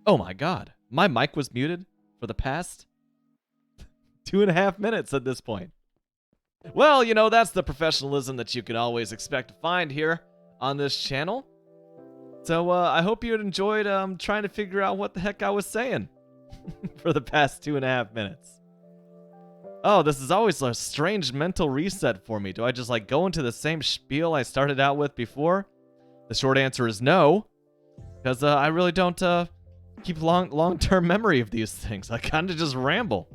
Oh my god. My mic was muted for the past 2.5 minutes at this point. Well, you know, that's the professionalism that you can always expect to find here on this channel. So I hope you had enjoyed trying to figure out what the heck I was saying for the past 2.5 minutes. Oh, this is always a strange mental reset for me. Do I just like go into the same spiel I started out with before? The short answer is no, because I really don't keep long-term memory of these things. I kind of just ramble.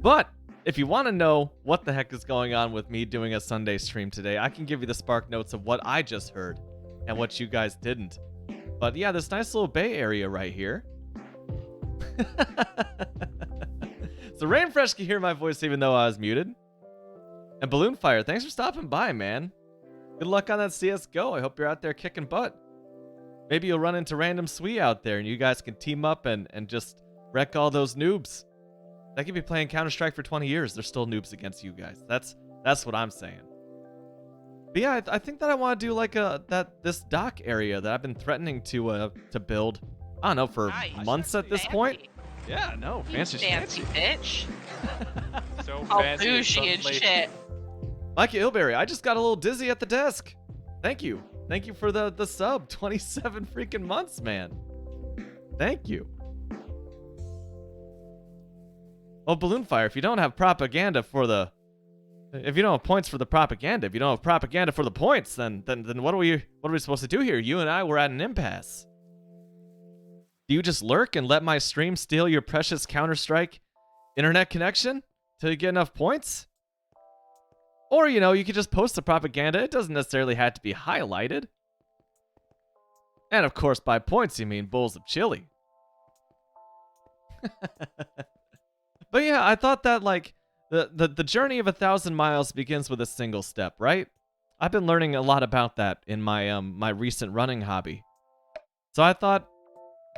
But if you want to know what the heck is going on with me doing a Sunday stream today, I can give you the spark notes of what I just heard and what you guys didn't. But yeah, this nice little bay area right here. So Rainfresh can hear my voice even though I was muted. And Balloon Fire, thanks for stopping by, man. Good luck on that CSGO. I hope you're out there kicking butt. Maybe you'll run into Random Swee out there and you guys can team up and just wreck all those noobs. They could be playing Counter-Strike for 20 years. They're still noobs against you guys. That's what I'm saying. But yeah, I think that I want to do like this dock area that I've been threatening to build. I don't know, for months at this point. Yeah, no, fancy bitch. So All fancy and bougie and suddenly- shit. Mikey Ilberry, I just got a little dizzy at the desk. Thank you. Thank you for the sub. 27 freaking months, man. Thank you. Well, Balloon Fire, if you don't have propaganda for the... If you don't have points for the propaganda, if you don't have propaganda for the points, then what are we supposed to do here? You and I were at an impasse. Do you just lurk and let my stream steal your precious Counter-Strike internet connection till you get enough points? Or, you know, you could just post the propaganda. It doesn't necessarily have to be highlighted. And of course, by points, you mean bowls of chili. But yeah, I thought that, like, the journey of 1,000 miles begins with a single step, right? I've been learning a lot about that in my my recent running hobby. So I thought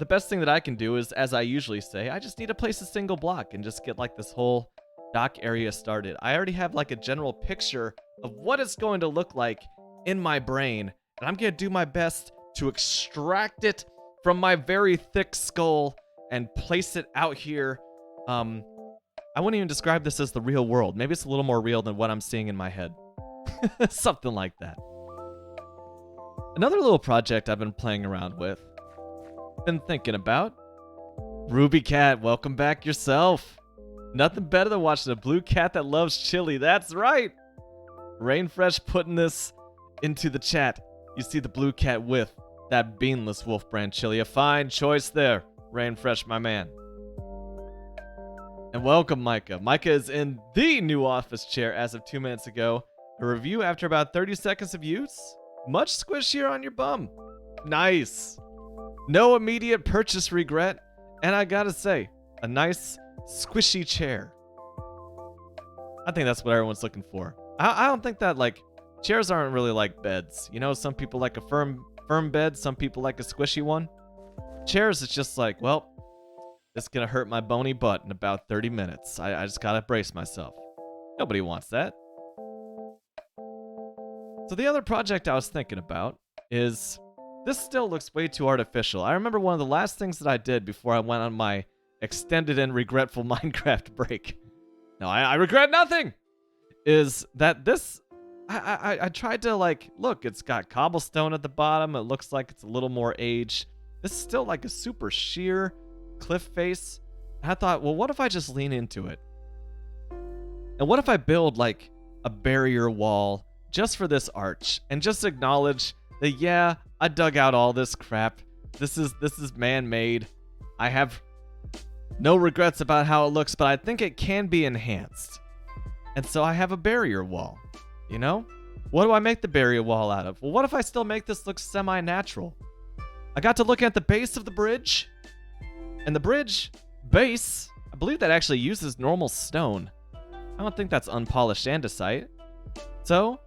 the best thing that I can do is, as I usually say, I just need to place a single block and just get like this whole dock area started. I already have like a general picture of what it's going to look like in my brain, and I'm going to do my best to extract it from my very thick skull and place it out here. I wouldn't even describe this as the real world. Maybe it's a little more real than what I'm seeing in my head. Something like that. Another little project I've been playing around with, been thinking about. Ruby Cat, welcome back yourself. Nothing better than watching a blue cat that loves chili. That's right. Rainfresh putting this into the chat. You see the blue cat with that beanless Wolf Brand chili. A fine choice there, Rainfresh, my man. And welcome, Micah. Micah is in the new office chair as of 2 minutes ago. A review after about 30 seconds of use. Much squishier on your bum. Nice. No immediate purchase regret. And I gotta say, a nice squishy chair. I think that's what everyone's looking for. I don't think that, like, chairs aren't really like beds. You know, some people like a firm bed. Some people like a squishy one. Chairs, it's just like, well, it's gonna hurt my bony butt in about 30 minutes. I just gotta brace myself. Nobody wants that. So the other project I was thinking about is, this still looks way too artificial. I remember one of the last things that I did before I went on my extended and regretful Minecraft break. No, I regret nothing! Is that this... I tried to, like, look, it's got cobblestone at the bottom. It looks like it's a little more aged. This is still like a super sheer cliff face. And I thought, well, what if I just lean into it? And what if I build like a barrier wall just for this arch and just acknowledge that, yeah, I dug out all this crap. This is man-made. I have no regrets about how it looks, but I think it can be enhanced. And so I have a barrier wall, you know? What do I make the barrier wall out of? Well, what if I still make this look semi-natural? I got to look at the base of the bridge. And the bridge base, I believe that actually uses normal stone. I don't think that's unpolished andesite. So,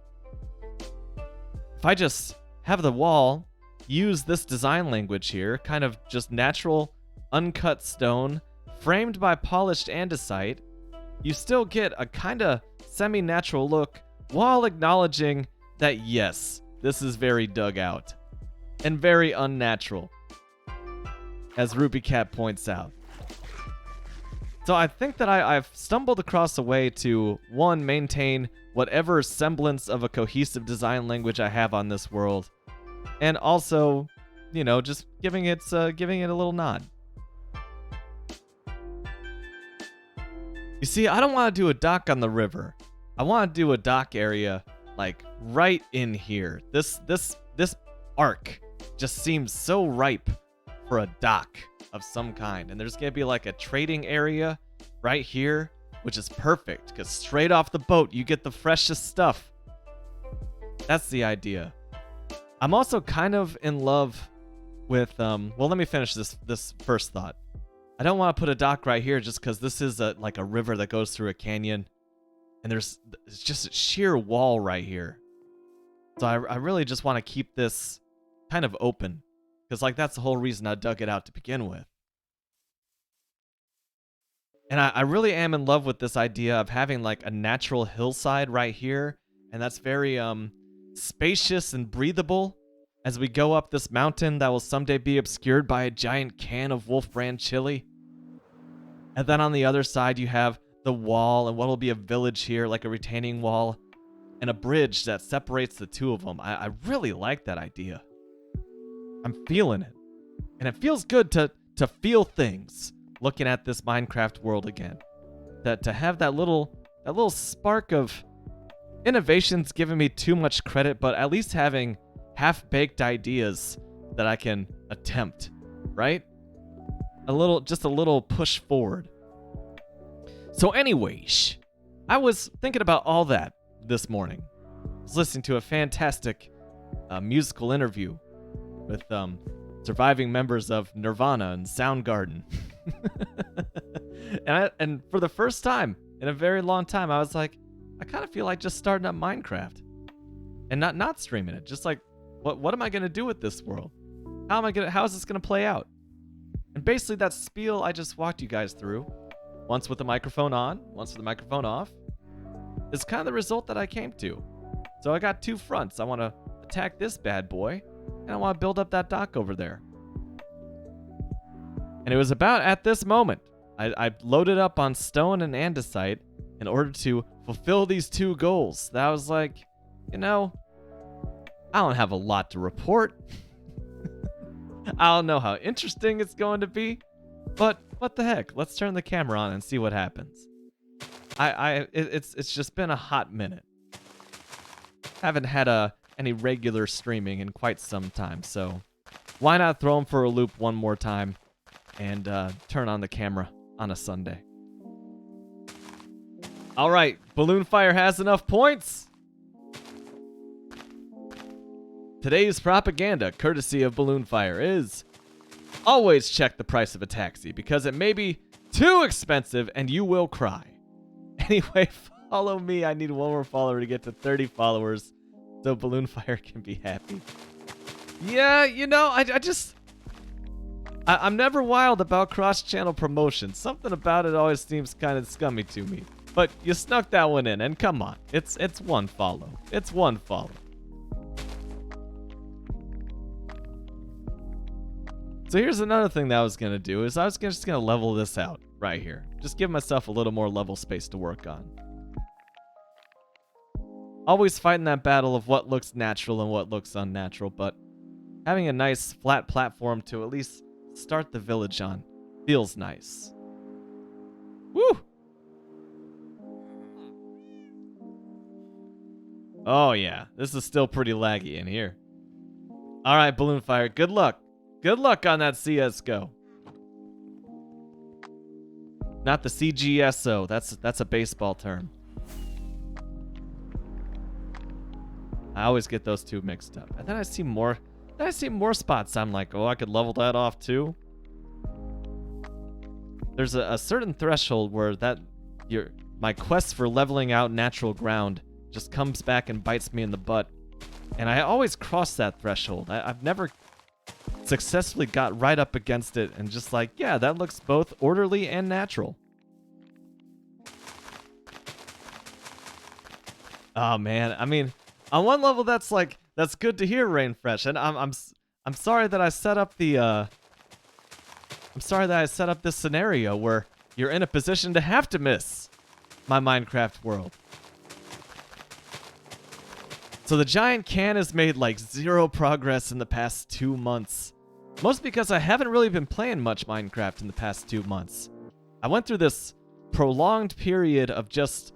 if I just have the wall use this design language here, kind of just natural, uncut stone, framed by polished andesite, you still get a kind of semi-natural look while acknowledging that, yes, this is very dug out and very unnatural. as Ruby Cat points out. So I think that I've stumbled across a way to, one, maintain whatever semblance of a cohesive design language I have on this world, and also, you know, just giving it a little nod. You see, I don't want to do a dock on the river. I want to do a dock area like right in here. This arc just seems so ripe for a dock of some kind. And there's going to be like a trading area right here, which is perfect because straight off the boat, you get the freshest stuff. That's the idea. I'm also kind of in love with, well, let me finish this first thought. I don't want to put a dock right here just because this is like a river that goes through a canyon. And it's just a sheer wall right here. So I really just want to keep this kind of open. Because like that's the whole reason I dug it out to begin with. And I really am in love with this idea of having like a natural hillside right here. And that's very spacious and breathable as we go up this mountain that will someday be obscured by a giant can of Wolf Brand chili. And then on the other side you have the wall and what will be a village here, like a retaining wall, and a bridge that separates the two of them. I really like that idea. I'm feeling it. And it feels good to feel things looking at this Minecraft world again. That to have that little spark of innovation's giving me too much credit, but at least having half-baked ideas that I can attempt, right? Just a little push forward. So anyways, I was thinking about all that this morning. I was listening to a fantastic musical interview with surviving members of Nirvana and Soundgarden. and for the first time in a very long time, I was like, I kind of feel like just starting up Minecraft and not streaming it. Just like, what am I gonna do with this world? How is this gonna play out? And basically that spiel I just walked you guys through, once with the microphone on, once with the microphone off, is kind of the result that I came to. So I got two fronts. I want to attack this bad boy, and I want to build up that dock over there. And it was about at this moment, I loaded up on stone and andesite in order to fulfill these two goals. That I was like, you know, I don't have a lot to report. I don't know how interesting it's going to be, but what the heck? Let's turn the camera on and see what happens. It's just been a hot minute. Haven't had any regular streaming in quite some time, so why not throw them for a loop one more time and turn on the camera on a Sunday? All right, Balloon Fire has enough points. Today's propaganda, courtesy of Balloon Fire, is always check the price of a taxi because it may be too expensive and you will cry. Anyway, follow me. I need one more follower to get to 30 followers so Balloon Fire can be happy. Yeah, you know, I'm never wild about cross-channel promotion. Something about it always seems kind of scummy to me. But you snuck that one in, and come on. It's one follow. It's one follow. So here's another thing that I was going to do is I was just going to level this out right here. Just give myself a little more level space to work on. Always fighting that battle of what looks natural and what looks unnatural, but having a nice flat platform to at least start the village on feels nice. Woo! Oh yeah, this is still pretty laggy in here. All right, Balloon Fire, good luck. Good luck on that CSGO. Not the CGSO. That's a baseball term. I always get those two mixed up. And then I see more spots. I'm like, oh, I could level that off too. There's a certain threshold where my quest for leveling out natural ground just comes back and bites me in the butt. And I always cross that threshold. I've never successfully got right up against it and just like, yeah, that looks both orderly and natural. Oh man, I mean, on one level that's good to hear, Rainfresh, and I'm sorry that I set up the I'm sorry that I set up this scenario where you're in a position to have to miss my Minecraft world. So the giant can has made like 0 progress in the past 2 months. Most because I haven't really been playing much Minecraft in the past 2 months. I went through this prolonged period of just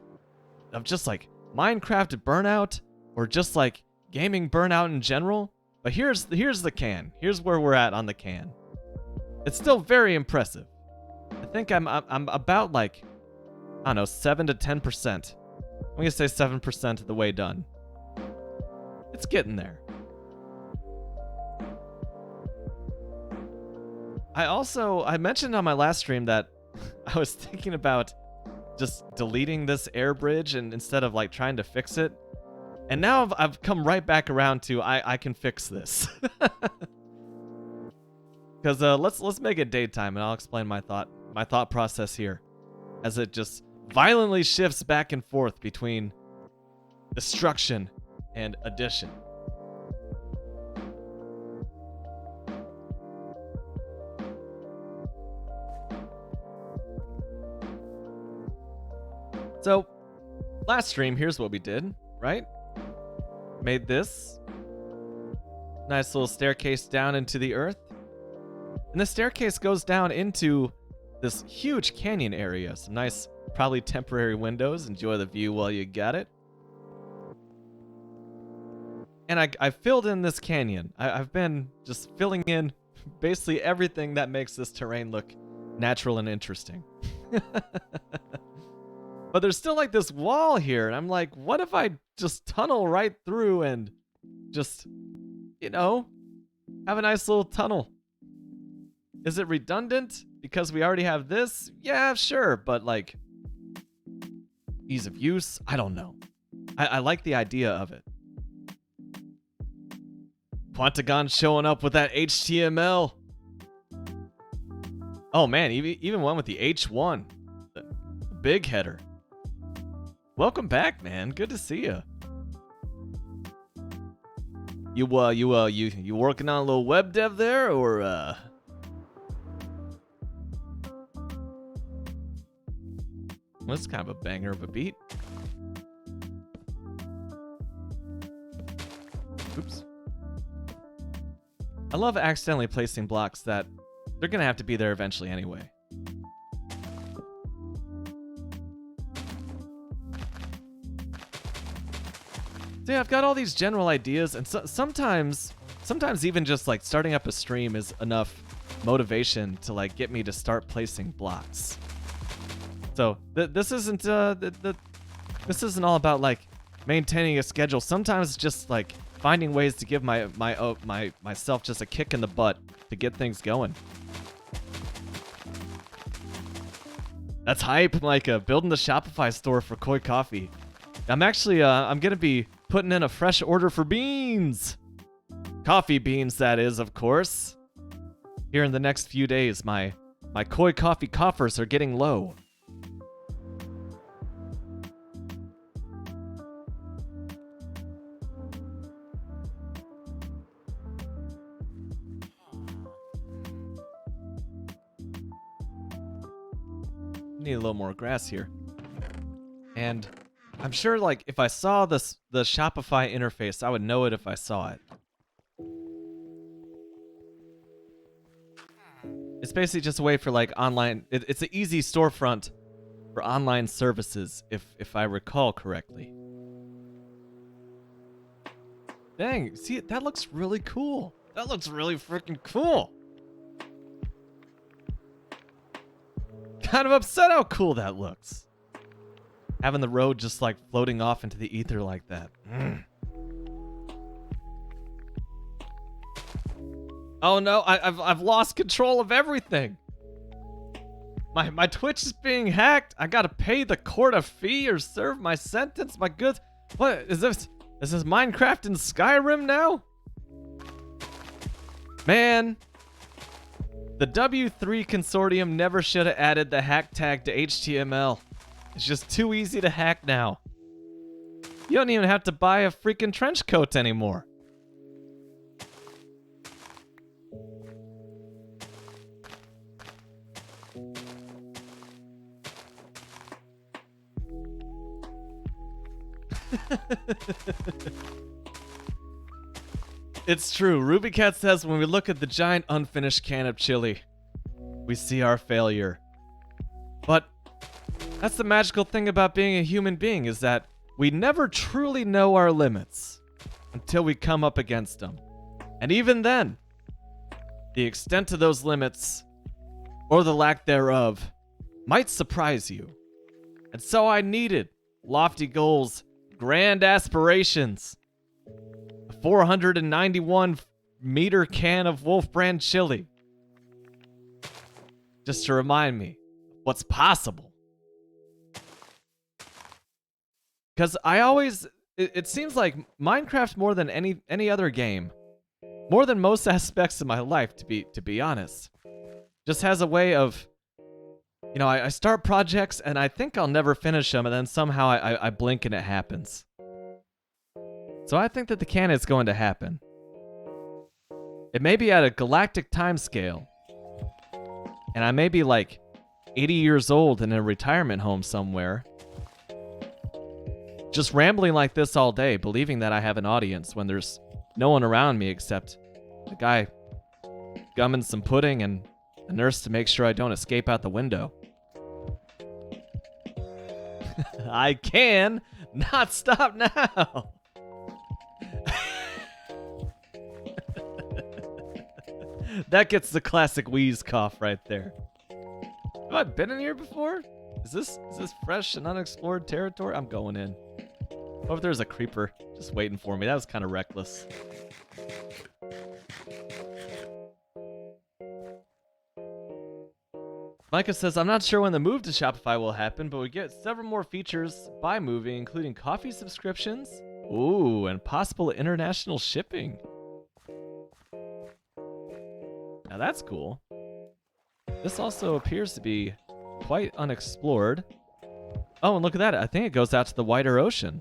like Minecraft burnout, or just like gaming burnout in general. But here's the can. Here's where we're at on the can. It's still very impressive. I think I'm about like, I don't know, 7 to 10%. I'm gonna say 7% of the way done. It's getting there. I mentioned on my last stream that I was thinking about just deleting this air bridge and instead of like trying to fix it. And now I've come right back around to I can fix this. Because let's make it daytime and I'll explain my thought process here as it just violently shifts back and forth between destruction and addition. So, last stream, here's what we did, right? Made this nice little staircase down into the earth. And the staircase goes down into this huge canyon area. Some nice, probably temporary windows. Enjoy the view while you got it. And I filled in this canyon. I've been just filling in basically everything that makes this terrain look natural and interesting. But there's still like this wall here, and I'm like, what if I just tunnel right through and just, you know, have a nice little tunnel? Is it redundant because we already have this? Yeah, sure, but like, ease of use? I don't know. I like the idea of it. Quantagon showing up with that HTML. Oh man, even one with the H1, the big header. Welcome back, man. Good to see you. You working on a little web dev there, or That's kind of a banger of a beat. Oops. I love accidentally placing blocks that they're gonna have to be there eventually anyway. So yeah, I've got all these general ideas, and sometimes even just like starting up a stream is enough motivation to like get me to start placing blocks. So this isn't this isn't all about like maintaining a schedule. Sometimes it's just like finding ways to give myself just a kick in the butt to get things going. That's hype, Micah. Building the Shopify store for Koi Coffee. I'm actually I'm gonna be putting in a fresh order for beans. Coffee beans, that is, of course. Here in the next few days, my Koi Coffee coffers are getting low. Need a little more grass here. And I'm sure, like, if I saw the Shopify interface, I would know it if I saw it. It's basically just a way for, like, online... It's an easy storefront for online services, if I recall correctly. Dang, see, that looks really cool. That looks really freaking cool. Kind of upset how cool that looks. Having the road just like floating off into the ether like that. Oh no, I've lost control of everything. My Twitch is being hacked. I gotta pay the court a fee or serve my sentence. My goods. What is this? Is this Minecraft in Skyrim now? Man. The W3 consortium never should have added the hack tag to HTML. It's just too easy to hack now. You don't even have to buy a freaking trench coat anymore. It's true. RubyCat says when we look at the giant unfinished can of chili, we see our failure. But that's the magical thing about being a human being, is that we never truly know our limits until we come up against them. And even then, the extent of those limits, or the lack thereof, might surprise you. And so I needed lofty goals, grand aspirations, a 491 meter can of Wolf Brand chili, just to remind me what's possible. Because I always, it seems like Minecraft, more than any other game, more than most aspects of my life, to be honest, just has a way of, you know, I start projects and I think I'll never finish them, and then somehow I blink and it happens. So I think that the can is going to happen. It may be at a galactic timescale, and I may be like 80 years old in a retirement home somewhere, just rambling like this all day, believing that I have an audience when there's no one around me except a guy gumming some pudding and a nurse to make sure I don't escape out the window. I can not stop now. That gets the classic wheeze cough right there. Have I been in here before? Is this fresh and unexplored territory? I'm going in. What if there's a creeper just waiting for me? That was kind of reckless. Micah says, I'm not sure when the move to Shopify will happen, but we get several more features by moving, including coffee subscriptions. Ooh, and possible international shipping. Now that's cool. This also appears to be quite unexplored. Oh, and look at that. I think it goes out to the wider ocean.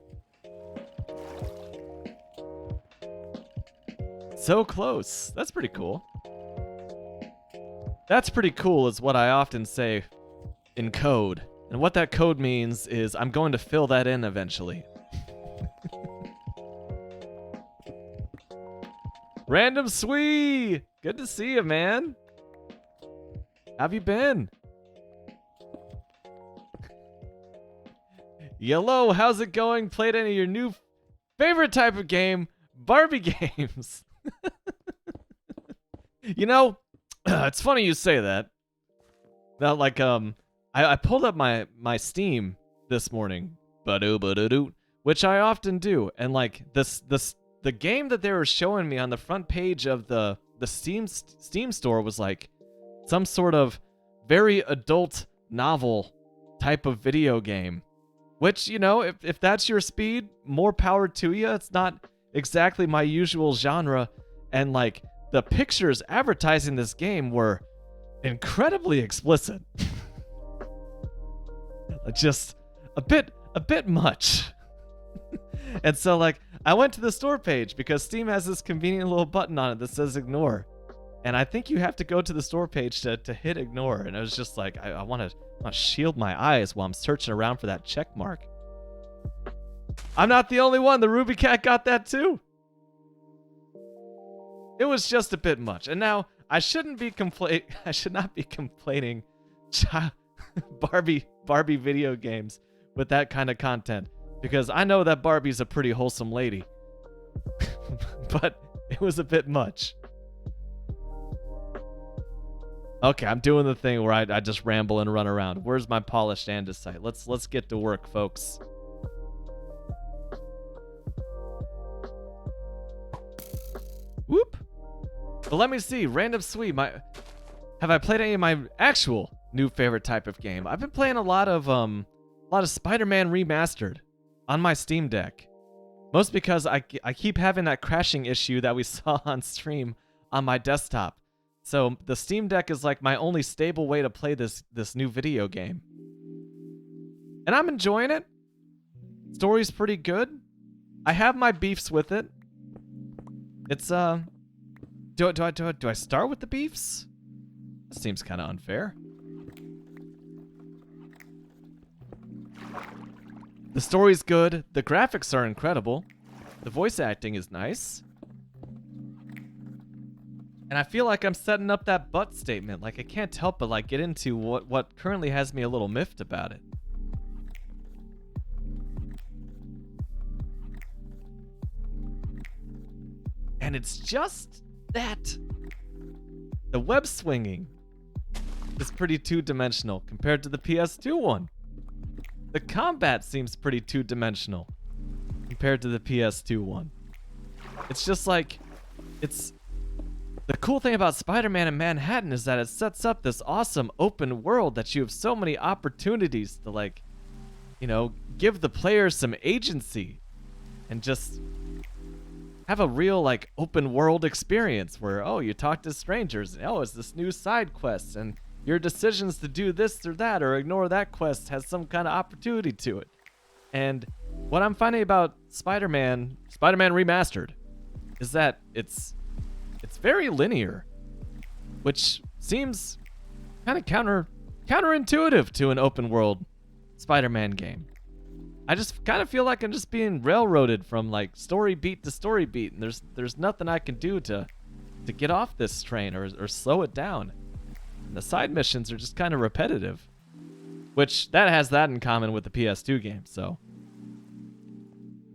So close. That's pretty cool. That's pretty cool is what I often say in code. And what that code means is I'm going to fill that in eventually. Random Swee! Good to see you, man. How've you been? Yellow, how's it going? Played any of your new favorite type of game, Barbie games? You know, it's funny you say that. Now, like, I pulled up my Steam this morning, which I often do, and like the game that they were showing me on the front page of the Steam store was like some sort of very adult novel type of video game. Which, you know, if that's your speed, more power to you. It's not exactly my usual genre, and like the pictures advertising this game were incredibly explicit. Just a bit much. And so like I went to the store page because Steam has this convenient little button on it that says ignore. And I think you have to go to the store page to hit ignore. And it was just like, I want to shield my eyes while I'm searching around for that check mark. I'm not the only one. The RubyCat got that too. It was just a bit much. And now I should not be complaining Barbie video games with that kind of content, because I know that Barbie's a pretty wholesome lady. But it was a bit much. Okay, I'm doing the thing where I just ramble and run around. Where's my polished andesite? Let's get to work, folks. Whoop. But let me see. Random Sweet. Have I played any of my actual new favorite type of game? I've been playing a lot of Spider-Man Remastered on my Steam Deck. Most because I keep having that crashing issue that we saw on stream on my desktop. So the Steam Deck is like my only stable way to play this new video game. And I'm enjoying it. Story's pretty good. I have my beefs with it. It's do I start with the beefs? That seems kind of unfair. The story's good. The graphics are incredible. The voice acting is nice. And I feel like I'm setting up that but statement. Like, I can't help but like get into what currently has me a little miffed about it. And it's just that the web swinging is pretty two-dimensional compared to the PS2 one. The combat seems pretty two-dimensional compared to the PS2 one. It's just like, it's... The cool thing about Spider-Man in Manhattan is that it sets up this awesome open world that you have so many opportunities to, like, you know, give the player some agency and just have a real, like, open world experience where, oh, you talk to strangers, and, oh, it's this new side quest, and your decisions to do this or that or ignore that quest has some kind of opportunity to it. And what I'm finding about Spider-Man Remastered is that it's very linear, which seems kind of counterintuitive to an open world Spider-Man game. I just kind of feel like I'm just being railroaded from like story beat to story beat, and there's nothing I can do to get off this train or slow it down. And the side missions are just kind of repetitive, which that has that in common with the PS2 game, so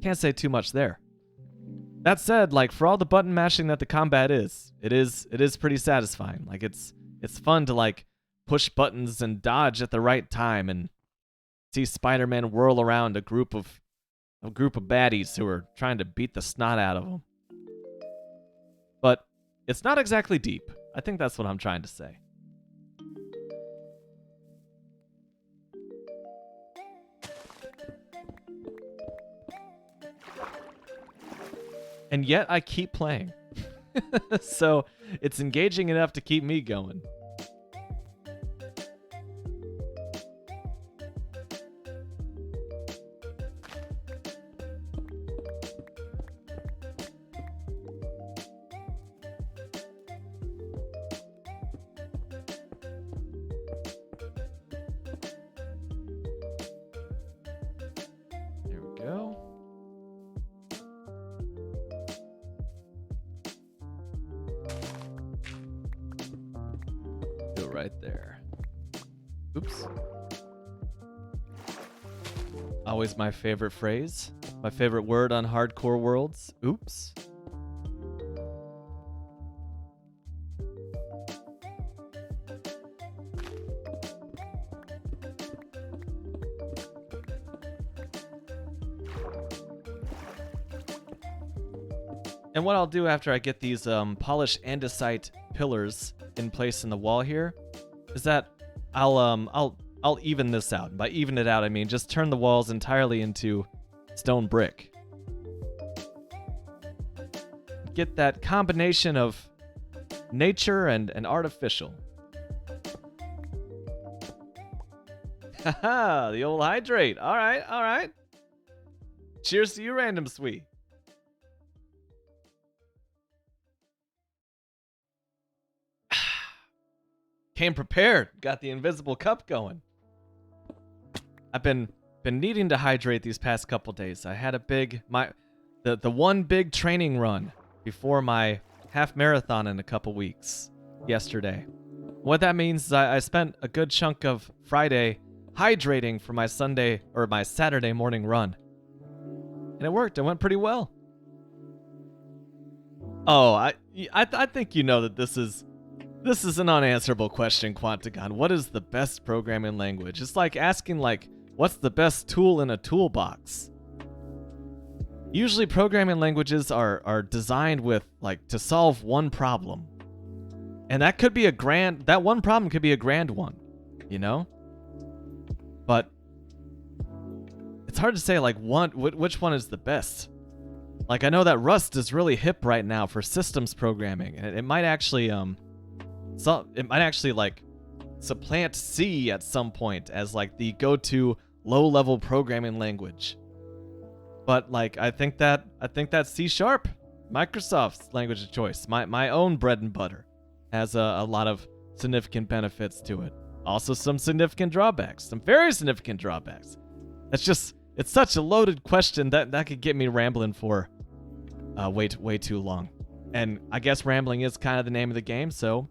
can't say too much there. That said, like, for all the button mashing that the combat is, it is pretty satisfying. Like, it's fun to like push buttons and dodge at the right time and see Spider-Man whirl around a group of baddies who are trying to beat the snot out of him. But it's not exactly deep. I think that's what I'm trying to say. And yet I keep playing. So it's engaging enough to keep me going. There we go. Right there. Oops. Always my favorite phrase. My favorite word on Hardcore Worlds. Oops. And what I'll do after I get these polished andesite pillars in place in the wall here is that I'll even this out. By even it out, I mean just turn the walls entirely into stone brick. Get that combination of nature and artificial. Haha, the old hydrate. All right. Cheers to you, Random Sweet. Came prepared. Got the invisible cup going. I've been needing to hydrate these past couple days. I had the one big training run before my half marathon in a couple weeks yesterday. What that means is I spent a good chunk of Friday hydrating for my Saturday morning run. And it worked. It went pretty well. Oh, I think you know that this is an unanswerable question, Quantagon. What is the best programming language? It's like asking, like, what's the best tool in a toolbox? Usually programming languages are designed with, like, to solve one problem. And that one problem could be a grand one, you know? But it's hard to say, like, which one is the best. Like, I know that Rust is really hip right now for systems programming, and it might actually, like supplant C at some point as like the go-to low-level programming language. But like I think that C#, Microsoft's language of choice, my own bread and butter, has a lot of significant benefits to it. Also some significant drawbacks, some very significant drawbacks. It's such a loaded question that could get me rambling for way too long. And I guess rambling is kind of the name of the game, so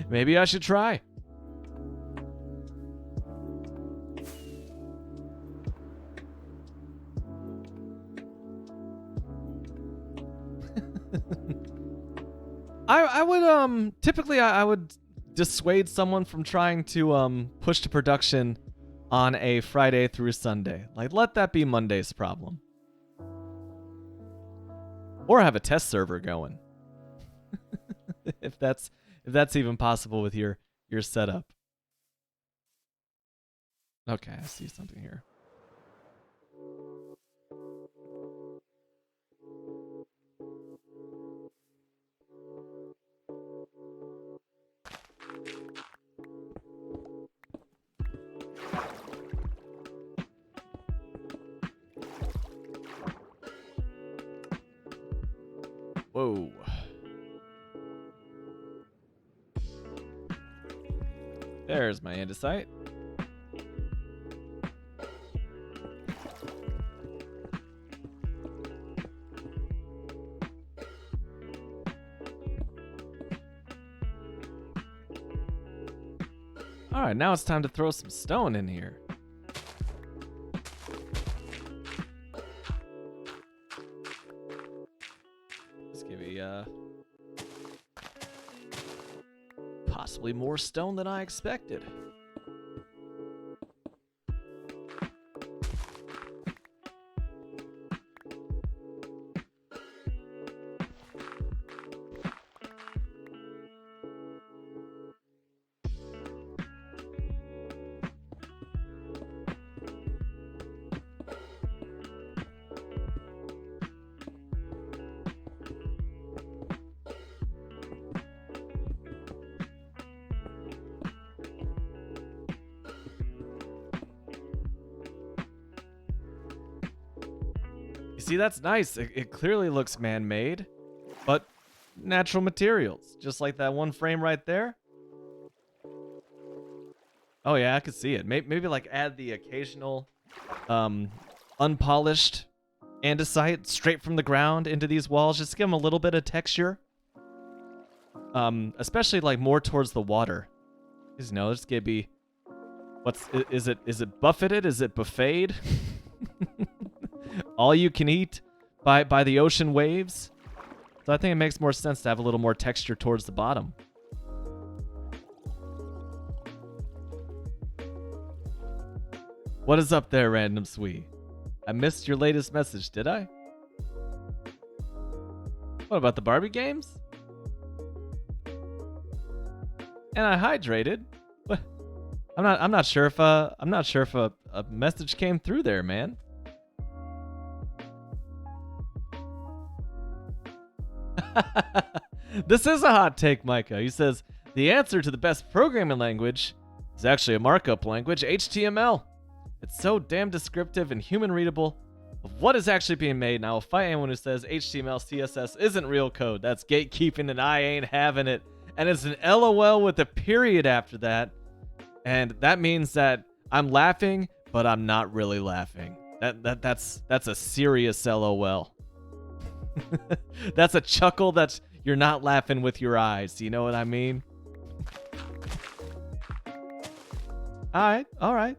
maybe I should try. I would typically I would dissuade someone from trying to push to production on a Friday through Sunday. Like, let that be Monday's problem. Or have a test server going. if that's even possible with your setup. Okay, I see something here. Whoa. There's my andesite. All right, now it's time to throw some stone in here. Let's give me possibly more stone than I expected. See, that's nice. It clearly looks man-made, but natural materials, just like that one frame right there. Oh yeah, I could see it. Maybe like add the occasional unpolished andesite straight from the ground into these walls, just to give them a little bit of texture. Especially like more towards the water. Because, you know, there's gonna be, is it buffeted? Is it buffeted? All you can eat by the ocean waves. So I think it makes more sense to have a little more texture towards the bottom. What is up there, Random Sweet? I missed your latest message, did I? What about the Barbie games? And I hydrated. What? I'm not sure if a message came through there, man. This is a hot take, Micah. He says, the answer to the best programming language is actually a markup language, HTML. It's so damn descriptive and human readable of what is actually being made. Now, I'll fight anyone who says HTML, CSS isn't real code. That's gatekeeping and I ain't having it. And it's an LOL with a period after that. And that means that I'm laughing, but I'm not really laughing. That's a serious LOL. That's a chuckle that's you're not laughing with your eyes. You know what I mean? All right. I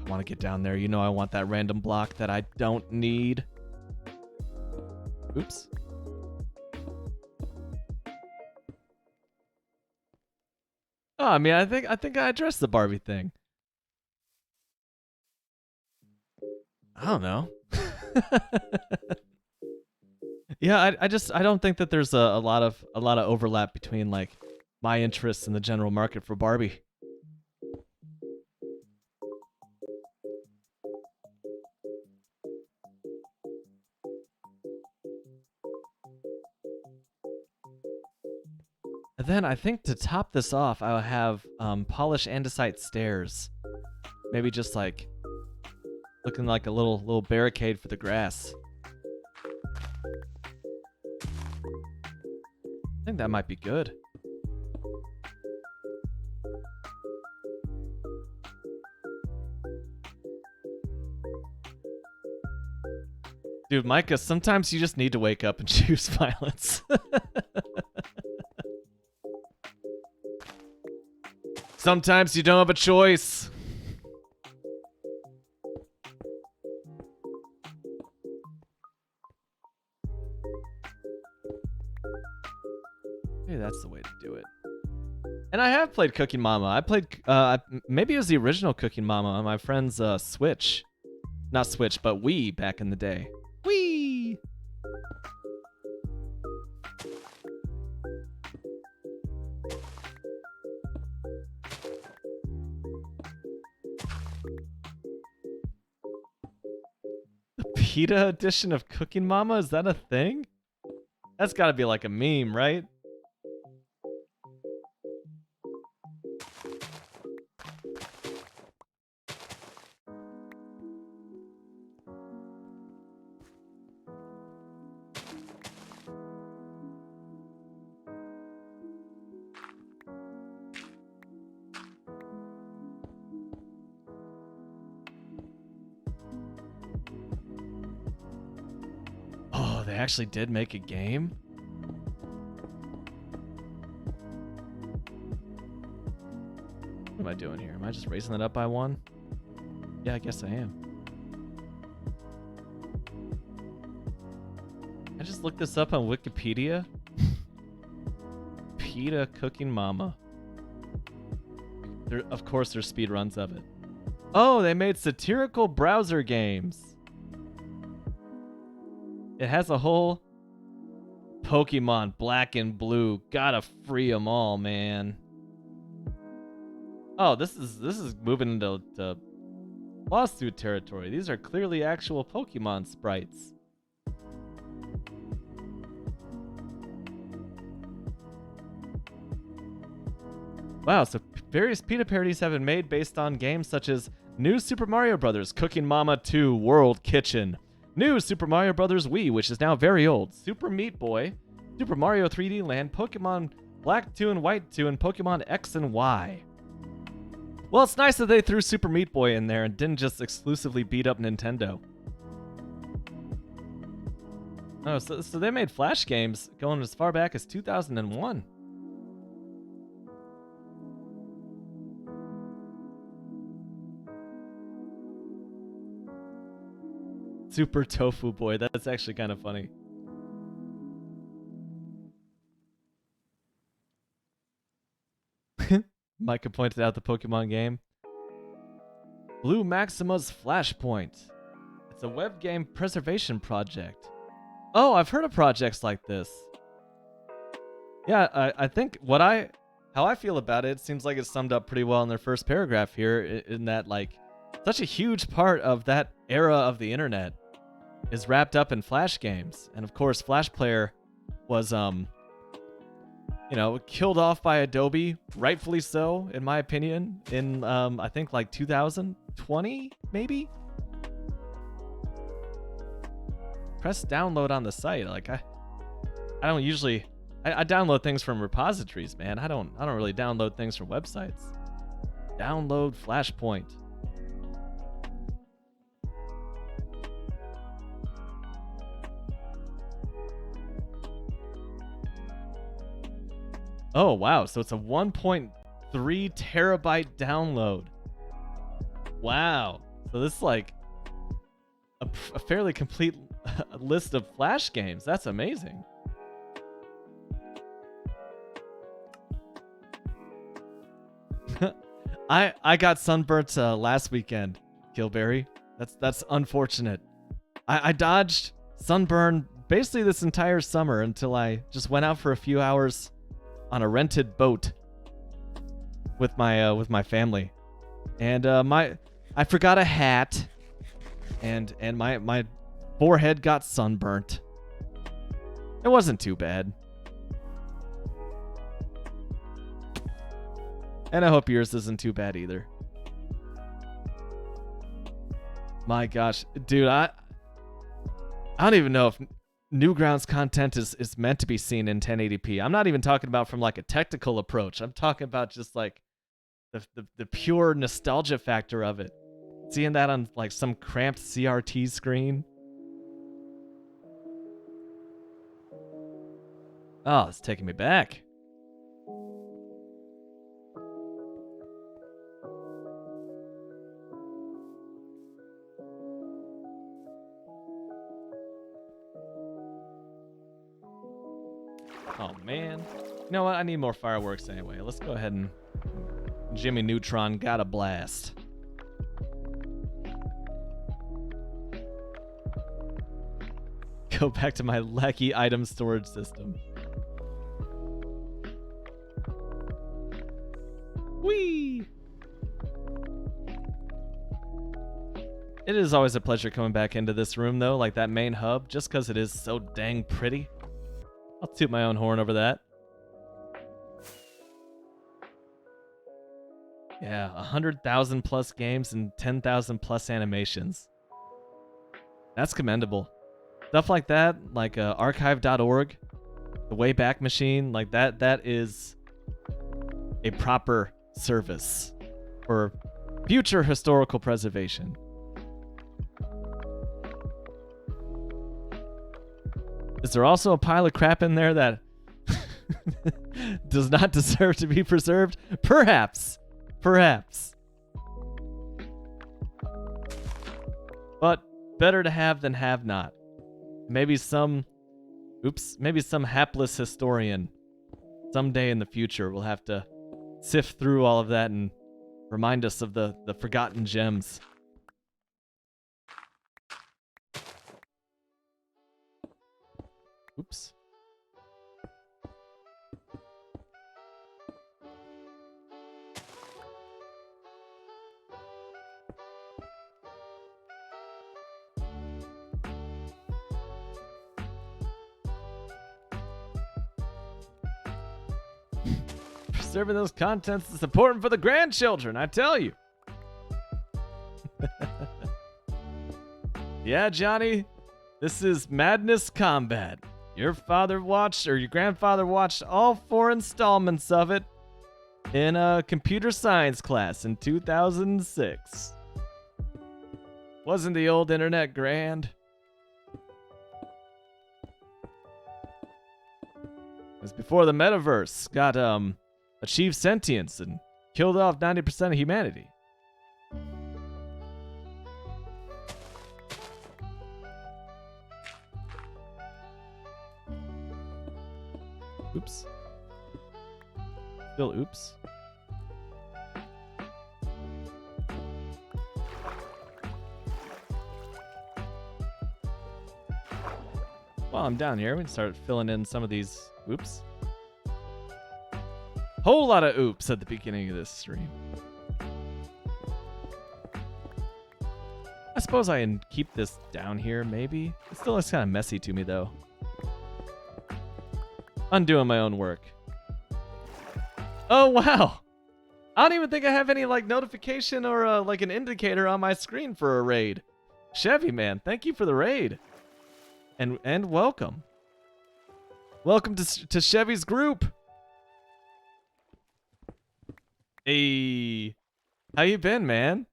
want to get down there. You know I want that random block that I don't need. Oops. Oh, I mean, I think I addressed the Barbie thing. I don't know. Yeah, I don't think that there's a lot of overlap between like my interests and the general market for Barbie. And then I think to top this off, I'll have polished andesite stairs. Maybe just like looking like a little barricade for the grass. I think that might be good. Dude, Micah, sometimes you just need to wake up and choose violence. Sometimes you don't have a choice. Maybe that's the way to do it. And I have played Cooking Mama. I played, maybe it was the original Cooking Mama on my friend's Switch. Not Switch, but Wii back in the day. Wii! The PETA edition of Cooking Mama? Is that a thing? That's gotta be like a meme, right? Oh, they actually did make a game? What am I doing here? Am I just raising it up by one? Yeah, I guess I am. I just looked this up on Wikipedia. PETA Cooking Mama. Of course, there's speedruns of it. Oh, they made satirical browser games. It has a whole Pokemon Black and Blue. Gotta free them all, man. Oh, this is moving into lawsuit territory. These are clearly actual Pokemon sprites. Wow, so various PETA parodies have been made based on games such as New Super Mario Bros. Cooking Mama 2 World Kitchen, New Super Mario Bros. Wii, which is now very old, Super Meat Boy, Super Mario 3D Land, Pokemon Black 2 and White 2, and Pokemon X and Y. Well, it's nice that they threw Super Meat Boy in there and didn't just exclusively beat up Nintendo. Oh, so they made Flash games going as far back as 2001. Super Tofu Boy, that's actually kind of funny. Micah pointed out the Pokemon game. Blue Maxima's Flashpoint. It's a web game preservation project. Oh, I've heard of projects like this. Yeah, I think how I feel about it seems like it's summed up pretty well in their first paragraph here, in that, like, such a huge part of that era of the internet is wrapped up in Flash games. And of course, Flash Player was, killed off by Adobe, rightfully so, in my opinion, in, I think, like 2020, maybe? Press download on the site. Like, I don't usually... I download things from repositories, man. I don't really download things from websites. Download Flashpoint. Oh, wow. So it's a 1.3 terabyte download. Wow. So this is like a fairly complete list of Flash games. That's amazing. I got sunburnt last weekend, Gilberry. That's unfortunate. I dodged sunburn basically this entire summer until I just went out for a few hours on a rented boat with my family, and I forgot a hat, and my forehead got sunburnt. It wasn't too bad. And I hope yours isn't too bad either. My gosh, dude, I don't even know if Newgrounds content is meant to be seen in 1080p. I'm not even talking about from like a technical approach. I'm talking about just like the pure nostalgia factor of it. Seeing that on like some cramped CRT screen. Oh, it's taking me back. Oh, man. You know what? I need more fireworks anyway. Let's go ahead and... Jimmy Neutron got a blast. Go back to my lackey item storage system. Whee! It is always a pleasure coming back into this room, though, like that main hub, just because it is so dang pretty. I'll toot my own horn over that. Yeah, 100,000 plus games and 10,000 plus animations. That's commendable. Stuff like that, like archive.org, the Wayback Machine, like that is a proper service for future historical preservation. Is there also a pile of crap in there that does not deserve to be preserved? Perhaps. Perhaps. But better to have than have not. Maybe some hapless historian someday in the future will have to sift through all of that and remind us of the forgotten gems. Oops. Preserving those contents is important for the grandchildren, I tell you. Yeah, Johnny, this is Madness Combat. Your father watched, or your grandfather watched all 4 installments of it in a computer science class in 2006. Wasn't the old internet grand? It was before the metaverse got achieved sentience and killed off 90% of humanity. Oops. Still oops. While I'm down here, we can start filling in some of these oops. Whole lot of oops at the beginning of this stream. I suppose I can keep this down here, maybe. It still looks kind of messy to me, though. Undoing my own work. Oh, wow. I don't even think I have any, like, notification or, like, an indicator on my screen for a raid. Chevy, man, thank you for the raid. And welcome. Welcome to Chevy's group. Hey. How you been, man?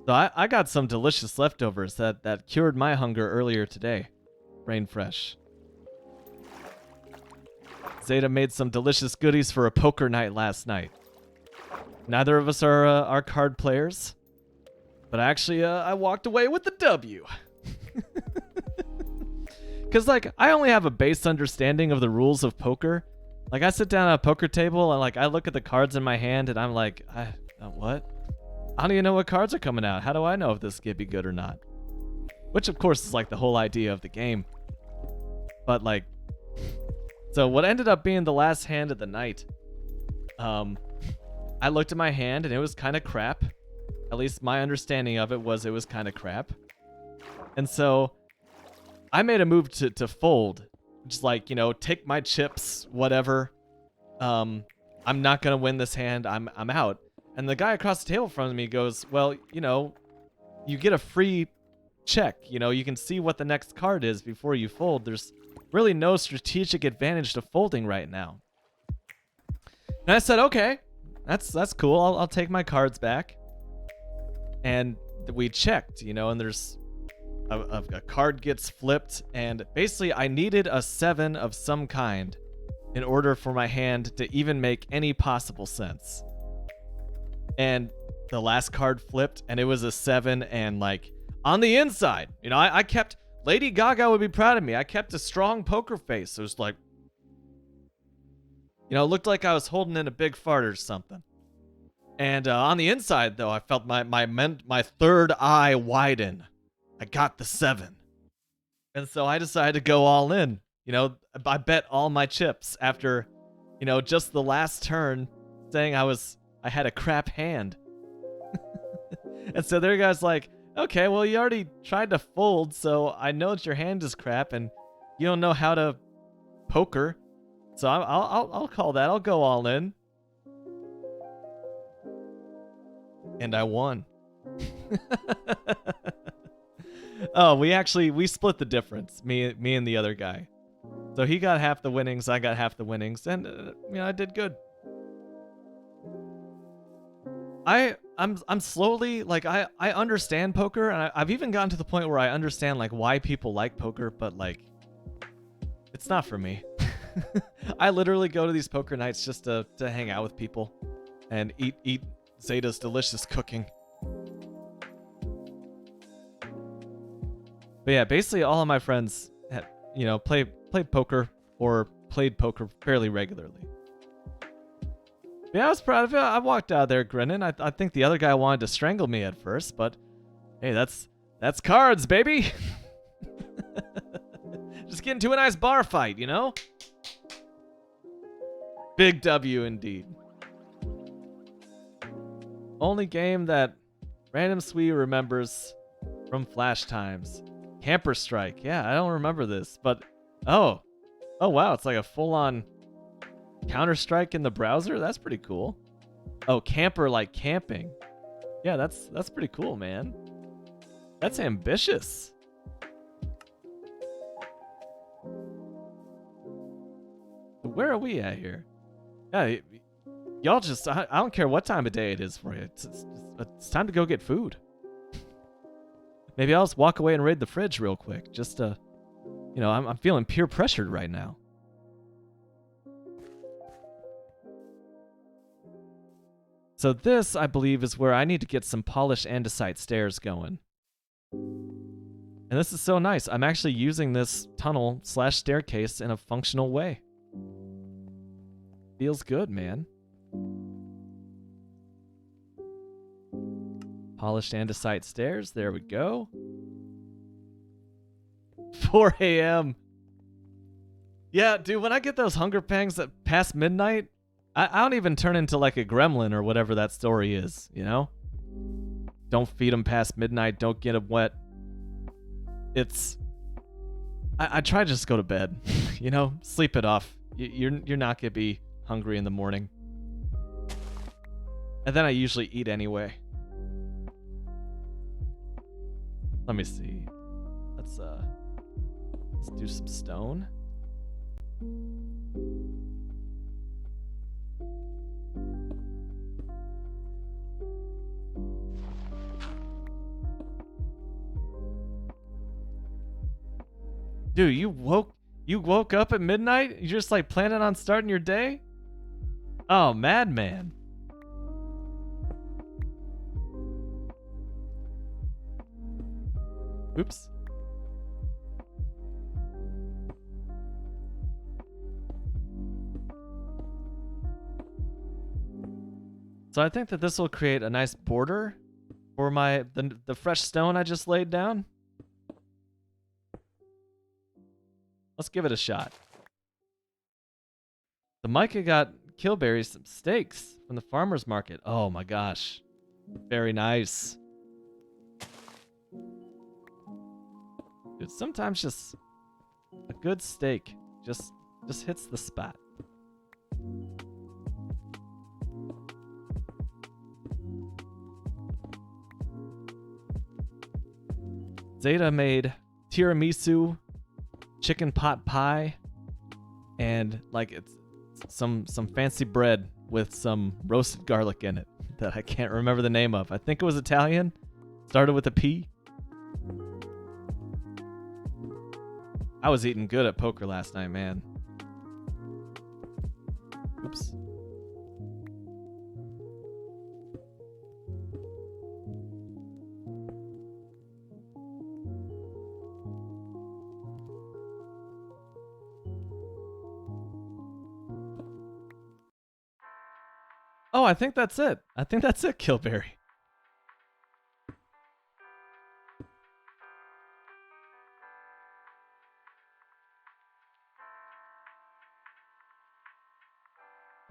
So I got some delicious leftovers that cured my hunger earlier today. Rain fresh. Zeta made some delicious goodies for a poker night last night. Neither of us are card players, but actually I walked away with the W. Cause like I only have a base understanding of the rules of poker. Like I sit down at a poker table and like I look at the cards in my hand and I'm like, what? I don't even know what cards are coming out. How do I know if this could be good or not? Which of course is like the whole idea of the game. But like, so what ended up being the last hand of the night, I looked at my hand and it was kind of crap. At least my understanding of it was kind of crap. And so I made a move to fold. Just like, you know, take my chips, whatever. I'm not going to win this hand. I'm out. And the guy across the table from me goes, well, you know, you get a free check. You know, you can see what the next card is before you fold. There's really no strategic advantage to folding right now. And I said, okay, that's cool. I'll take my cards back. And we checked, you know, and there's a card gets flipped, and basically I needed a 7 of some kind in order for my hand to even make any possible sense. And the last card flipped, and it was a 7, and like on the inside, you know, I kept, Lady Gaga would be proud of me. I kept a strong poker face. It was like, you know, it looked like I was holding in a big fart or something. And on the inside, though, I felt my third eye widen. I got the 7. And so I decided to go all in. You know, I bet all my chips after, you know, just the last turn saying I had a crap hand. And so there guy's like, okay, well, you already tried to fold, so I know that your hand is crap and you don't know how to poker. So I'll call that. I'll go all in. And I won. Oh, we split the difference. Me and the other guy. So he got half the winnings, I got half the winnings, and you know, I did good. I'm slowly, like, I understand poker, and I've even gotten to the point where I understand like why people like poker, but like it's not for me. I literally go to these poker nights just to hang out with people and eat Zeta's delicious cooking. But yeah, basically all of my friends had, you know, played poker or played poker fairly regularly. Yeah, I was proud of it. I walked out there grinning. I think the other guy wanted to strangle me at first, but hey, that's cards, baby. Just get into a nice bar fight, you know? Big W indeed. Only game that Random Swee remembers from Flash times. Camper Strike. Yeah, I don't remember this, but oh wow, it's like a full-on Counter-Strike in the browser. That's pretty cool. Oh, camper like camping. Yeah, that's pretty cool, man. That's ambitious. Where are we at here? Yeah, y'all just, I don't care what time of day it is for you. It's time to go get food. Maybe I'll just walk away and raid the fridge real quick. Just to, you know, I'm feeling peer pressured right now. So this, I believe, is where I need to get some polished andesite stairs going. And this is so nice. I'm actually using this tunnel / staircase in a functional way. Feels good, man. Polished andesite stairs. There we go. 4 a.m. Yeah, dude, when I get those hunger pangs that past midnight, I don't even turn into like a gremlin or whatever that story is, you know? Don't feed them past midnight. Don't get them wet. It's... I try to just go to bed, you know? Sleep it off. You're not going to be hungry in the morning. And then I usually eat anyway. Let me see. Let's do some stone. Dude, you woke up at midnight? You're just like planning on starting your day? Oh, madman. Oops. So I think that this will create a nice border for the fresh stone I just laid down. Let's give it a shot. The Micah got Killberry some steaks from the farmer's market. Oh my gosh. Very nice. Dude, sometimes just a good steak just hits the spot. Zeta made tiramisu, chicken pot pie, and like it's some fancy bread with some roasted garlic in it that I can't remember the name of. I think it was Italian. Started with a P. I was eating good at poker last night, man. Oops. Oh, I think that's it. I think that's it, Kilberry.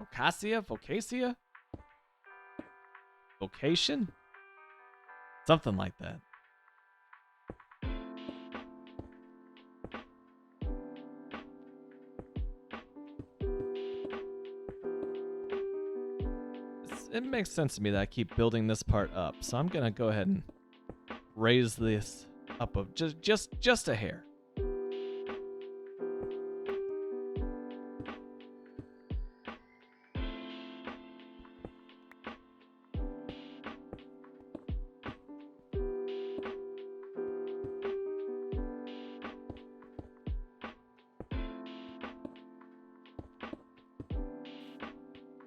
Vocacia? Vocation? Something like that. It makes sense to me that I keep building this part up, so I'm gonna go ahead and raise this up of just a hair.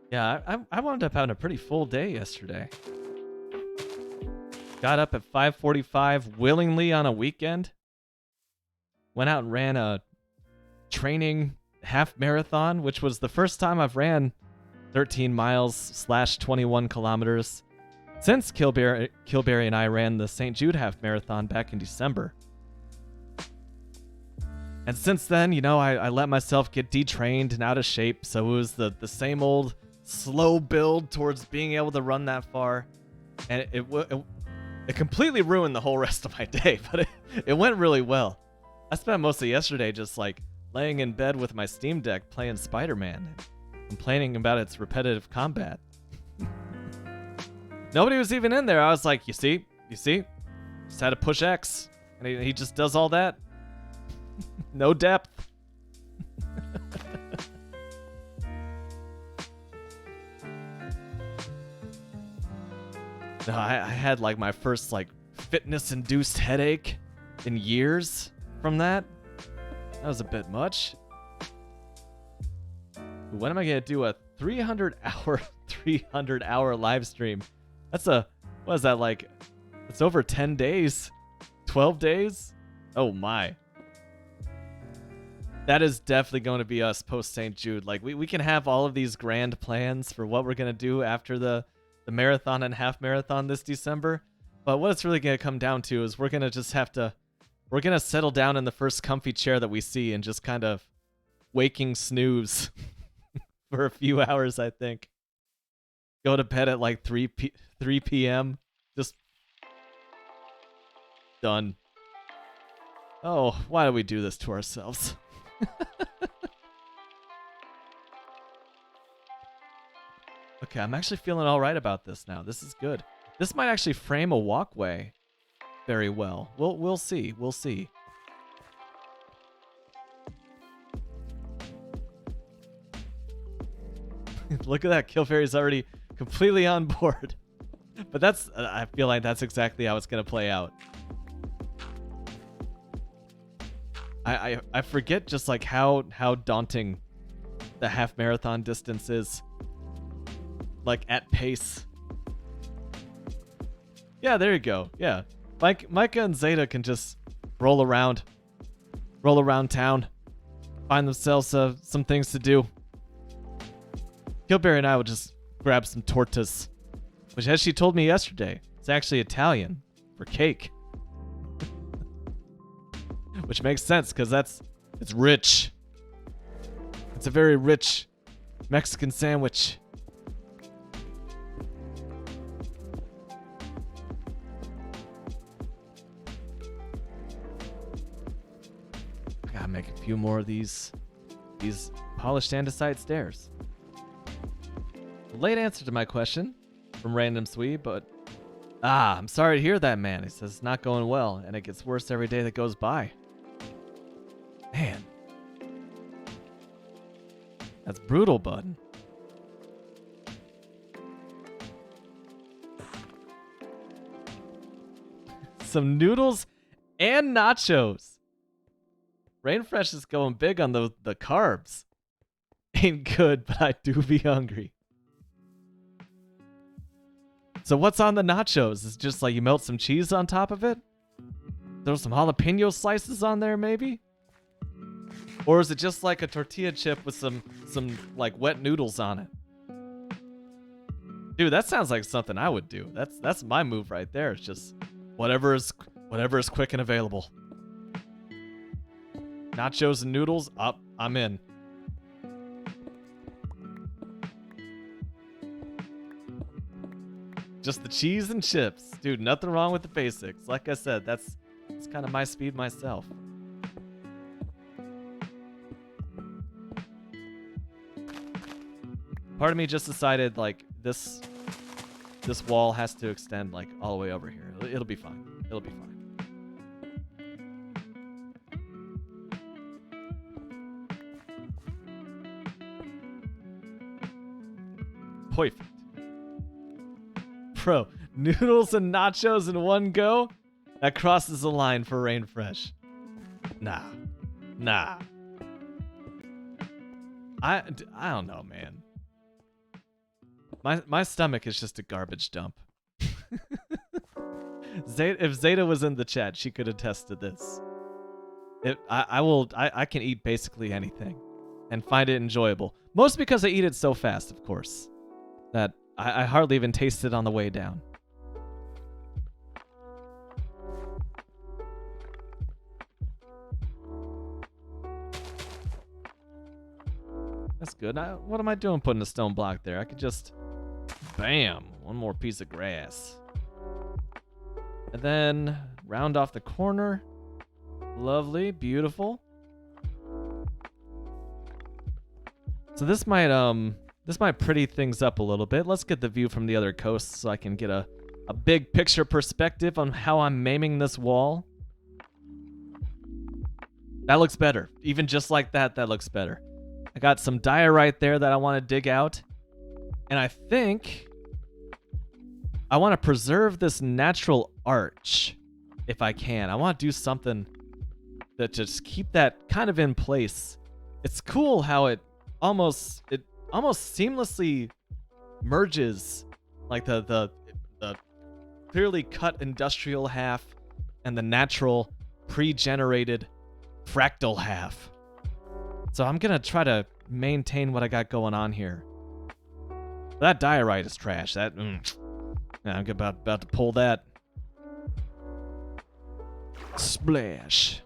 Yeah, I wound up having a pretty full day yesterday. Got up at 5:45 willingly on a weekend. Went out and ran a training half marathon, which was the first time I've ran 13 miles / 21 kilometers since Kilberry and I ran the St. Jude half marathon back in December. And since then, you know, I let myself get detrained and out of shape, so it was the same old slow build towards being able to run that far, and it completely ruined the whole rest of my day, but it went really well. I spent most of yesterday just like laying in bed with my Steam Deck playing Spider-Man and complaining about its repetitive combat. Nobody was even in there. I was like, you see, just had to push X, and he just does all that. No depth. No, I had like my first like fitness-induced headache in years from that. That was a bit much. When am I gonna do a 300-hour live stream? What is that like? It's over 10 days, 12 days. Oh my. That is definitely going to be us post St. Jude. Like we can have all of these grand plans for what we're gonna do after the marathon and half marathon this December, but what it's really going to come down to is we're going to settle down in the first comfy chair that we see and just kind of waking snooze for a few hours, I think. Go to bed at like 3 p.m. Just done. Oh, why do we do this to ourselves? Okay, I'm actually feeling all right about this now. This is good. This might actually frame a walkway very well. We'll see. We'll see. Look at that. Kilberry's already completely on board. But I feel like that's exactly how it's going to play out. I forget just like how daunting the half marathon distance is. Like at pace. Yeah, there you go. Yeah. Micah and Zeta can just roll around town, find themselves some things to do. Kilberry and I will just grab some tortas, which, as she told me yesterday, is actually Italian for cake. Which makes sense because it's rich. It's a very rich Mexican sandwich. Make a few more of these polished andesite stairs. Late answer to my question from Random Swede, but Ah, I'm sorry to hear that, man. He says it's not going well, and it gets worse every day that goes by. Man. That's brutal, bud. Some noodles and nachos. Rainfresh is going big on the carbs. Ain't good, but I do be hungry. So what's on the nachos? Is it just like you melt some cheese on top of it? Throw some jalapeno slices on there, maybe? Or is it just like a tortilla chip with some like wet noodles on it? Dude, that sounds like something I would do. That's my move right there. It's just whatever is quick and available. Nachos and noodles, up, I'm in. Just the cheese and chips. Dude, nothing wrong with the basics. Like I said, that's kind of my speed myself. Part of me just decided like this wall has to extend like all the way over here. It'll be fine. It'll be fine. Perfect. Bro, noodles and nachos in one go? That crosses the line for Rainfresh. Nah. I don't know, man. My stomach is just a garbage dump. If Zeta was in the chat, she could attest to this. I can eat basically anything and find it enjoyable. Mostly because I eat it so fast, of course, that I hardly even taste it on the way down. That's good. What am I doing putting a stone block there? I could just... Bam! One more piece of grass. And then round off the corner. Lovely. Beautiful. So this might pretty things up a little bit. Let's get the view from the other coast so I can get a big picture perspective on how I'm maiming this wall. That looks better. Even just like that looks better. I got some diorite there that I want to dig out. And I think I want to preserve this natural arch if I can. I want to do something that just keep that kind of in place. It's cool how it almost seamlessly merges like the clearly cut industrial half and the natural pre-generated fractal half. So I'm gonna try to maintain what I got going on here. That diorite is trash. That I'm about to pull that. Splash.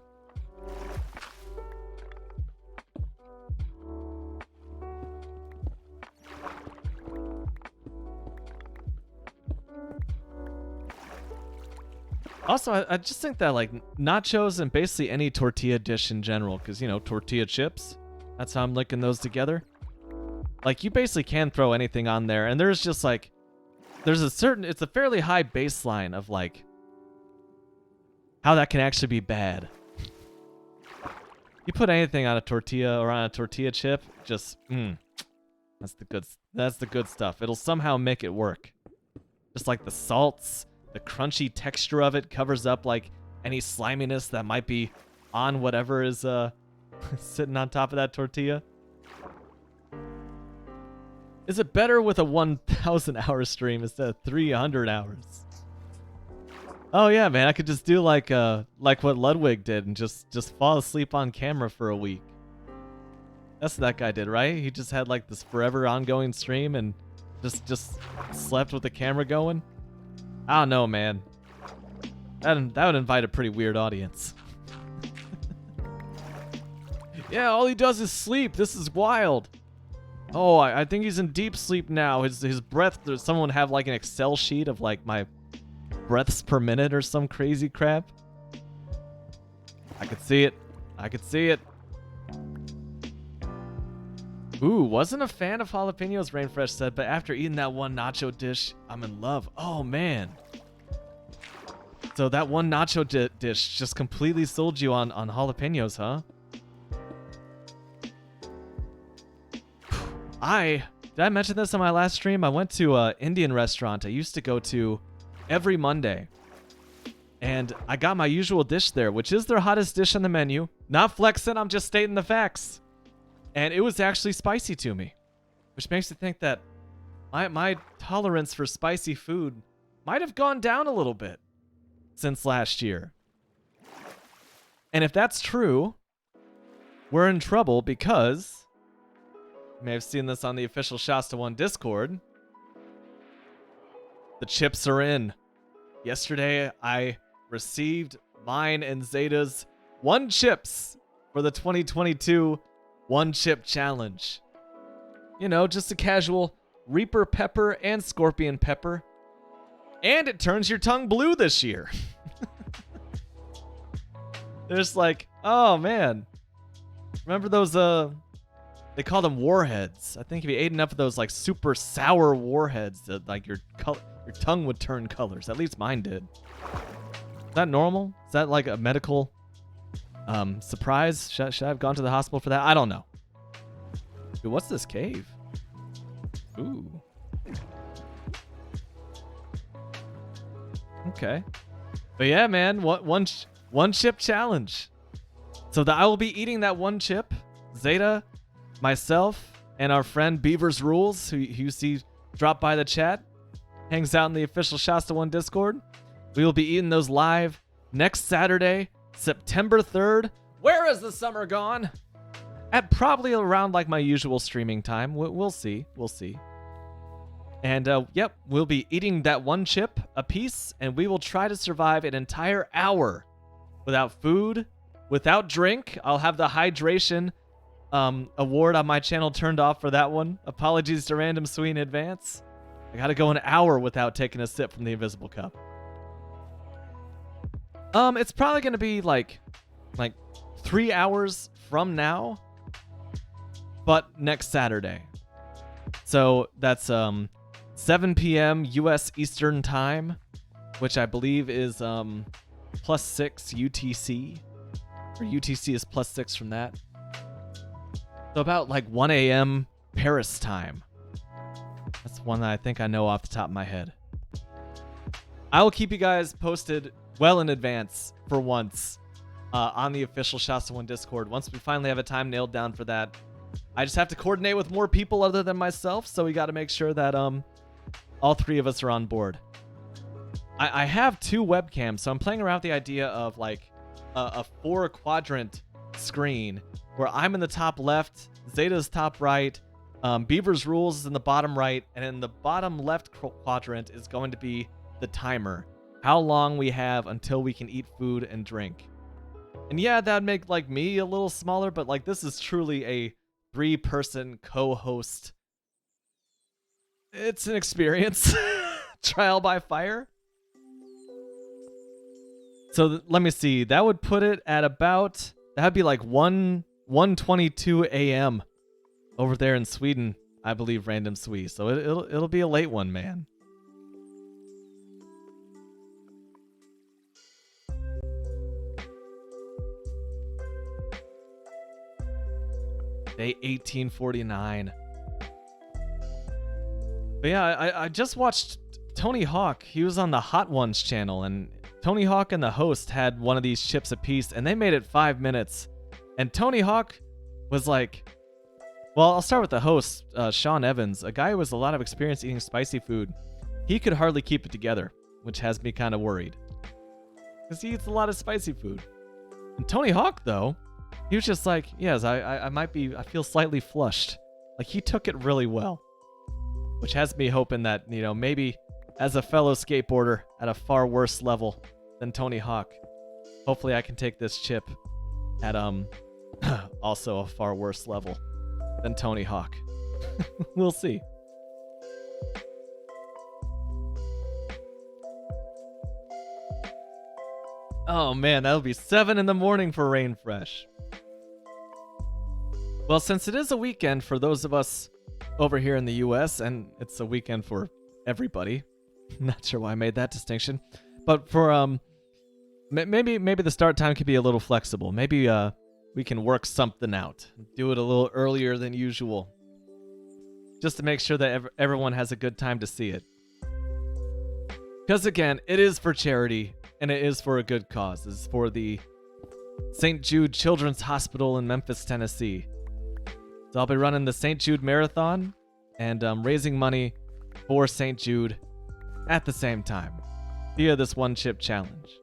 Also, I just think that like nachos and basically any tortilla dish in general, because, you know, tortilla chips, that's how I'm linking those together. Like, you basically can throw anything on there, and there's just like, it's a fairly high baseline of like how that can actually be bad. You put anything on a tortilla or on a tortilla chip, just that's the good stuff. It'll somehow make it work. Just like the salts. The crunchy texture of it covers up like any sliminess that might be on whatever is sitting on top of that tortilla. Is it better with a 1,000 hour stream instead of 300 hours? Oh yeah, man, I could just do like what Ludwig did and just fall asleep on camera for a week. That's what that guy did, right? He just had like this forever ongoing stream and just slept with the camera going. I don't know, man. That would invite a pretty weird audience. Yeah, all he does is sleep. This is wild. Oh, I think he's in deep sleep now. His breath, someone would have like an Excel sheet of like my breaths per minute or some crazy crap. I could see it. I could see it. Ooh, wasn't a fan of jalapenos, Rainfresh said, but after eating that one nacho dish, I'm in love. Oh, man. So that one nacho dish just completely sold you on jalapenos, huh? Did I mention this on my last stream? I went to an Indian restaurant I used to go to every Monday. And I got my usual dish there, which is their hottest dish on the menu. Not flexing, I'm just stating the facts. And it was actually spicy to me, which makes me think that my tolerance for spicy food might have gone down a little bit since last year. And if that's true, we're in trouble because you may have seen this on the official Shasta 1 Discord. The chips are in. Yesterday, I received mine and Zeta's 1 chips for the 2022 1 Chip Challenge. You know, just a casual Reaper pepper and Scorpion pepper. And it turns your tongue blue this year. There's like, oh man. Remember those, they call them warheads. I think if you ate enough of those like super sour warheads, that like your tongue would turn colors. At least mine did. Is that normal? Is that like a medical surprise? Should I have gone to the hospital for that? I don't know. Dude, what's this cave? Ooh. Okay. But yeah, man, one chip challenge. So I will be eating that 1 chip. Zeta, myself, and our friend Beavers Rules, who you see drop by the chat, hangs out in the official Shasta 1 Discord. We will be eating those live next Saturday, September 3rd. Where is the summer gone? At probably around like my usual streaming time. We'll see. We'll see. And yep, we'll be eating that 1 chip a piece, and we will try to survive an entire hour without food, without drink. I'll have the hydration award on my channel turned off for that one. Apologies to Random Sweet in advance. I gotta go an hour without taking a sip from the invisible cup. It's probably gonna be like 3 hours from now, but next Saturday. So that's 7 p.m. U.S. Eastern Time, which I believe is +6 UTC, or UTC is +6 from that. So about like 1 a.m. Paris time. That's one that I think I know off the top of my head. I will keep you guys posted well in advance for once on the official Shasta 1 Discord. Once we finally have a time nailed down for that. I just have to coordinate with more people other than myself, so we got to make sure that all 3 of us are on board. I have 2 webcams, so I'm playing around with the idea of like a 4-quadrant screen where I'm in the top left, Zeta's top right, Beaver's Rules is in the bottom right, and in the bottom left quadrant is going to be the timer. How long we have until we can eat food and drink. And yeah, that'd make like me a little smaller, but like this is truly a 3-person co-host. It's an experience. Trial by fire. So let me see. That would put it at about, that'd be like 1:22 a.m. over there in Sweden, I believe, Random Sweet. So it'll be a late one, man. Day 1849. But yeah, I just watched Tony Hawk. He was on the Hot Ones channel, and Tony Hawk and the host had one of these chips apiece, and they made it 5 minutes. And Tony Hawk was like, well, I'll start with the host, Sean Evans, a guy who has a lot of experience eating spicy food. He could hardly keep it together, which has me kind of worried, because he eats a lot of spicy food. And Tony Hawk, though, he was just like, yes, I feel slightly flushed. Like, he took it really well, which has me hoping that, you know, maybe as a fellow skateboarder at a far worse level than Tony Hawk, hopefully I can take this chip at also a far worse level than Tony Hawk. We'll see. Oh man, that'll be 7 in the morning for Rain Fresh. Well, since it is a weekend for those of us over here in the US, and it's a weekend for everybody, not sure why I made that distinction, but for Maybe the start time could be a little flexible. Maybe we can work something out. Do it a little earlier than usual. Just to make sure that everyone has a good time to see it. Because again, it is for charity, and it is for a good cause. It's for the St. Jude Children's Hospital in Memphis, Tennessee. So I'll be running the St. Jude Marathon and raising money for St. Jude at the same time via this one chip challenge.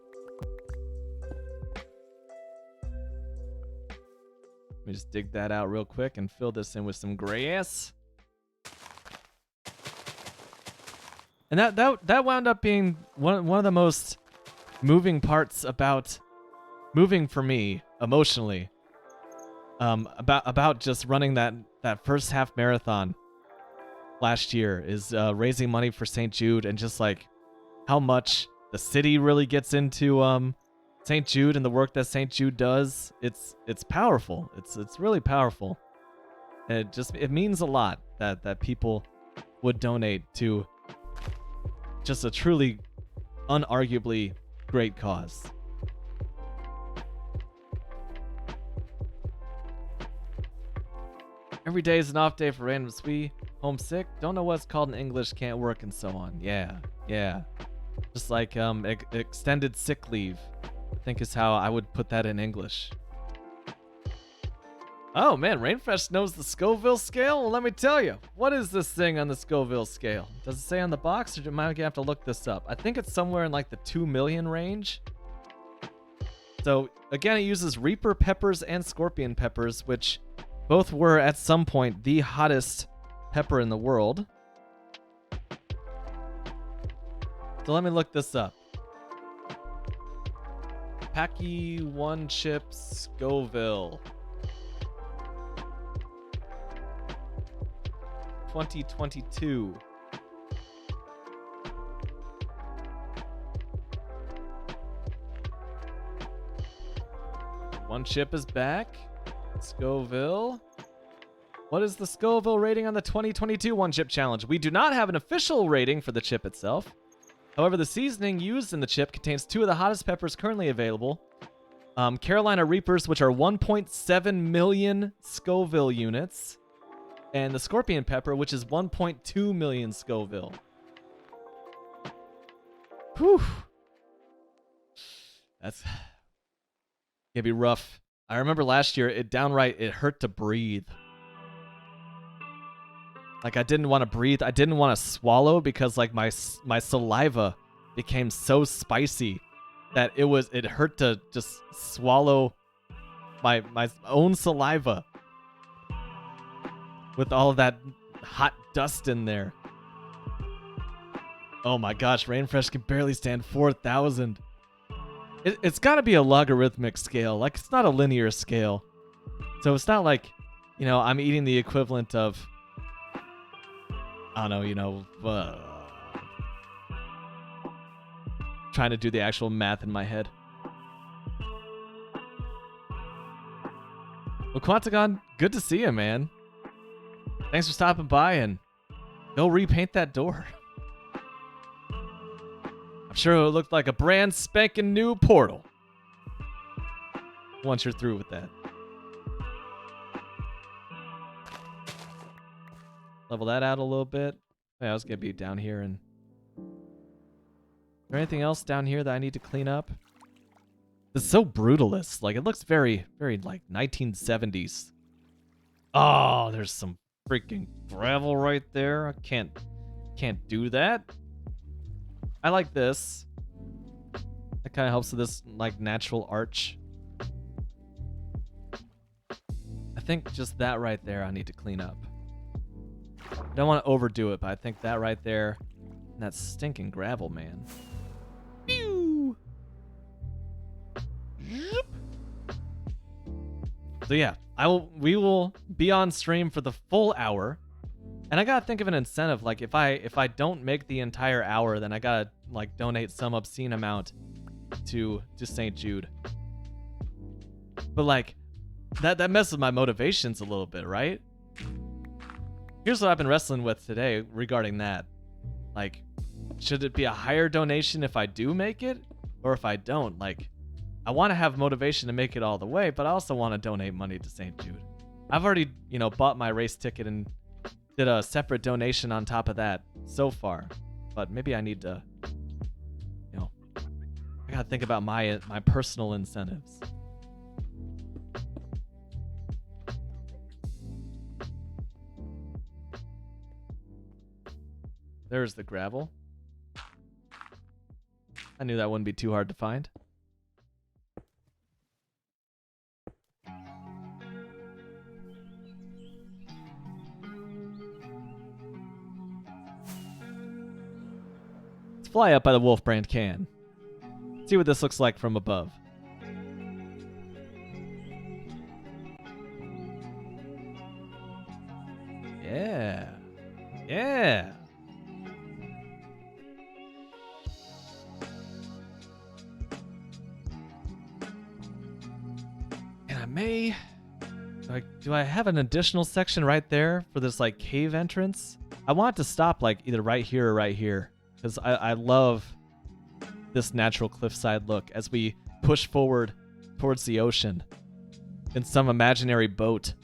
Let me just dig that out real quick and fill this in with some grass. And that wound up being one of the most moving parts about moving for me emotionally. About just running that first half marathon last year is raising money for St. Jude, and just like how much the city really gets into St. Jude and the work that St. Jude does. It's powerful. It's really powerful. And it means a lot that people would donate to just a truly, unarguably great cause. Every day is an off day for random Swee. Homesick. Don't know what's called in English. Can't work and so on. Yeah. Just like extended sick leave, I think is how I would put that in English. Oh man, Rainfresh knows the Scoville scale? Well, let me tell you. What is this thing on the Scoville scale? Does it say on the box, or am I gonna have to look this up? I think it's somewhere in like the 2 million range. So again, it uses Reaper peppers and Scorpion peppers, which both were at some point the hottest pepper in the world. So let me look this up. Packy One Chip Scoville 2022. One Chip is back. Scoville. What is the Scoville rating on the 2022 One Chip Challenge? We do not have an official rating for the chip itself. However, the seasoning used in the chip contains 2 of the hottest peppers currently available. Carolina Reapers, which are 1.7 million Scoville units. And the Scorpion pepper, which is 1.2 million Scoville. Whew. That's gonna be rough. I remember last year, it hurt to breathe. Like, I didn't want to breathe. I didn't want to swallow because, like, my saliva became so spicy that it hurt to just swallow my own saliva with all of that hot dust in there. Oh my gosh, Rainfresh can barely stand 4,000. It's got to be a logarithmic scale. Like, it's not a linear scale. So it's not like, I'm eating the equivalent of, I don't know, trying to do the actual math in my head. Well, Quantagon, good to see you, man. Thanks for stopping by, and go repaint that door. I'm sure it'll look like a brand spanking new portal once you're through with that. Level that out a little bit. Yeah, I was gonna be down here. And is there anything else down here that I need to clean up? It's so brutalist. Like, it looks very, very like 1970s. Oh, there's some freaking gravel right there. I can't do that. I like this. That kind of helps with this like natural arch. I think just that right there I need to clean up. I don't want to overdo it, but I think that right there, and that stinking gravel, man. Pew! So yeah, we will be on stream for the full hour. And I gotta think of an incentive. Like, if I don't make the entire hour, then I gotta like donate some obscene amount to St. Jude. But like, that messes my motivations a little bit, right? Here's what I've been wrestling with today regarding that. Like, should it be a higher donation if I do make it, or if I don't? Like, I want to have motivation to make it all the way, but I also want to donate money to St. Jude. I've already, bought my race ticket and did a separate donation on top of that so far. But maybe I need to, I gotta think about my personal incentives. There's the gravel. I knew that wouldn't be too hard to find. Let's fly up by the Wolf Brand can. See what this looks like from above. Yeah. Yeah. And I may... Do I have an additional section right there for this, like, cave entrance? I want it to stop, like, either right here or right here. Because I love this natural cliffside look as we push forward towards the ocean in some imaginary boat.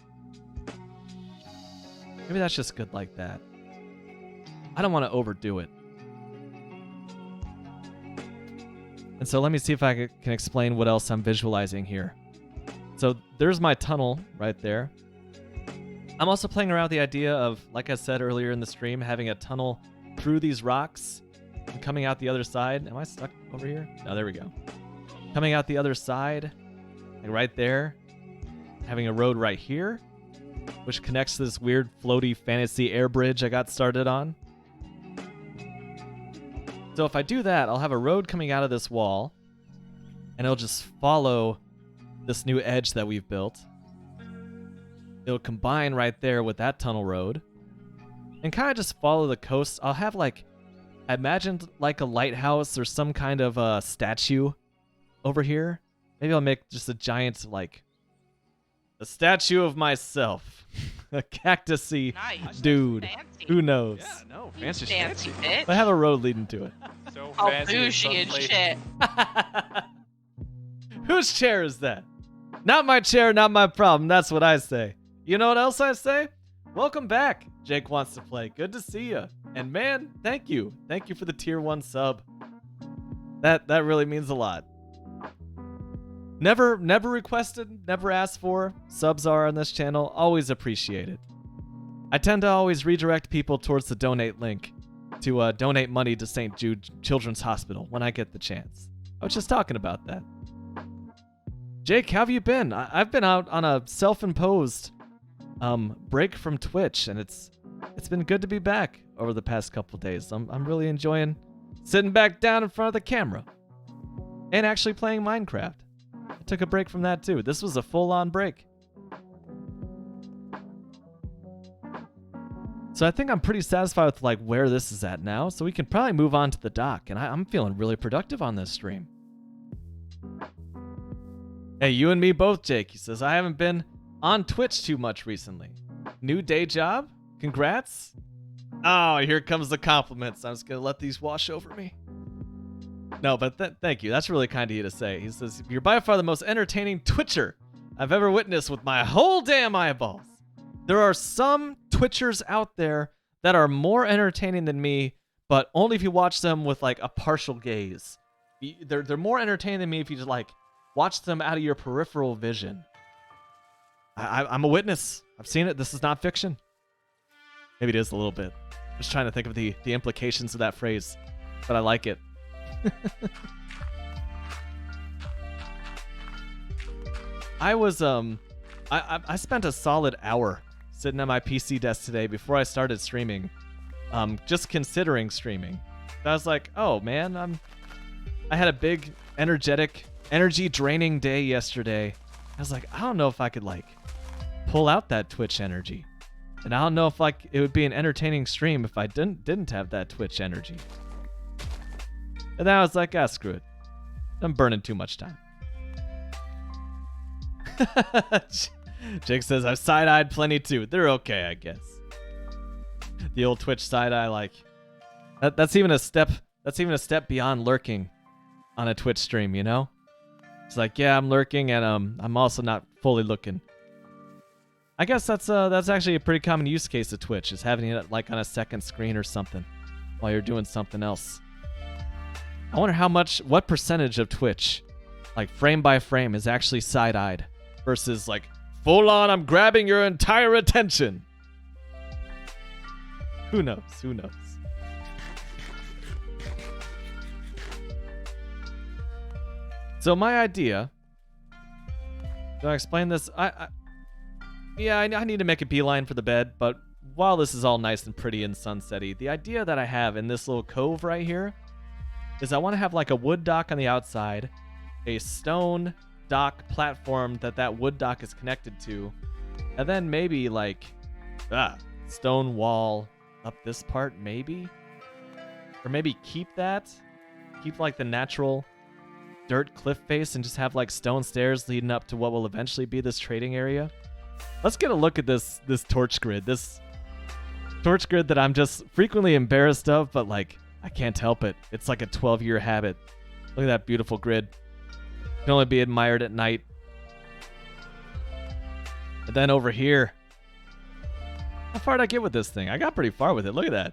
Maybe that's just good like that. I don't want to overdo it. And so let me see if I can explain what else I'm visualizing here. So there's my tunnel right there. I'm also playing around with the idea of, like I said earlier in the stream, having a tunnel through these rocks and coming out the other side. Am I stuck over here? No, there we go. Coming out the other side, like right there. Having a road right here, which connects to this weird floaty fantasy air bridge I got started on. So if I do that, I'll have a road coming out of this wall, and it'll just follow this new edge that we've built. It'll combine right there with that tunnel road, and kind of just follow the coast. I'll have like, I imagined like a lighthouse or some kind of a statue over here. Maybe I'll make just a giant, like, a statue of myself. A cactusy dude. Fancy. Who knows? Yeah, no, Fancy fancy. bitch. I have a road leading to it. So All fancy. bougie and shit. Whose chair is that? Not my chair, not my problem. That's what I say. You know what else I say? Welcome back. Jake wants to play. Good to see you. And man, thank you. Thank you for the tier 1 sub. That really means a lot. Never requested, never asked for. Subs are on this channel. Always appreciated. I tend to always redirect people towards the donate link to donate money to St. Jude Children's Hospital when I get the chance. I was just talking about that. Jake, how have you been? I've been out on a self-imposed break from Twitch, and it's been good to be back over the past couple days. I'm really enjoying sitting back down in front of the camera and actually playing Minecraft. I took a break from that too. This was a full-on break. So I think I'm pretty satisfied with like where this is at now, so we can probably move on to the dock, and I'm feeling really productive on this stream. Hey, you and me both, Jake. He says, I haven't been on Twitch too much recently. New day job? Congrats? Oh, here comes the compliments. I'm just going to let these wash over me. No, but thank you. That's really kind of you to say. He says, you're by far the most entertaining Twitcher I've ever witnessed with my whole damn eyeballs. There are some Twitchers out there that are more entertaining than me, but only if you watch them with like a partial gaze. They're more entertaining than me if you just like watch them out of your peripheral vision. I'm a witness. I've seen it. This is not fiction. Maybe it is a little bit. Just trying to think of the implications of that phrase, but I like it. I was I spent a solid hour sitting at my PC desk today before I started streaming, just considering streaming. I was like, oh man, I had a big energy draining day yesterday. I was like, I don't know if I could like pull out that Twitch energy, and I don't know if like it would be an entertaining stream if I didn't have that Twitch energy. And then I was like, ah, screw it. I'm burning too much time. Jake says, I've side-eyed plenty too. They're okay, I guess. The old Twitch side-eye, like, that's even a step beyond lurking on a Twitch stream, you know? It's like, yeah, I'm lurking, and I'm also not fully looking. I guess that's actually a pretty common use case of Twitch, is having it like on a second screen or something while you're doing something else. I wonder what percentage of Twitch, like frame by frame, is actually side-eyed versus like full on, I'm grabbing your entire attention. Who knows? Who knows? So my idea, do I explain this? Yeah, I need to make a beeline for the bed, but while this is all nice and pretty and sunsetty, the idea that I have in this little cove right here is I want to have like a wood dock on the outside, a stone dock platform that wood dock is connected to, and then maybe like stone wall up this part, maybe? Or maybe keep like the natural dirt cliff face and just have like stone stairs leading up to what will eventually be this trading area. Let's get a look at this torch grid. This torch grid that I'm just frequently embarrassed of, but like I can't help it. It's like a 12-year habit. Look at that beautiful grid. Can only be admired at night. And then over here, how far did I get with this thing? I got pretty far with it. Look at that.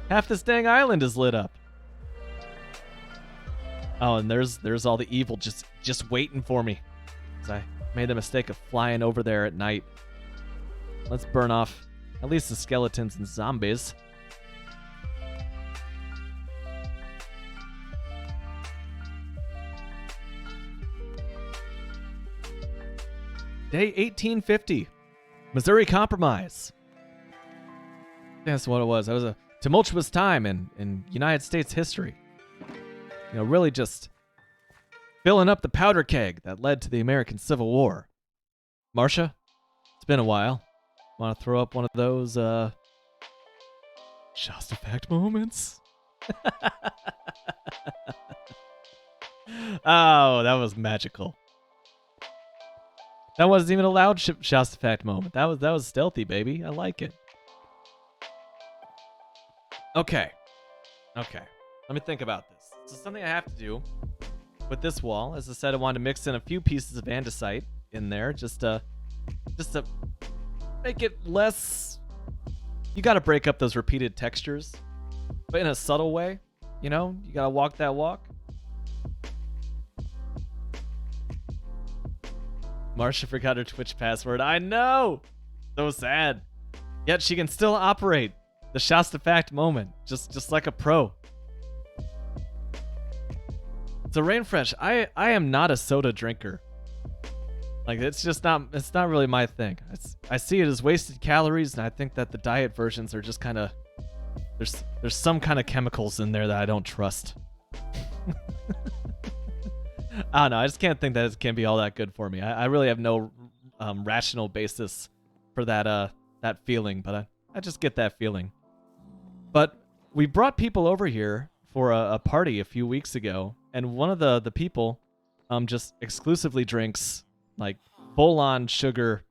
Half this dang island is lit up. Oh, and there's all the evil just waiting for me. 'Cause I made the mistake of flying over there at night. Let's burn off at least the skeletons and zombies. Day 1850. Missouri Compromise. That's what it was. That was a tumultuous time in United States history. You know, really just filling up the powder keg that led to the American Civil War. Marcia, it's been a while. Want to throw up one of those, Shasta Fact moments? Oh, that was magical. That wasn't even a loud Shasta Fact moment. That was stealthy, baby. I like it. Okay. Let me think about this. So something I have to do with this wall, as I said, I wanted to mix in a few pieces of andesite in there, just to make it less. You got to break up those repeated textures, but in a subtle way. You know, you got to walk that walk. Marcia forgot her Twitch password. I know. So sad. Yet she can still operate the Shasta Fact moment, just like a pro. So Rainfresh, I am not a soda drinker. Like it's not really my thing. I see it as wasted calories, and I think that the diet versions are just kind of there's some kind of chemicals in there that I don't trust. I don't know. I just can't think that it can be all that good for me. I really have no rational basis for that feeling, but I just get that feeling. But we brought people over here for a party a few weeks ago, and one of the people just exclusively drinks like full-on sugar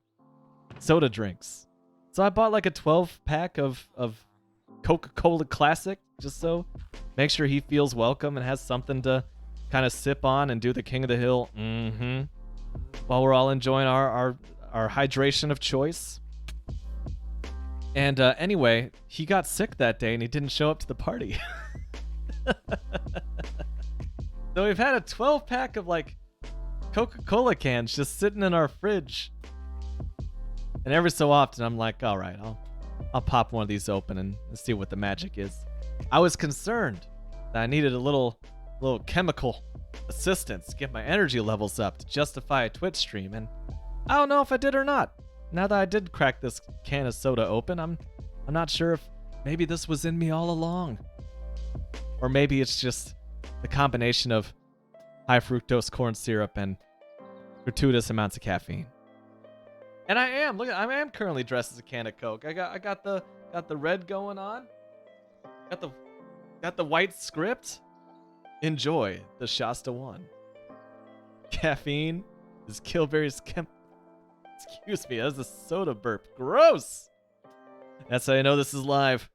soda drinks. So I bought like a 12-pack of Coca-Cola Classic, just so make sure he feels welcome and has something to kind of sip on and do the King of the Hill while we're all enjoying our hydration of choice. And anyway, he got sick that day and he didn't show up to the party. So we've had a 12-pack of like Coca-Cola cans just sitting in our fridge. And every so often I'm like, all right, I'll pop one of these open and see what the magic is. I was concerned that I needed a little chemical assistance to get my energy levels up to justify a Twitch stream, and I don't know if I did or not. Now that I did crack this can of soda open, I'm not sure if maybe this was in me all along. Or maybe it's just the combination of high fructose corn syrup and gratuitous amounts of caffeine. And I am currently dressed as a can of Coke. I got the red going on. Got the white script. Enjoy the Shasta one. Caffeine is Killberry's Excuse me, that's a soda burp. Gross. That's how you know this is live.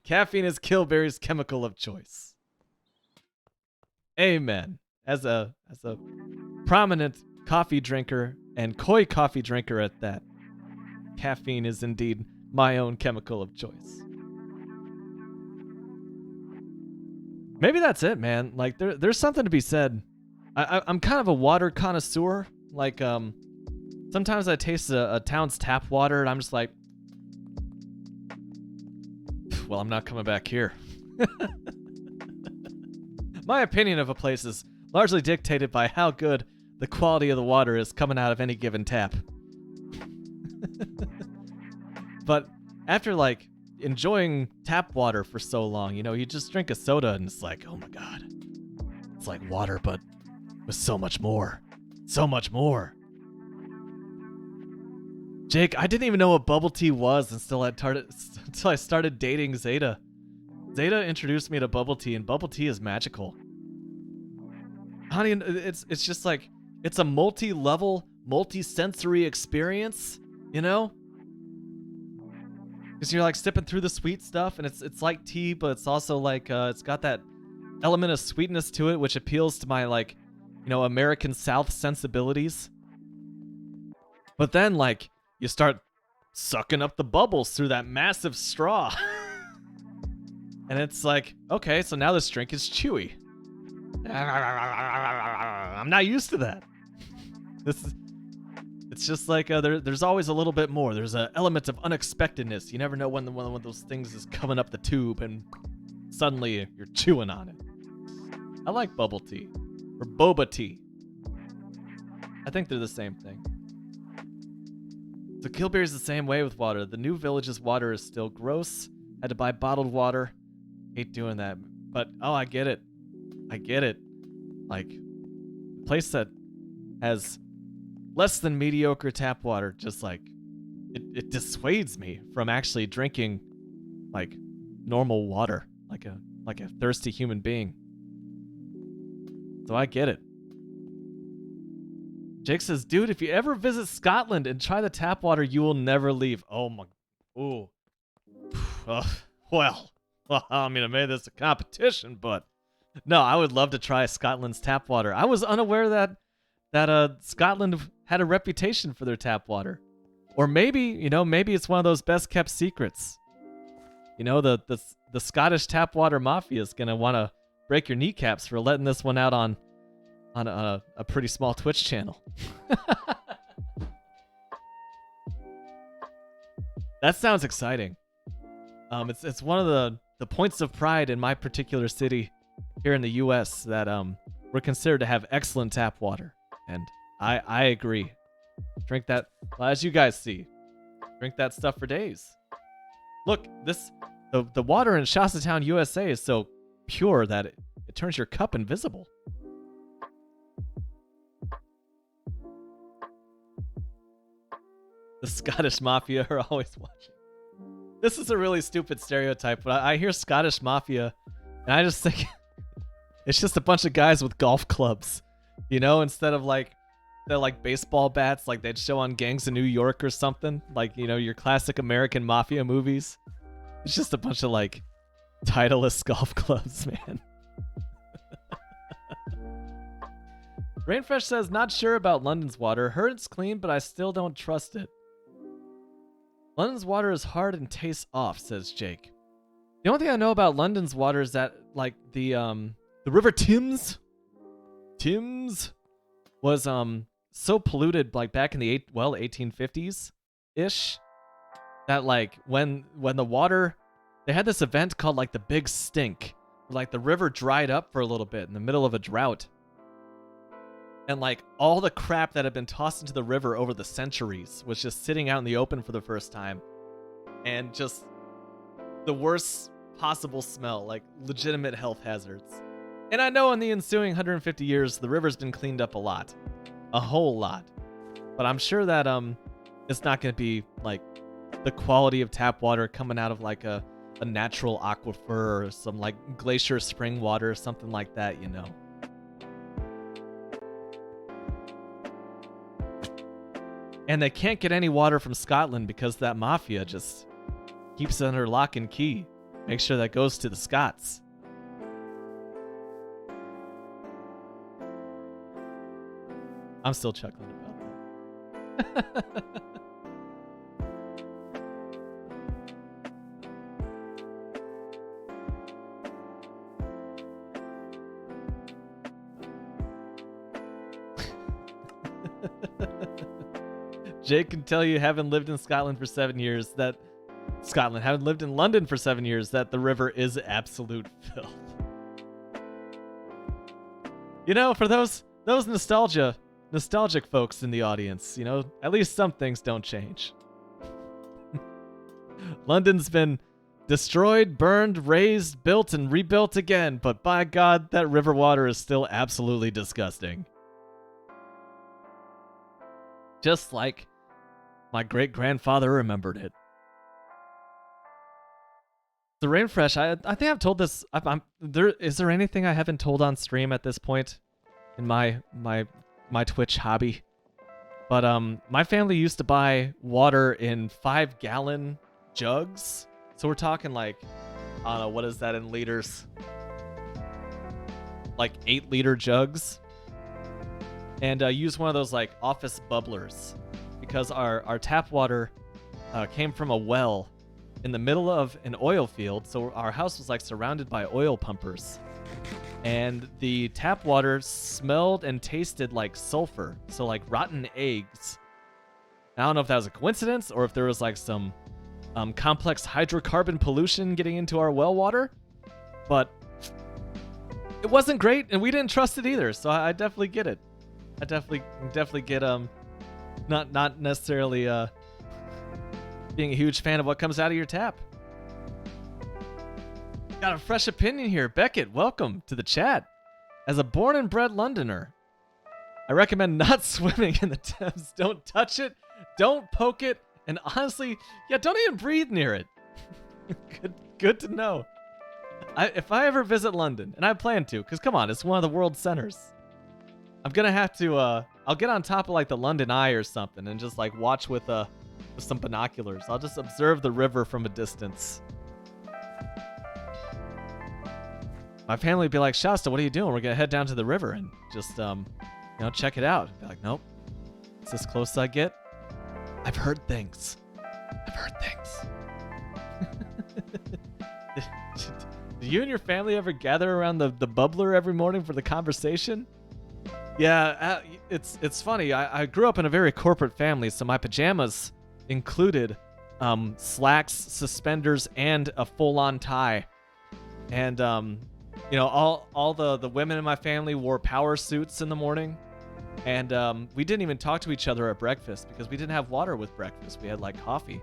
Caffeine is Killberry's chemical of choice. Amen. As a prominent coffee drinker and koi coffee drinker at that, caffeine is indeed my own chemical of choice. Maybe that's it, man. Like there's something to be said. I'm kind of a water connoisseur. Like sometimes I taste a town's tap water and I'm just like, well, I'm not coming back here. My opinion of a place is largely dictated by how good the quality of the water is coming out of any given tap. But after like enjoying tap water for so long, you know, you just drink a soda and it's like, oh my god, it's like water but with so much more. So much more. Jake, I didn't even know what bubble tea was until I started dating Zeta. Zeta introduced me to bubble tea, and bubble tea is magical. Honey, it's just like, it's a multi-level, multi-sensory experience, you know? Because you're like sipping through the sweet stuff, and it's like tea, but it's also like, it's got that element of sweetness to it, which appeals to my, like, you know, American South sensibilities. But then, like, you start sucking up the bubbles through that massive straw. And it's like, okay, so now this drink is chewy. I'm not used to that. It's just like there's always a little bit more. There's an element of unexpectedness. You never know when one of those things is coming up the tube and suddenly you're chewing on it. I like bubble tea or boba tea. I think they're the same thing. So Killberry's the same way with water. The New Village's water is still gross. Had to buy bottled water. Hate doing that. But, oh, I get it. I get it. Like, a place that has less than mediocre tap water, just like, it dissuades me from actually drinking, like, normal water. Like a thirsty human being. So I get it. Jake says, dude, if you ever visit Scotland and try the tap water, you will never leave. Oh my. Ooh. Well, I mean, I made this a competition, but no, I would love to try Scotland's tap water. I was unaware that Scotland had a reputation for their tap water. Or maybe, you know, maybe it's one of those best kept secrets. You know, the Scottish tap water mafia is going to want to break your kneecaps for letting this one out on a pretty small Twitch channel. That sounds exciting. It's one of the points of pride in my particular city here in the U.S. that we're considered to have excellent tap water, and I agree. Drink that, well, as you guys see, drink that stuff for days. Look, the water in Shasta USA is so pure that it turns your cup invisible. The Scottish Mafia are always watching. This is a really stupid stereotype, but I hear Scottish Mafia, and I just think it's just a bunch of guys with golf clubs, you know, instead of like they're like baseball bats, like they'd show on Gangs of New York or something, like, you know, your classic American Mafia movies. It's just a bunch of like Titleist golf clubs, man. Rainfresh says, not sure about London's water. Heard it's clean, but I still don't trust it. London's water is hard and tastes off, says Jake. The only thing I know about London's water is that, like, the River Thames was so polluted, like, back in the 1850s ish, that like when the water, they had this event called like the Big Stink, where, like, the river dried up for a little bit in the middle of a drought. And like all the crap that had been tossed into the river over the centuries was just sitting out in the open for the first time. And just the worst possible smell, like legitimate health hazards. And I know in the ensuing 150 years, the river's been cleaned up a lot. A whole lot. But I'm sure that it's not going to be like the quality of tap water coming out of like a natural aquifer or some like glacier spring water or something like that, you know. And they can't get any water from Scotland because that mafia just keeps it under lock and key. Make sure that goes to the Scots. I'm still chuckling about that. Jake can tell you, having lived in Scotland for 7 years, having lived in London for 7 years, that the river is absolute filth. You know, for those nostalgic folks in the audience, you know, at least some things don't change. London's been destroyed, burned, raised, built, and rebuilt again, but by God, that river water is still absolutely disgusting. Just like my great-grandfather remembered it. The Rain Fresh, I think I've told this. Is there anything I haven't told on stream at this point in my Twitch hobby? But my family used to buy water in 5-gallon jugs. So we're talking like, I don't know, what is that in liters? Like 8-liter jugs. And use one of those like office bubblers, because our tap water came from a well in the middle of an oil field. So our house was like surrounded by oil pumpers, and the tap water smelled and tasted like sulfur, so like rotten eggs. I don't know if that was a coincidence or if there was like some complex hydrocarbon pollution getting into our well water, but it wasn't great, and we didn't trust it either. So I definitely get it. I definitely get not necessarily being a huge fan of what comes out of your tap. Got a fresh opinion here. Beckett, welcome to the chat. As a born and bred Londoner, I recommend not swimming in the Thames. Don't touch it, don't poke it, and honestly, yeah, don't even breathe near it. Good to know. If I ever visit London, and I plan to, because come on, it's one of the world centers. I'm gonna have to, I'll get on top of like the London Eye or something and just like watch with some binoculars. I'll just observe the river from a distance. My family would be like, Shasta, what are you doing? We're gonna head down to the river and just, check it out. I'd be like, nope. It's as close as I get. I've heard things. Do you and your family ever gather around the bubbler every morning for the conversation? Yeah, it's funny. I grew up in a very corporate family, so my pajamas included slacks, suspenders, and a full-on tie. And all the women in my family wore power suits in the morning. And we didn't even talk to each other at breakfast because we didn't have water with breakfast. We had like coffee.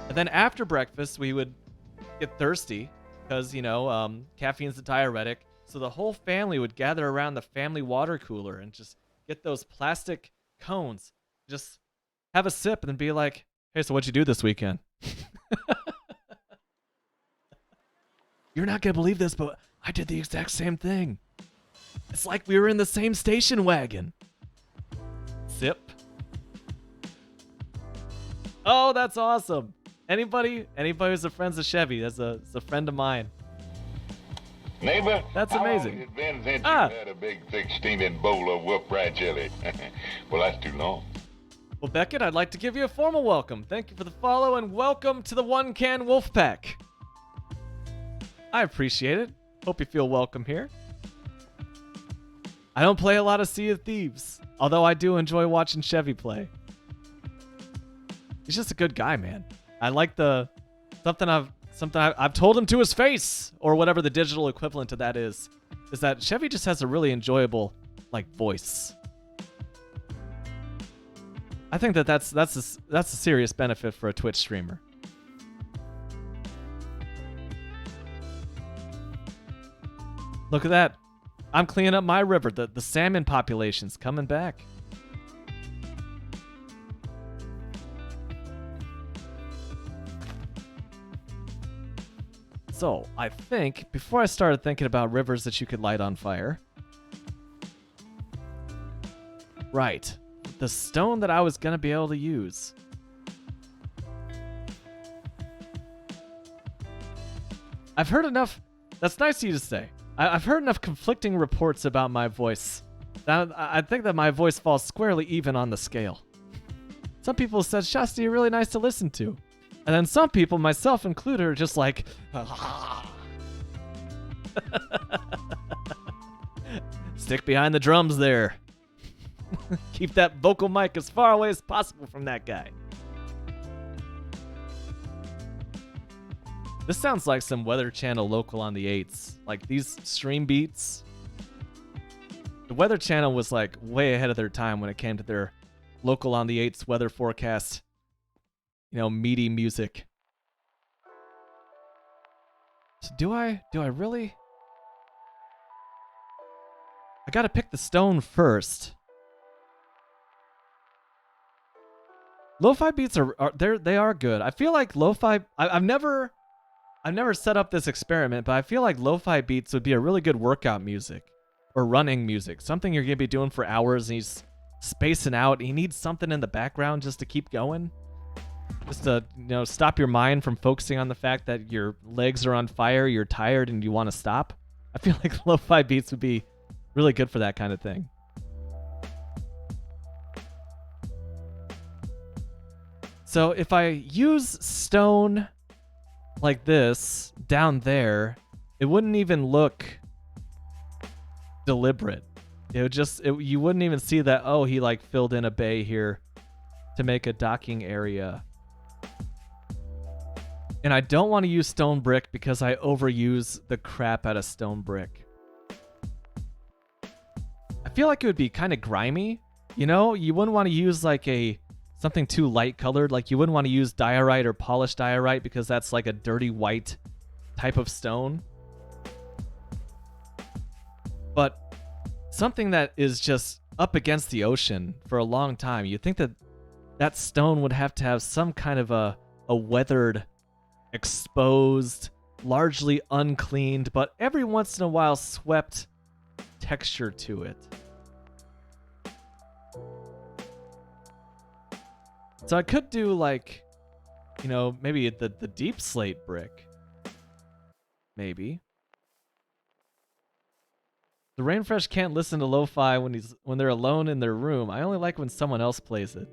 And then after breakfast, we would get thirsty because, caffeine's a diuretic. So the whole family would gather around the family water cooler and just get those plastic cones, just have a sip, and then be like, hey, so what'd you do this weekend? You're not going to believe this, but I did the exact same thing. It's like we were in the same station wagon. Sip. Oh, that's awesome. Anybody who's a friend of Chevy, that's a friend of mine. Neighbor, that's amazing. How long has it been since you had a big, thick, steaming bowl of whoop rat jelly? Well, that's too long. Well, Beckett, I'd like to give you a formal welcome. Thank you for the follow, and welcome to the One Can Wolf Pack. I appreciate it. Hope you feel welcome here. I don't play a lot of Sea of Thieves, although I do enjoy watching Chevy play. He's just a good guy, man. I like something I've told him to his face, or whatever the digital equivalent to that is that Chevy just has a really enjoyable, voice. I think that's a serious benefit for a Twitch streamer. Look at that. I'm cleaning up my river. The salmon population's coming back. So, I think, before I started thinking about rivers that you could light on fire... Right. The stone that I was going to be able to use. I've heard enough... That's nice of you to say. I've heard enough conflicting reports about my voice I think that my voice falls squarely even on the scale. Some people said, Shasti, you're really nice to listen to. And then some people, myself included, are just like, stick behind the drums there. Keep that vocal mic as far away as possible from that guy. This sounds like some Weather Channel local on the 8s. Like these stream beats. The Weather Channel was like way ahead of their time when it came to their local on the 8s weather forecast. You know, meaty music. So do I really? I gotta pick the stone first. Lo-fi beats they are good. I feel like lo-fi. I've never set up this experiment, but I feel like lo-fi beats would be a really good workout music or running music. Something you're gonna be doing for hours and he's spacing out. He needs something in the background just to keep going. Just to, you know, stop your mind from focusing on the fact that your legs are on fire, you're tired, and you want to stop. I feel like lo-fi beats would be really good for that kind of thing. So if I use stone like this down there, it wouldn't even look deliberate. It would just, you wouldn't even see that, oh, he like filled in a bay here to make a docking area. And I don't want to use stone brick because I overuse the crap out of stone brick. I feel like it would be kind of grimy. You know, you wouldn't want to use like something too light colored. Like you wouldn't want to use diorite or polished diorite because that's like a dirty white type of stone. But something that is just up against the ocean for a long time, you'd think that that stone would have to have some kind of a weathered, exposed, largely uncleaned, but every once in a while swept texture to it. So I could do like, you know, maybe the deep slate brick. Maybe. The Rainfresh can't listen to lo-fi when they're alone in their room. I only like when someone else plays it.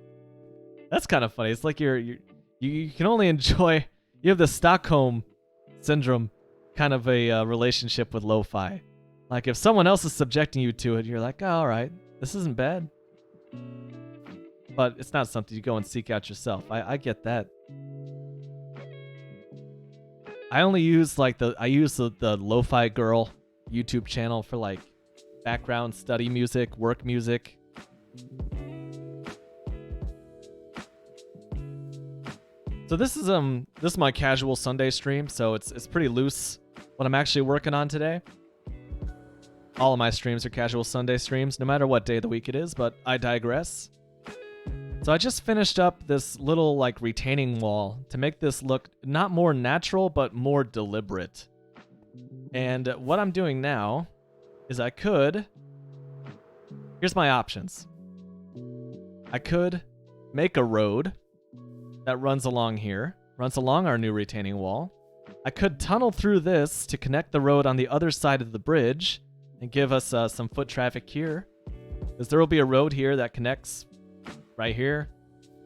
That's kind of funny. It's like you can only enjoy. You have the Stockholm syndrome kind of a relationship with lo-fi. Like if someone else is subjecting you to it, you're like, oh, all right, this isn't bad. But it's not something you go and seek out yourself. I get that. I only use the Lo-Fi Girl YouTube channel for like background study music, work music. So this is my casual Sunday stream, so it's pretty loose what I'm actually working on today. All of my streams are casual Sunday streams, no matter what day of the week it is, but I digress. So I just finished up this little like retaining wall to make this look not more natural, but more deliberate. And what I'm doing now is here's my options. I could make a road that runs along here, runs along our new retaining wall. I could tunnel through this to connect the road on the other side of the bridge and give us some foot traffic here. Because there will be a road here that connects right here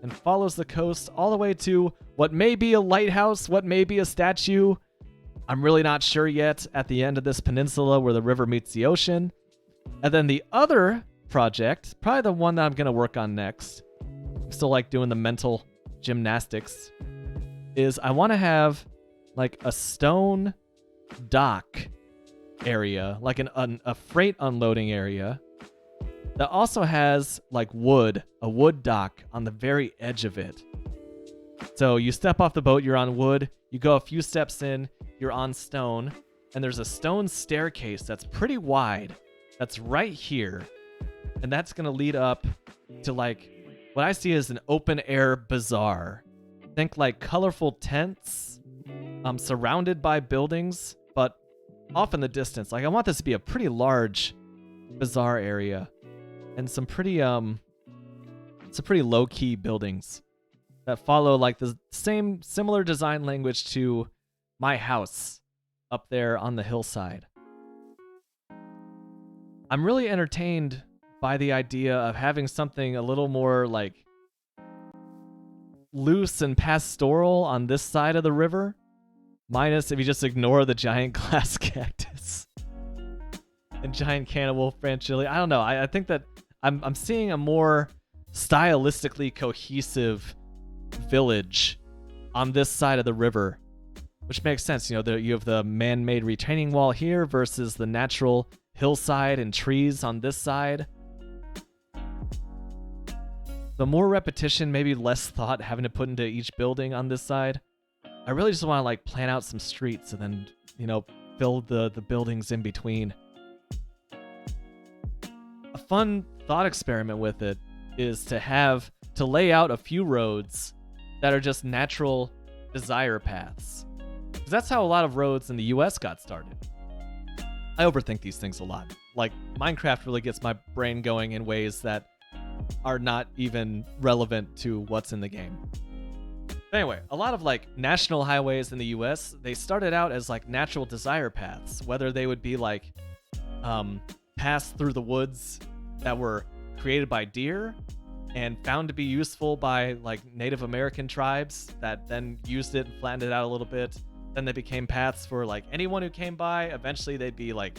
and follows the coast all the way to what may be a lighthouse, what may be a statue. I'm really not sure yet, at the end of this peninsula where the river meets the ocean. And then the other project, probably the one that I'm going to work on next, I still like doing the mental gymnastics, is I want to have like a stone dock area, like a freight unloading area that also has like a wood dock on the very edge of it. So you step off the boat, you're on wood, you go a few steps in, you're on stone, and there's a stone staircase that's pretty wide that's right here. And that's going to lead up to like what I see as an open air bazaar. Think like colorful tents surrounded by buildings, but off in the distance. Like I want this to be a pretty large bazaar area and some pretty low-key buildings that follow like the similar design language to my house up there on the hillside. I'm really entertained by the idea of having something a little more like loose and pastoral on this side of the river. Minus if you just ignore the giant glass cactus and giant cannibal Franchili. I don't know. I think that I'm seeing a more stylistically cohesive village on this side of the river, which makes sense. You know, you have the man-made retaining wall here versus the natural hillside and trees on this side. The more repetition, maybe less thought having to put into each building on this side. I really just want to like plan out some streets and then, you know, fill the buildings in between. A fun thought experiment with it is to lay out a few roads that are just natural desire paths. Because that's how a lot of roads in the US got started. I overthink these things a lot. Like, Minecraft really gets my brain going in ways that are not even relevant to what's in the game. But anyway, a lot of like national highways in the US, they started out as like natural desire paths, whether they would be like paths through the woods that were created by deer and found to be useful by like Native American tribes that then used it and flattened it out a little bit. Then they became paths for like anyone who came by. Eventually they'd be like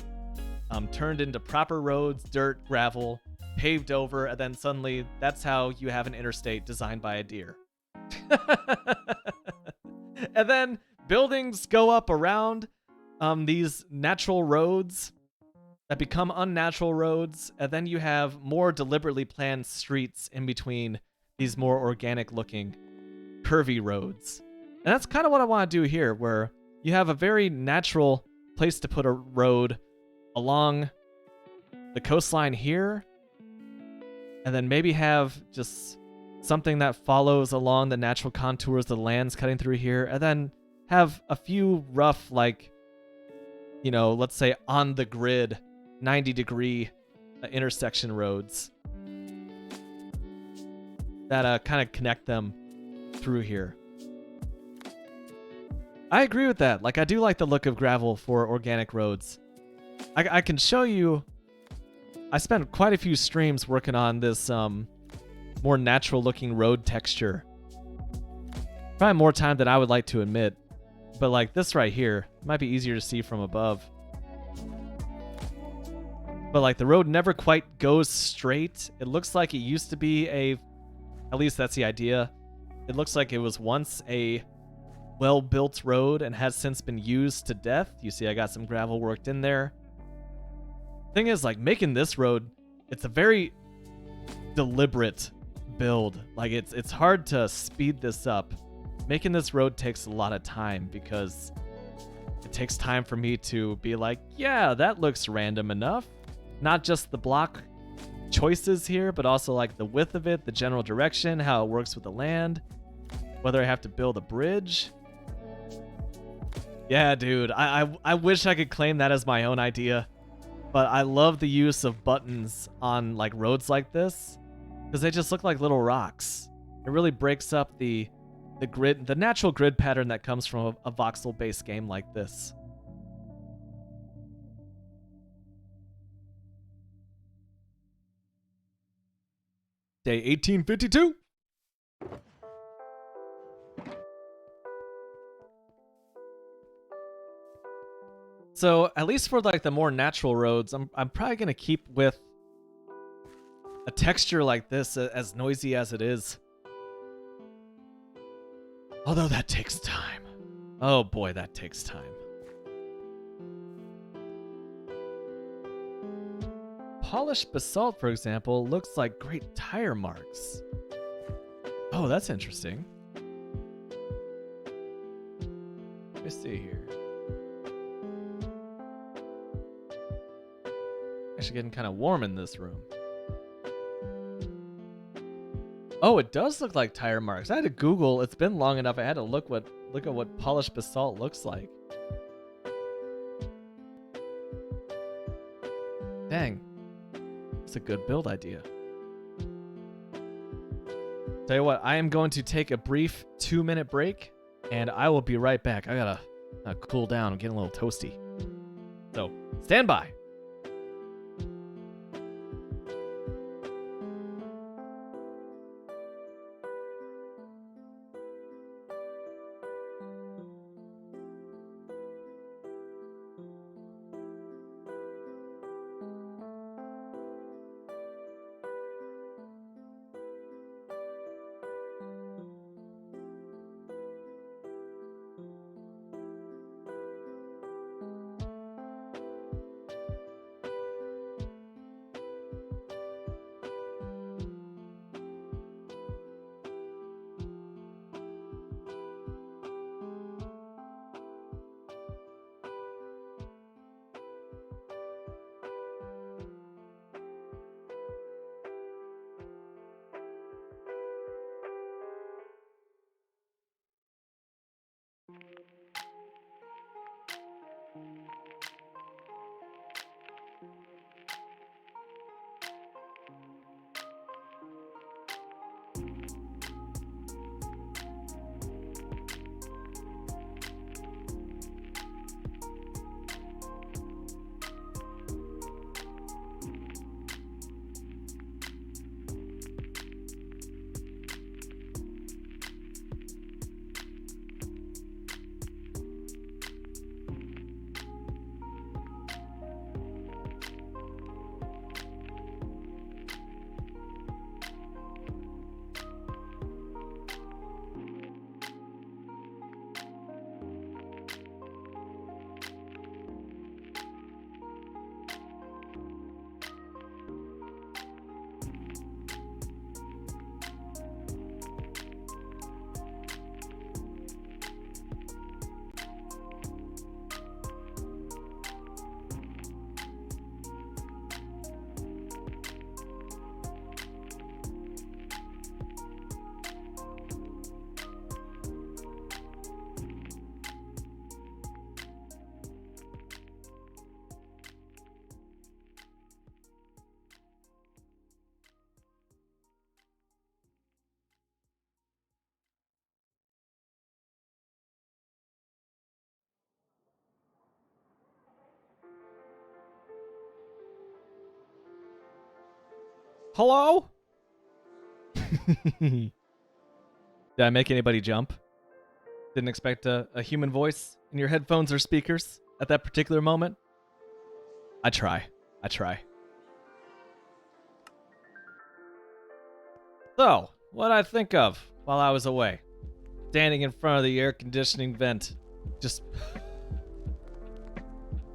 turned into proper roads, dirt, gravel, paved over, and then suddenly that's how you have an interstate designed by a deer. And then buildings go up around these natural roads that become unnatural roads, and then you have more deliberately planned streets in between these more organic looking curvy roads. And that's kind of what I want to do here, where you have a very natural place to put a road along the coastline here, and then maybe have just something that follows along the natural contours of the lands cutting through here, and then have a few rough, like, you know, let's say on the grid 90-degree intersection roads that kind of connect them through here. I agree with that. Like, I do like the look of gravel for organic roads. I can show you. I spent quite a few streams working on this more natural looking road texture. Probably more time than I would like to admit. But like this right here might be easier to see from above. But like the road never quite goes straight. It looks like it used to be at least that's the idea. It looks like it was once a well-built road and has since been used to death. You see I got some gravel worked in there. Thing is, like, making this road, it's a very deliberate build. Like, it's hard to speed this up. Making this road takes a lot of time because it takes time for me to be like, yeah, that looks random enough. Not just the block choices here, but also like the width of it, the general direction, how it works with the land, whether I have to build a bridge. Yeah, dude, I wish I could claim that as my own idea. But I love the use of buttons on like roads like this because they just look like little rocks. It really breaks up the grid, the natural grid pattern that comes from a voxel-based game like this. Day 1852. So at least for like the more natural roads, I'm probably gonna keep with a texture like this, as noisy as it is. Although that takes time. Oh boy, that takes time. Polished basalt, for example, looks like great tire marks. Oh, that's interesting. Let me see here. Actually getting kind of warm in this room. Oh, it does look like tire marks. I had to Google. It's been long enough. I had to look at what polished basalt looks like. Dang. It's a good build idea. Tell you what, I am going to take a brief 2-minute break, and I will be right back. I gotta cool down. I'm getting a little toasty. So, stand by. Hello? Did I make anybody jump? Didn't expect a human voice in your headphones or speakers at that particular moment? I try. So, what'd I think of while I was away? Standing in front of the air conditioning vent, just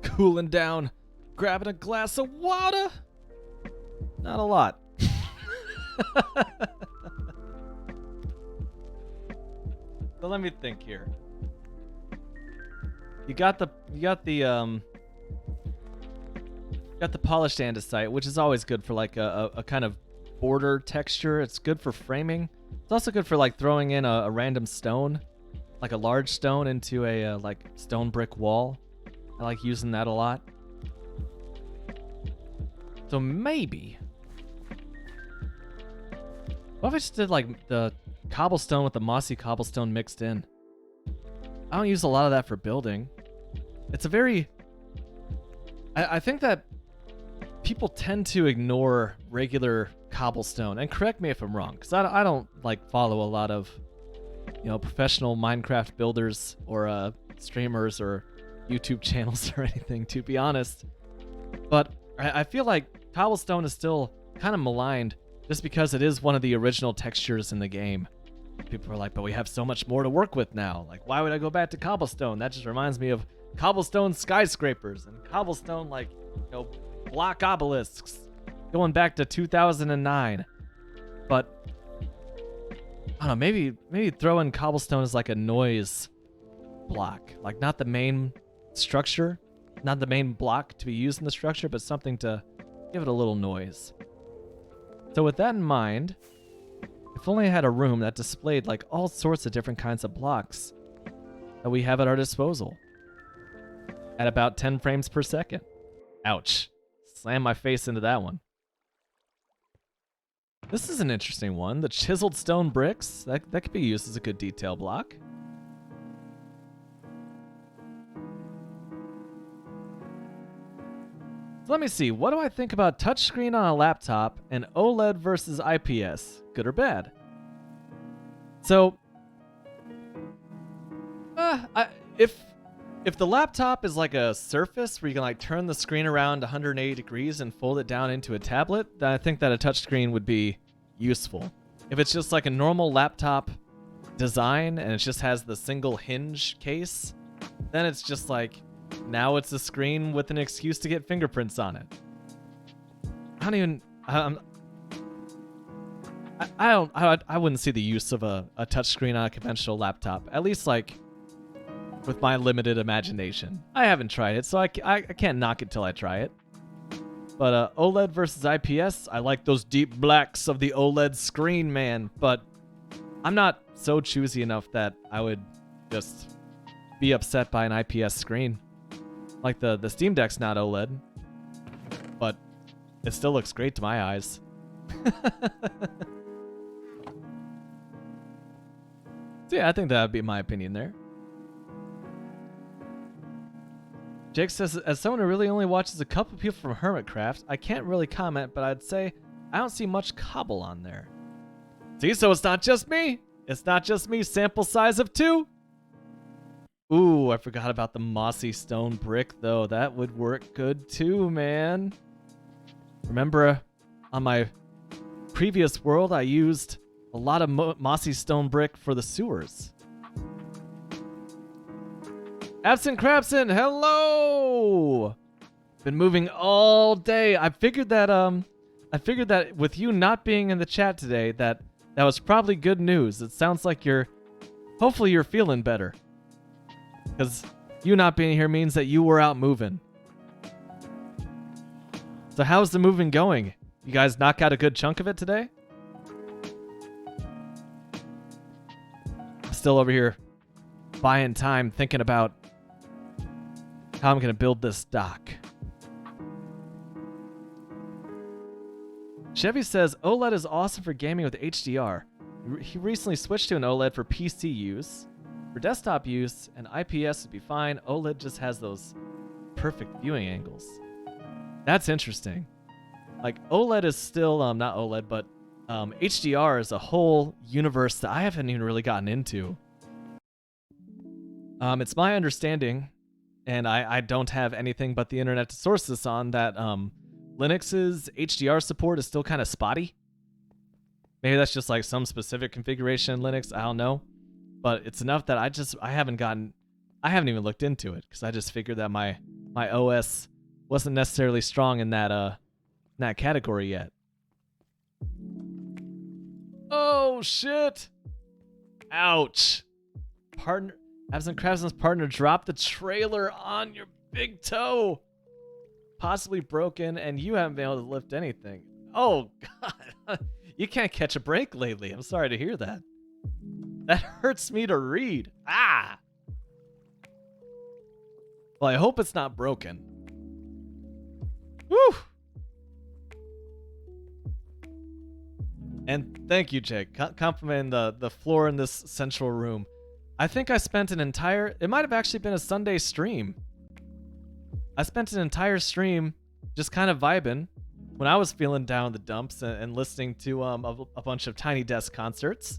cooling down, grabbing a glass of water? Not a lot. So let me think here. You got the polished andesite, which is always good for like a kind of border texture. It's good for framing. It's also good for like throwing in a random stone, like a large stone into a like stone brick wall. I like using that a lot. So maybe, what if I just did like the cobblestone with the mossy cobblestone mixed in? I don't use a lot of that for building. It's a very, I think that people tend to ignore regular cobblestone, and correct me if I'm wrong, because I don't like follow a lot of, you know, professional Minecraft builders or streamers or YouTube channels or anything, to be honest. But I feel like cobblestone is still kind of maligned just because it is one of the original textures in the game. People are like, but we have so much more to work with now. Like, why would I go back to cobblestone? That just reminds me of cobblestone skyscrapers and cobblestone, like, you know, block obelisks going back to 2009. But I don't know, maybe throw in cobblestone as like a noise block, like not the main structure, not the main block to be used in the structure, but something to give it a little noise. So with that in mind, if only I had a room that displayed like all sorts of different kinds of blocks that we have at our disposal at about 10 frames per second. Ouch. Slam my face into that one. This is an interesting one. The chiseled stone bricks. That could be used as a good detail block. So let me see. What do I think about touchscreen on a laptop and OLED versus IPS? Good or bad? So, if the laptop is like a Surface where you can like turn the screen around 180 degrees and fold it down into a tablet, then I think that a touchscreen would be useful. If it's just like a normal laptop design and it just has the single hinge case, then it's just like, now it's a screen with an excuse to get fingerprints on it. I wouldn't see the use of a touchscreen on a conventional laptop, at least like with my limited imagination. I haven't tried it, so I can't knock it till I try it. But OLED versus IPS, I like those deep blacks of the OLED screen, man. But I'm not so choosy enough that I would just be upset by an IPS screen. Like the Steam Deck's not OLED, but it still looks great to my eyes. So yeah, I think that would be my opinion there. Jake says, as someone who really only watches a couple people from Hermitcraft, I can't really comment, but I'd say I don't see much cobble on there. See, so it's not just me. It's not just me. Sample size of 2. Ooh, I forgot about the mossy stone brick, though. That would work good too, man. Remember, on my previous world, I used a lot of mossy stone brick for the sewers. Absent Crabson, hello! Been moving all day. I figured that with you not being in the chat today, that was probably good news. It sounds like hopefully you're feeling better. Because you not being here means that you were out moving. So how's the moving going? You guys knock out a good chunk of it today? I'm still over here buying time thinking about how I'm going to build this dock. Chevy says, OLED is awesome for gaming with HDR. He recently switched to an OLED for PC use. For desktop use, an IPS would be fine. OLED just has those perfect viewing angles. That's interesting. Like OLED is still not OLED, but HDR is a whole universe that I haven't even really gotten into. It's my understanding, and I don't have anything but the internet to source this on, that Linux's HDR support is still kind of spotty. Maybe that's just like some specific configuration in Linux, I don't know. But it's enough that I haven't even looked into it, because I just figured that my OS wasn't necessarily strong in that category yet. Oh shit! Ouch! Partner, Absent Crabson's partner dropped the trailer on your big toe. Possibly broken, and you haven't been able to lift anything. Oh god, you can't catch a break lately. I'm sorry to hear that. That hurts me to read. Ah! Well, I hope it's not broken. Woo! And thank you, Jake. Complimenting the floor in this central room. I think I spent an entire... It might have actually been a Sunday stream. I spent an entire stream just kind of vibing when I was feeling down in the dumps and listening to a bunch of Tiny Desk concerts.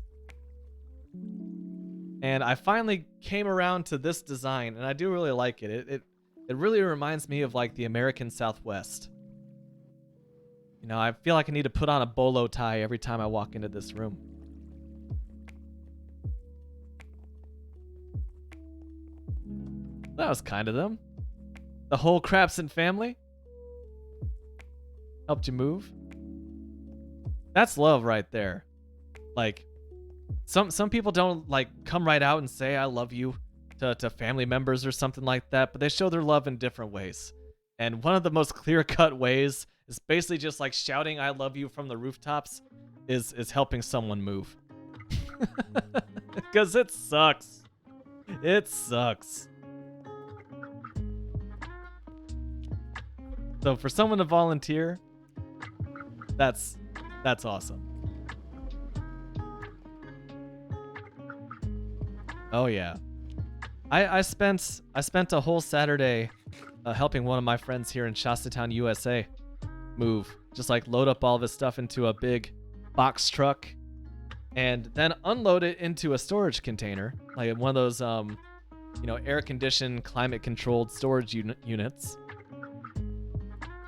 And I finally came around to this design, and I do really like it. It really reminds me of like the American Southwest. You know, I feel like I need to put on a bolo tie every time I walk into this room. That was kind of them. The whole Crabson family helped you move. That's love right there. Like, some people don't like come right out and say I love you to family members or something like that, but they show their love in different ways. And one of the most clear-cut ways is basically just like shouting I love you from the rooftops is helping someone move. Because it sucks. It sucks. So for someone to volunteer, that's awesome. Oh yeah. I spent a whole Saturday helping one of my friends here in Shastatown, USA move. Just like load up all of his stuff into a big box truck and then unload it into a storage container, like one of those air conditioned, climate controlled storage units.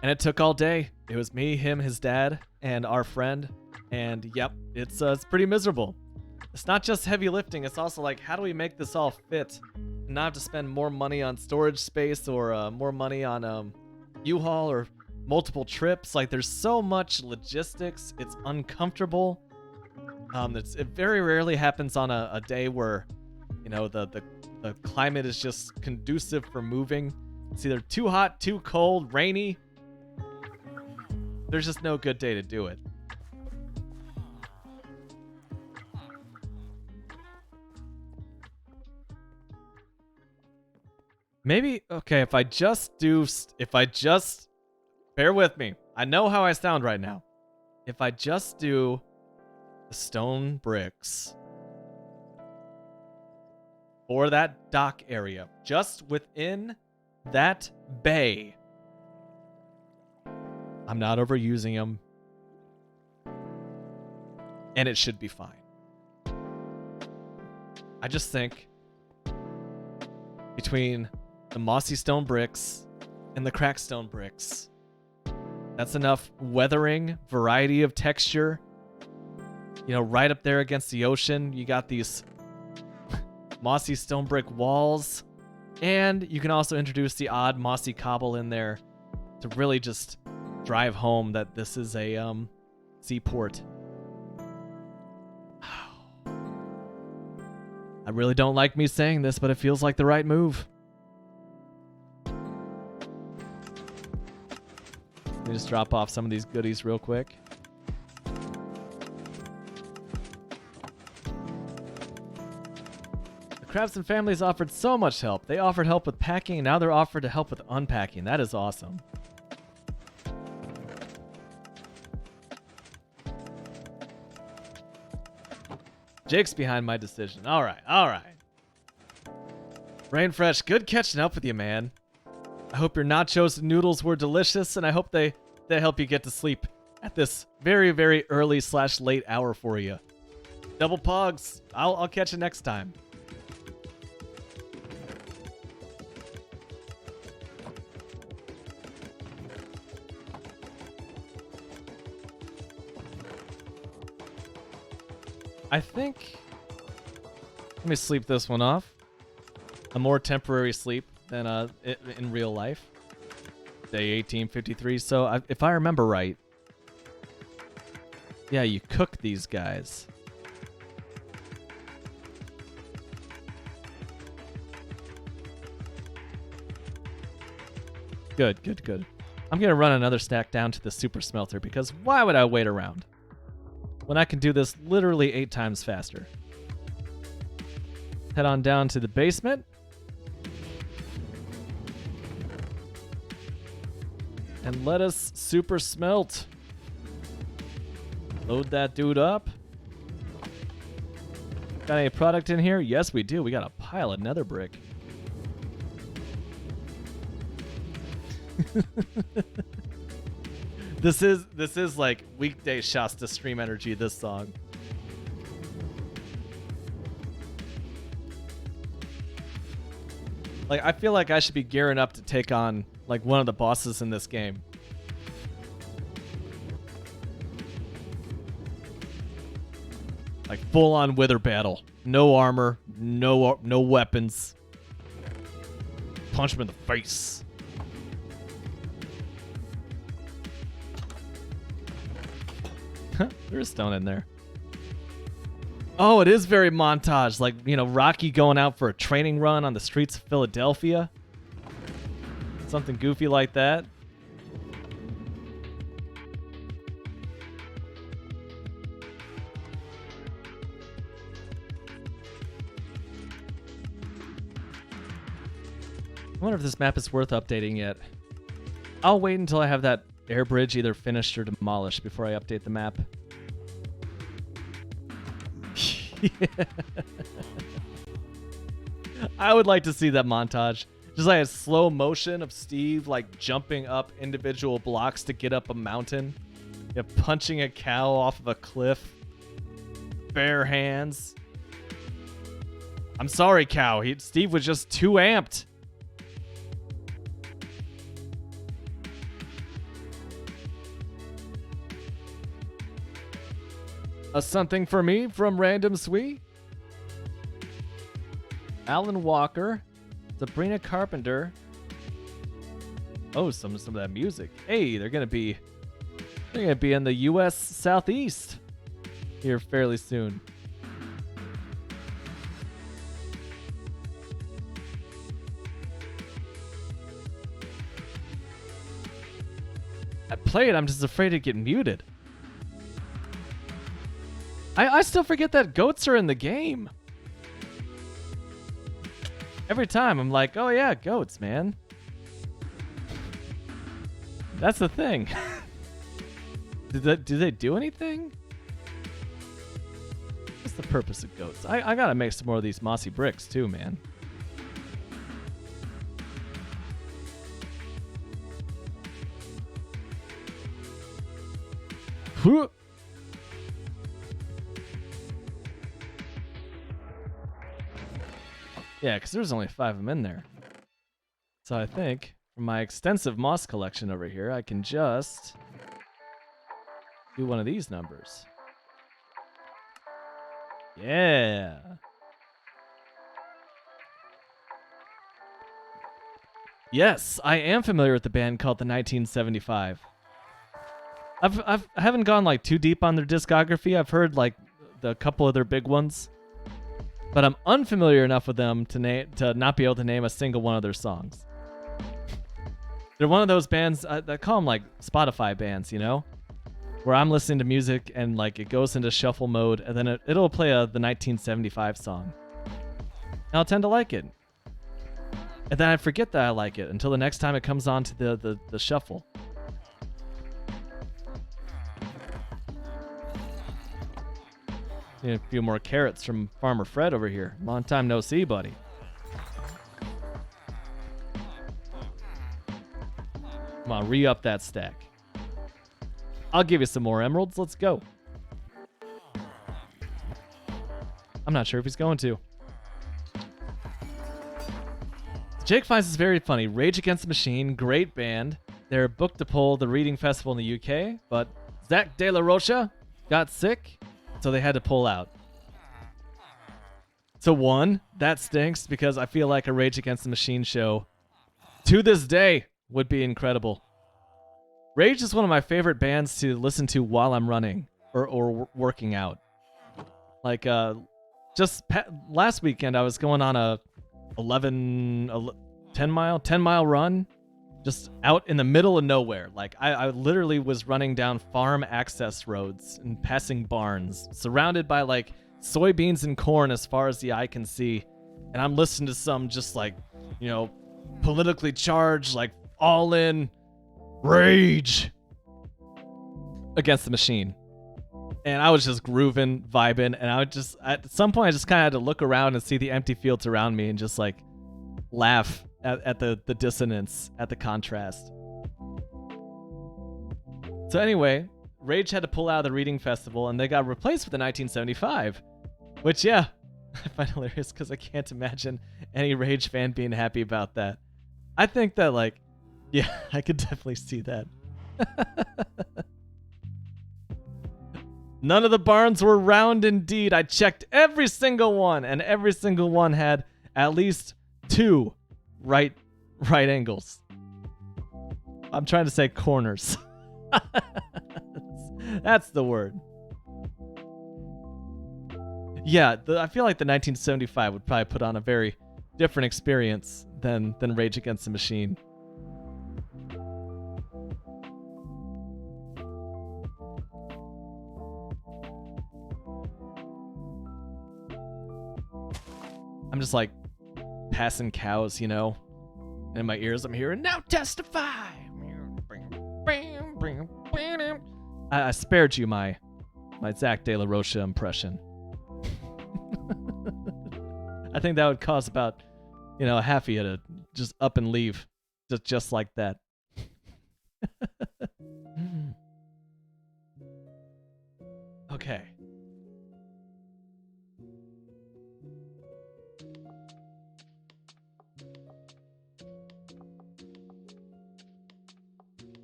And it took all day. It was me, him, his dad, and our friend. And yep, it's pretty miserable. It's not just heavy lifting. It's also like, how do we make this all fit and not have to spend more money on storage space or more money on U-Haul or multiple trips? Like, there's so much logistics. It's uncomfortable. It very rarely happens on a day where, you know, the climate is just conducive for moving. It's either too hot, too cold, rainy. There's just no good day to do it. Maybe, okay, if I just bear with me. I know how I sound right now. If I just do the stone bricks for that dock area, just within that bay, I'm not overusing them, and it should be fine. I just think between the mossy stone bricks and the cracked stone bricks, that's enough weathering, variety of texture. You know, right up there against the ocean, you got these mossy stone brick walls, and you can also introduce the odd mossy cobble in there to really just drive home that this is a seaport. I really don't like me saying this, but it feels like the right move. Let me just drop off some of these goodies real quick. The Crabson family has offered so much help. They offered help with packing, and now they're offered to help with unpacking. That is awesome. Jake's behind my decision. All right. Rainfresh, good catching up with you, man. I hope your nachos and noodles were delicious, and I hope they They help you get to sleep at this very, very early / late hour for you. Double Pogs. I'll catch you next time. I think... Let me sleep this one off. A more temporary sleep than in real life. Day 1853. So if I remember right, yeah, you cook these guys. Good, good, good. I'm gonna run another stack down to the super smelter because why would I wait around when I can do this literally 8 times faster? Head on down to the basement. And let us super smelt. Load that dude up. Got any product in here? Yes, we do. We got a pile of nether brick. This is like weekday Shasta stream energy, this song. Like, I feel like I should be gearing up to take on, like, one of the bosses in this game. Like, full-on wither battle. No armor, no weapons. Punch him in the face. There's stone in there. Oh, it is very montage. Like, you know, Rocky going out for a training run on the streets of Philadelphia. Something goofy like that. I wonder if this map is worth updating yet. I'll wait until I have that air bridge either finished or demolished before I update the map. I would like to see that montage. Just like a slow motion of Steve like jumping up individual blocks to get up a mountain. Yeah, punching a cow off of a cliff. Bare hands. I'm sorry, cow. Steve was just too amped. A something for me from Random Sweet. Alan Walker. Sabrina Carpenter. Oh, some of that music. Hey, they're gonna be in the US Southeast here fairly soon. I play it, I'm just afraid to get muted. I still forget that goats are in the game. Every time I'm like, oh yeah, goats, man. That's the thing. Do they do anything? What's the purpose of goats? I gotta make some more of these mossy bricks too, man. Whoop. Yeah, because there's only 5 of them in there. So I think, from my extensive moss collection over here, I can just do one of these numbers. Yeah. Yes, I am familiar with the band called the 1975. I haven't gone like too deep on their discography. I've heard like a couple of their big ones. But I'm unfamiliar enough with them to not be able to name a single one of their songs. They're one of those bands, I call them like Spotify bands, you know? Where I'm listening to music and like it goes into shuffle mode and then it'll play the 1975 song. And I'll tend to like it. And then I forget that I like it until the next time it comes on to the shuffle. Need a few more carrots from Farmer Fred over here. Long time no see, buddy. Come on, re-up that stack. I'll give you some more emeralds. Let's go. I'm not sure if he's going to. Jake finds this very funny. Rage Against the Machine, great band. They're booked to pull the Reading Festival in the UK, but Zach De La Rocha got sick, so they had to pull out. So one, that stinks because I feel like a Rage Against the Machine show to this day would be incredible. Rage is one of my favorite bands to listen to while I'm running or working out. Like last weekend I was going on a 10 mile run just out in the middle of nowhere. Like I literally was running down farm access roads and passing barns surrounded by like soybeans and corn as far as the eye can see, and I'm listening to some just like, you know, politically charged, like all in Rage Against the Machine. And I was just grooving, vibing, and I would just, at some point, I just kind of had to look around and see the empty fields around me and just like laugh at the dissonance, at the contrast. So anyway, Rage had to pull out of the Reading Festival, and they got replaced with the 1975, which, yeah, I find hilarious because I can't imagine any Rage fan being happy about that. I think that, like, yeah, I could definitely see that. None of the barns were round indeed. I checked every single one, and every single one had at least 2 right angles. I'm trying to say corners. That's the word. Yeah, I feel like the 1975 would probably put on a very different experience than Rage Against the Machine. I'm just like passing cows, you know, and in my ears I'm hearing, "Now testify." I spared you my Zach De La Rocha impression. I think that would cause about, you know, half of you to just up and leave, just like that. Okay.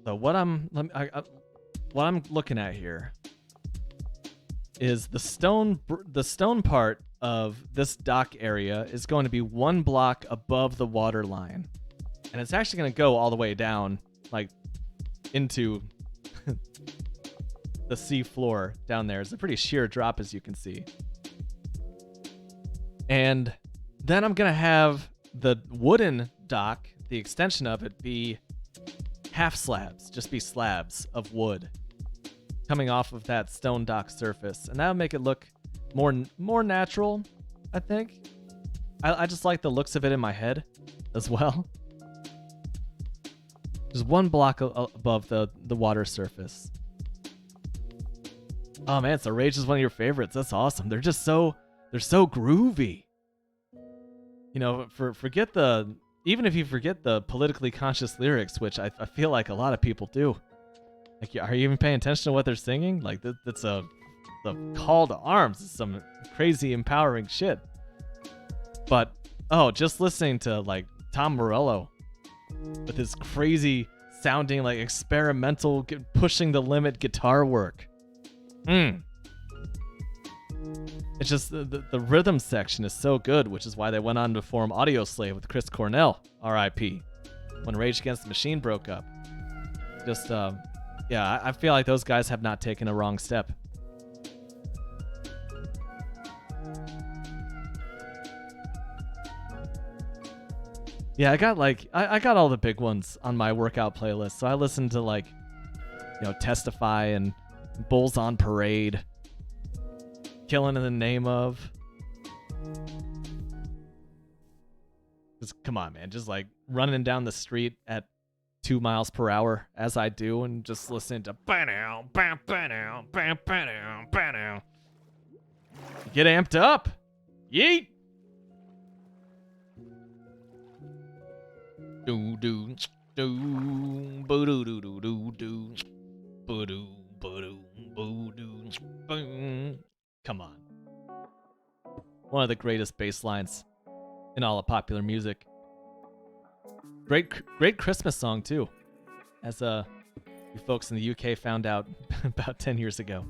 So what I'm looking at here is the stone part of this dock area is going to be 1 block above the water line, and it's actually going to go all the way down, like into the sea floor down there. It's a pretty sheer drop, as you can see. And then I'm going to have the wooden dock, the extension of it, be half slabs, just be slabs of wood coming off of that stone dock surface, and that'll make it look more natural, I think. I just like the looks of it in my head as well. Just 1 block above the water surface. Oh man, so Rage is one of your favorites. That's awesome. They're so groovy. You know, even if you forget the politically conscious lyrics, which I feel like a lot of people do. Like, are you even paying attention to what they're singing? Like, that's the call to arms. It's some crazy empowering shit. But, just listening to, like, Tom Morello with his crazy sounding, like, experimental, pushing the limit guitar work. It's just the rhythm section is so good, which is why they went on to form Audioslave with Chris Cornell, R.I.P., when Rage Against the Machine broke up. Just, yeah, I feel like those guys have not taken a wrong step. Yeah, I got all the big ones on my workout playlist. So I listened to, like, you know, Testify and Bulls on Parade, Killing in the Name of. Just come on, man. Just like running down the street at 2 miles per hour as I do, and just listening to get amped up. Yeet. Do do do boo do do do do do boo do Come on. One of the greatest bass lines in all of popular music. Great Christmas song too, as you folks in the UK found out about 10 years ago.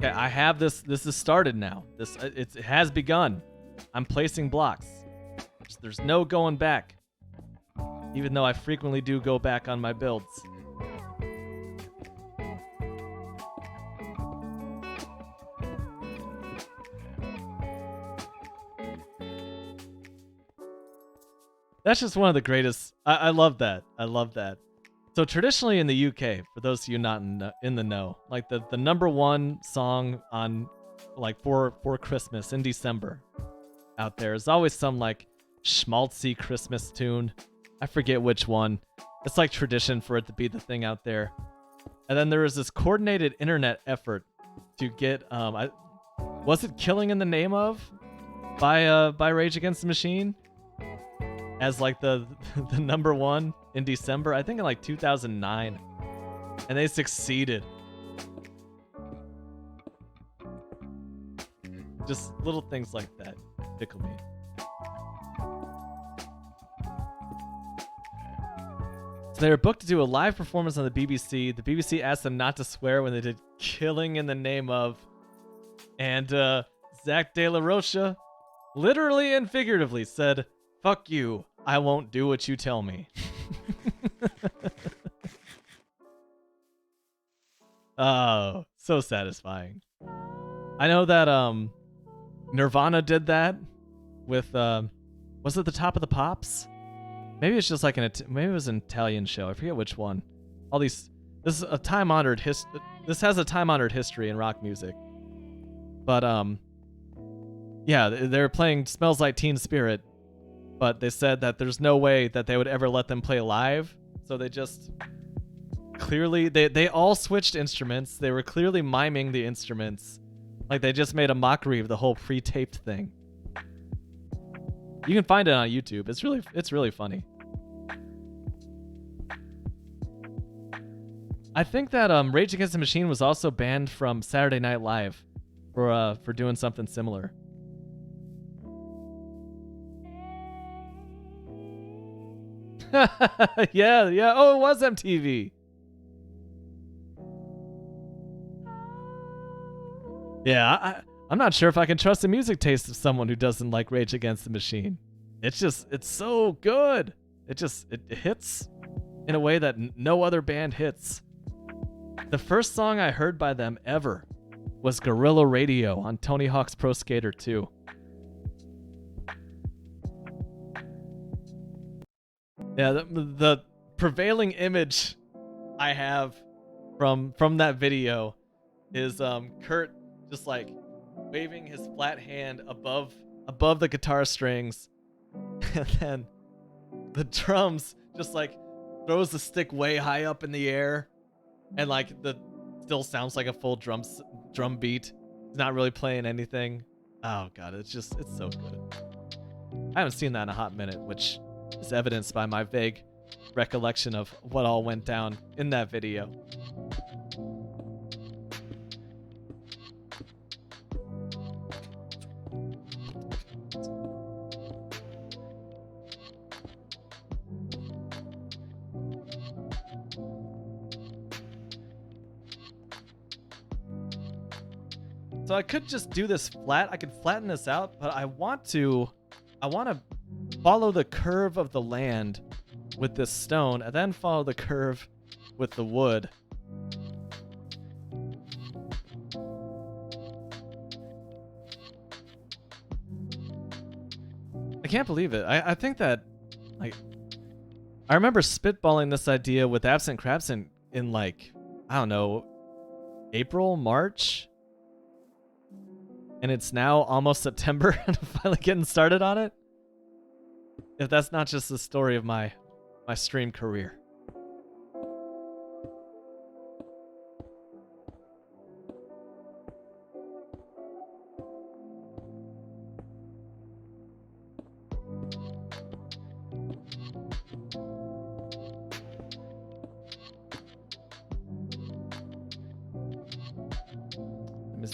Okay, I have this. This is started now. It has begun. I'm placing blocks. There's no going back, even though I frequently do go back on my builds. That's just one of the greatest. I love that. I love that. So traditionally in the UK, for those of you not in the know, like the number one song on like for Christmas in December out there is always some like schmaltzy Christmas tune. I forget which one. It's like tradition for it to be the thing out there. And then there was this coordinated internet effort to get was it Killing in the Name of by Rage Against the Machine as like the number one in December, I think in like 2009, and they succeeded. Just little things like that tickle me. So they were booked to do a live performance on the BBC. The BBC asked them not to swear when they did Killing in the Name of, and Zach De La Rocha literally and figuratively said, "Fuck you, I won't do what you tell me." Oh, so satisfying. I know that Nirvana did that with was it The Top of the Pops? Maybe it's just like maybe it was an Italian show. I forget which one. All these this is a time-honored this has a time-honored history in rock music. But yeah, they're playing Smells Like Teen Spirit, but they said that there's no way that they would ever let them play live. So they just clearly, they all switched instruments. They were clearly miming the instruments. Like they just made a mockery of the whole pre-taped thing. You can find it on YouTube. It's really funny. I think that Rage Against the Machine was also banned from Saturday Night Live for doing something similar. yeah. Oh, it was MTV. Yeah, I'm not sure if I can trust the music taste of someone who doesn't like Rage Against the Machine. It's so good. It hits in a way that no other band hits. The first song I heard by them ever was Guerrilla Radio on Tony Hawk's Pro Skater 2. Yeah, the prevailing image I have from that video is Kurt just like waving his flat hand above the guitar strings, and then the drums just like throws the stick way high up in the air, and like the still sounds like a full drum beat. It's not really playing anything. Oh god, it's so good. I haven't seen that in a hot minute, which is evidenced by my vague recollection of what all went down in that video. So I could just do this flat. I could flatten this out, but I want to follow the curve of the land with this stone and then follow the curve with the wood. I can't believe it. I think that, like, I remember spitballing this idea with Absent Crabsent in like, I don't know, April, March? And it's now almost September and I'm finally getting started on it. If that's not just the story of my stream career.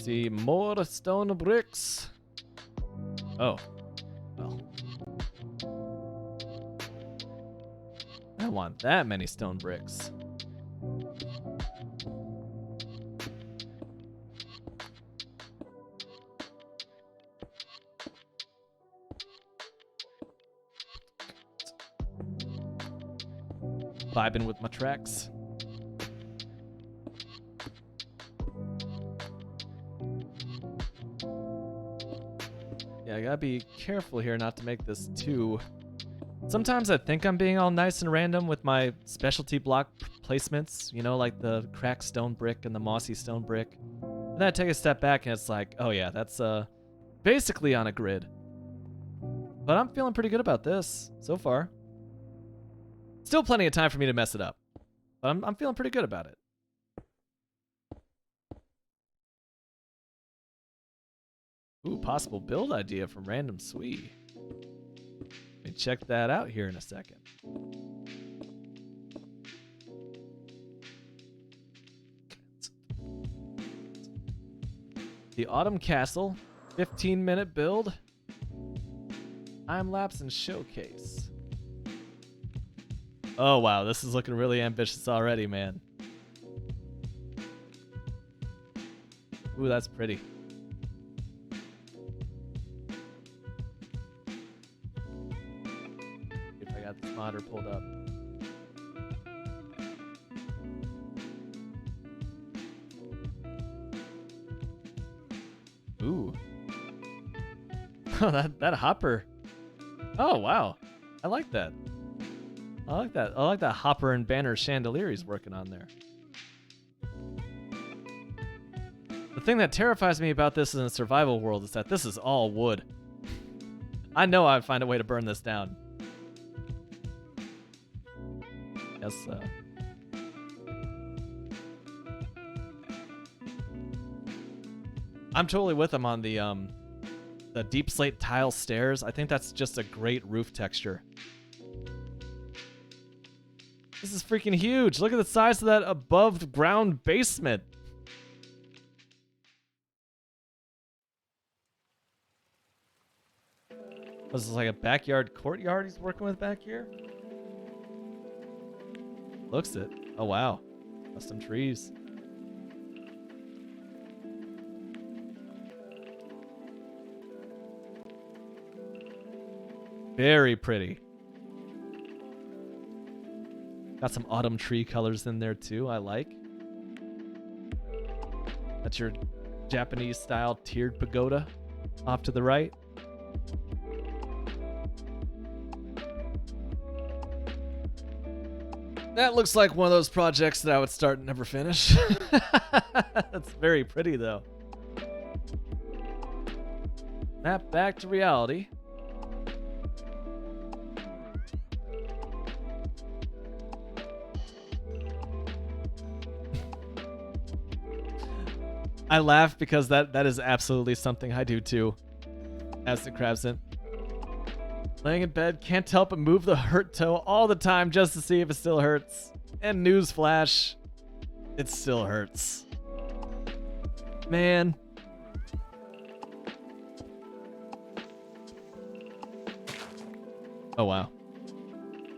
see more stone bricks. Oh, well. I don't want that many stone bricks. Vibing with my tracks. Yeah, I gotta be careful here not to make this too... Sometimes I think I'm being all nice and random with my specialty block placements, you know, like the cracked stone brick and the mossy stone brick. And then I take a step back and it's like, oh yeah, that's basically on a grid. But I'm feeling pretty good about this so far. Still plenty of time for me to mess it up, but I'm feeling pretty good about it. Ooh, possible build idea from Random Swee. Let me check that out here in a second. The Autumn Castle, 15-minute build. Time lapse and showcase. Oh wow, this is looking really ambitious already, man. Ooh, that's pretty. If I got this monitor pulled up. Ooh. Oh, that hopper. Oh wow, I like that. I like that. I like that hopper and banner chandelier he's working on there. The thing that terrifies me about this in a survival world is that this is all wood. I know I'd find a way to burn this down. Yes. I'm totally with him on the deep slate tile stairs. I think that's just a great roof texture. This is freaking huge. Look at the size of that above ground basement. Was this like a backyard courtyard he's working with back here? Looks it. Oh wow. Custom trees. Very pretty. Got some autumn tree colors in there too, I like. That's your Japanese style tiered pagoda off to the right. That looks like one of those projects that I would start and never finish. That's very pretty though. Snap back to reality. I laugh because that is absolutely something I do too. Aston Crabson. Laying in bed, can't help but move the hurt toe all the time just to see if it still hurts. And newsflash, it still hurts. Man. Oh wow.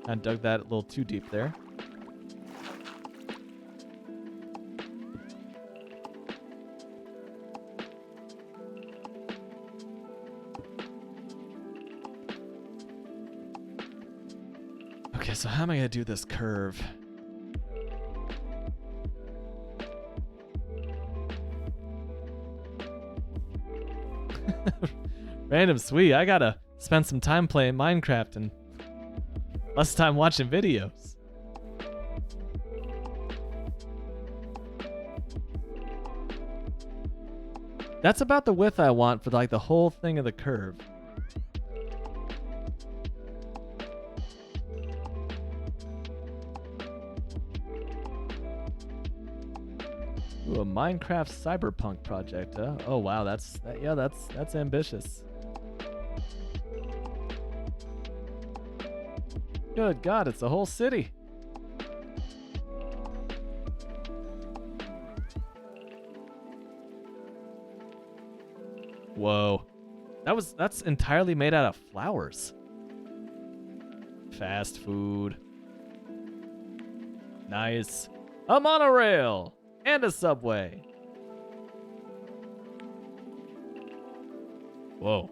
I dug that a little too deep there. Okay, so how am I gonna do this curve? Random Swee, I gotta spend some time playing Minecraft and less time watching videos. That's about the width I want for like the whole thing of the curve. Ooh, a Minecraft cyberpunk project, huh? Oh wow, that's ambitious. Good God, it's a whole city. Whoa. That's entirely made out of flowers. Fast food. Nice. A monorail and a subway. Whoa.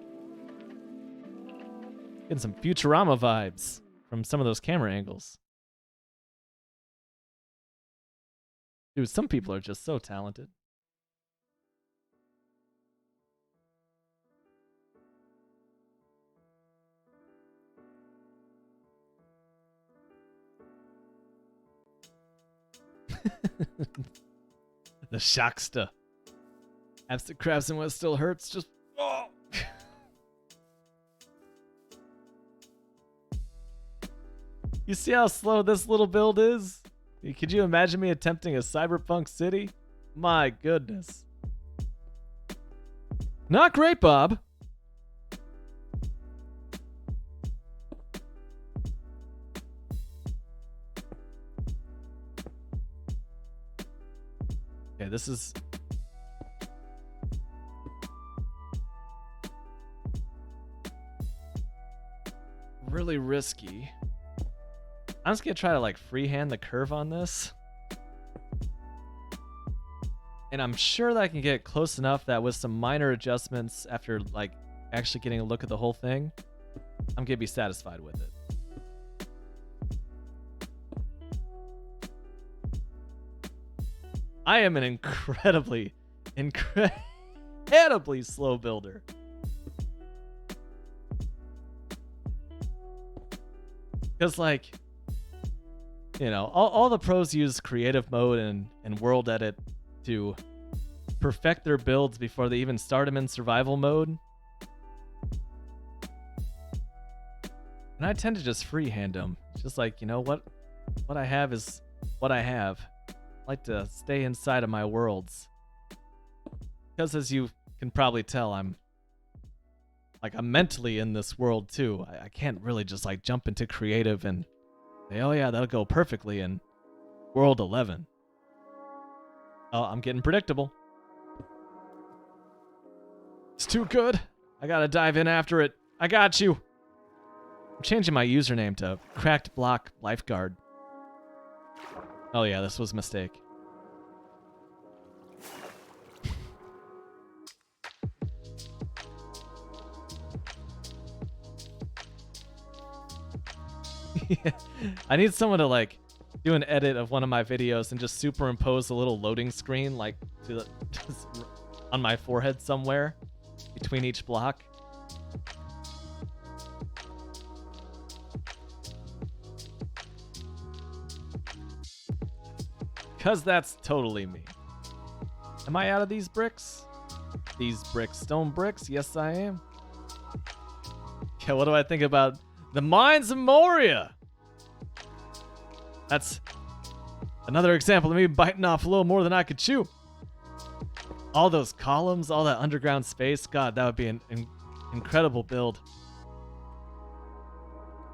Getting some Futurama vibes from some of those camera angles. Dude, some people are just so talented. The Shocksta. Absent crabs and what still hurts. Just. Oh. You see how slow this little build is? Could you imagine me attempting a cyberpunk city? My goodness. Not great, Bob. Okay, this is... really risky. I'm just gonna try to like freehand the curve on this. And I'm sure that I can get close enough that with some minor adjustments after like actually getting a look at the whole thing, I'm gonna be satisfied with it. I am an incredibly slow builder. Because like, you know, all the pros use creative mode and world edit to perfect their builds before they even start them in survival mode. And I tend to just freehand them. It's just like, you know, what I have is what I have. I like to stay inside of my worlds. Because as you can probably tell, I'm mentally in this world too. I can't really just like jump into creative and say, oh yeah, that'll go perfectly in World 11. Oh, I'm getting predictable. It's too good. I gotta dive in after it. I got you. I'm changing my username to Cracked Block Lifeguard. Oh yeah, this was a mistake. Yeah. I need someone to like do an edit of one of my videos and just superimpose a little loading screen like just on my forehead somewhere between each block. Cause that's totally me. Am I out of these bricks? These bricks, stone bricks? Yes, I am. Okay, what do I think about the Mines of Moria? That's another example of me biting off a little more than I could chew. All those columns, all that underground space. God, that would be an incredible build.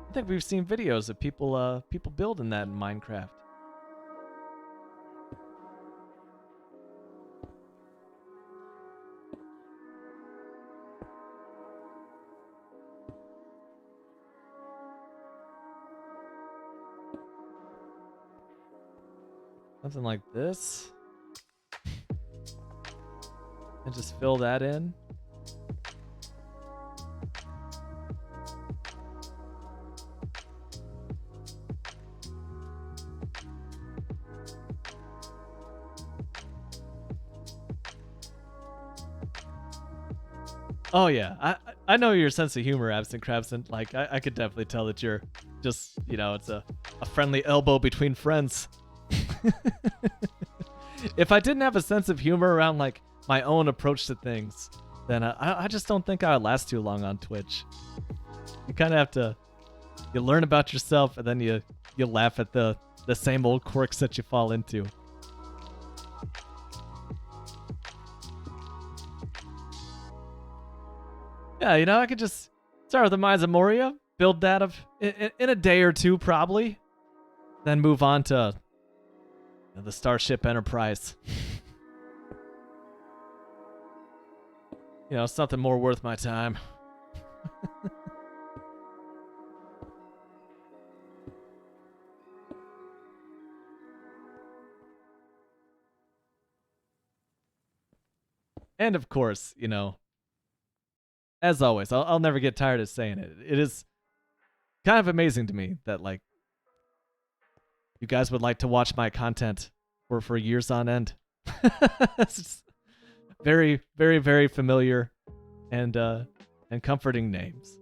I think we've seen videos of people building that in Minecraft. Something like this. And just fill that in. Oh yeah, I know your sense of humor, Absent Crabson. Like I could definitely tell that you're just, you know, it's a friendly elbow between friends. If I didn't have a sense of humor around like my own approach to things, then I just don't think I would last too long on Twitch. You kind of have to, you learn about yourself and then you laugh at the same old quirks that you fall into. Yeah, you know, I could just start with the Mines of Moria, build that in a day or two probably, then move on to the Starship Enterprise. You know, something more worth my time. And of course, you know, as always, I'll never get tired of saying it. It is kind of amazing to me that, like, you guys would like to watch my content for years on end. It's just very, very, very familiar and comforting names.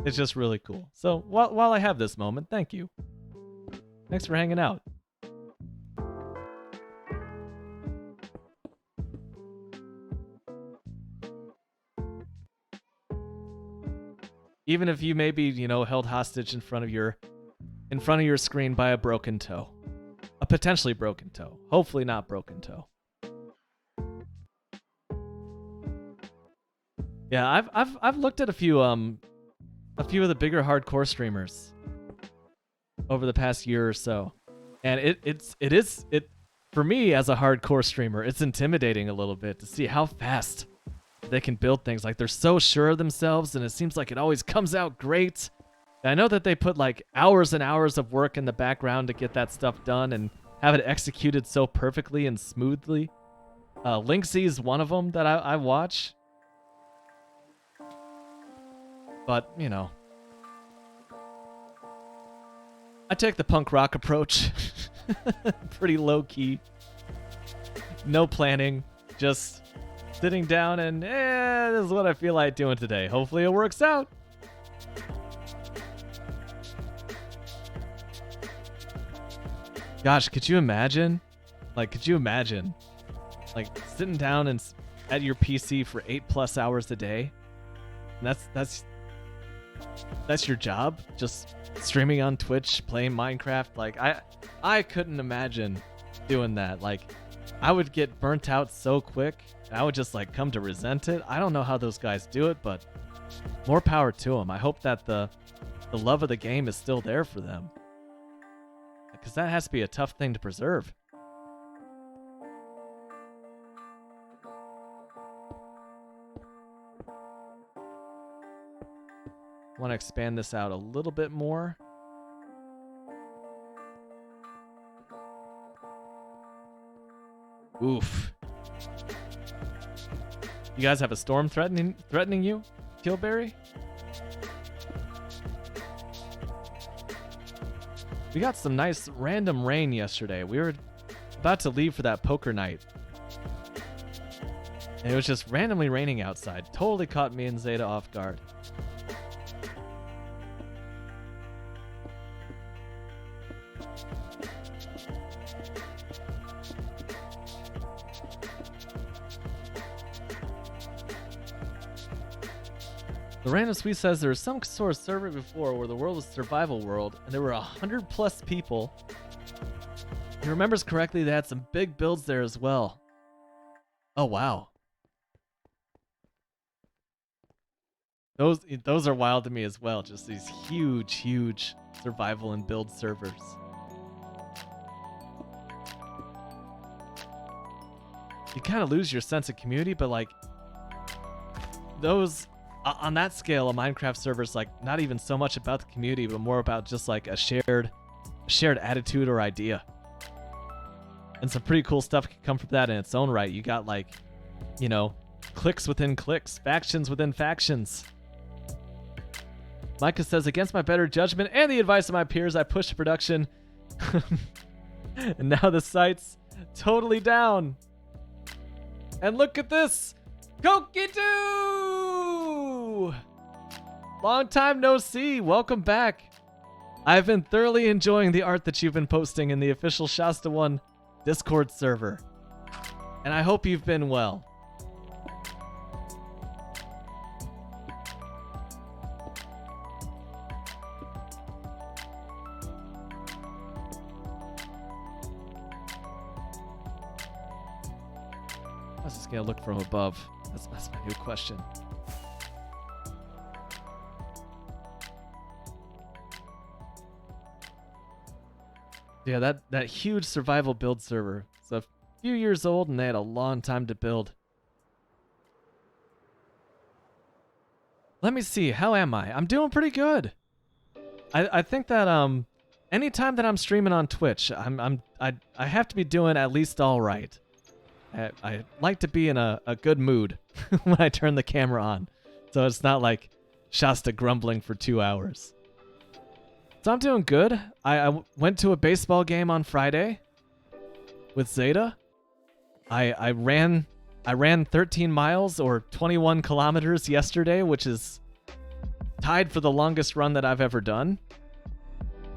It's just really cool. So while I have this moment, thank you. Thanks for hanging out. Even if you may be, you know, held hostage in front of your screen by a broken toe. A potentially broken toe. Hopefully not broken toe. Yeah, I've looked at a few of the bigger hardcore streamers over the past year or so. And it is for me as a hardcore streamer, it's intimidating a little bit to see how fast they can build things. Like, they're so sure of themselves, and it seems like it always comes out great. And I know that they put like hours and hours of work in the background to get that stuff done and have it executed so perfectly and smoothly. Linksy is one of them that I watch. But, you know, I take the punk rock approach. Pretty low key. No planning, just sitting down and, this is what I feel like doing today. Hopefully it works out. Gosh, could you imagine? Like, like, sitting down and at your PC for 8+ hours a day? And that's your job? Just streaming on Twitch, playing Minecraft? Like, I couldn't imagine doing that. Like, I would get burnt out so quick. I would just, like, come to resent it. I don't know how those guys do it, but more power to them. I hope that the love of the game is still there for them. Because that has to be a tough thing to preserve. Want to expand this out a little bit more. Oof. You guys have a storm threatening you, Killberry? We got some nice random rain yesterday. We were about to leave for that poker night. And it was just randomly raining outside. Totally caught me and Zeta off guard. The Random Sweet says there was some sort of server before where the world was survival world and there were 100+ people. If he remembers correctly, they had some big builds there as well. Oh, wow. Those are wild to me as well. Just these huge survival and build servers. You kind of lose your sense of community, but like those on that scale, a Minecraft server is like not even so much about the community, but more about just like a shared attitude or idea. And some pretty cool stuff can come from that in its own right. You got like, you know, cliques within cliques, factions within factions. Micah says, against my better judgment and the advice of my peers, I pushed production. And now the site's totally down. And look at this. Kokitu! Long time no see. Welcome back. I've been thoroughly enjoying the art that you've been posting in the official Shasta 1 Discord server. And I hope you've been well. I was just gonna look from above. That's my new question. Yeah, that huge survival build server. It's a few years old and they had a long time to build. Let me see. How am I? I'm doing pretty good. I think that anytime that I'm streaming on Twitch, I have to be doing at least all right. I like to be in a good mood when I turn the camera on, so it's not like Shasta grumbling for 2 hours. So I'm doing good. I went to a baseball game on Friday with Zeta. I ran 13 miles or 21 kilometers yesterday, which is tied for the longest run that I've ever done.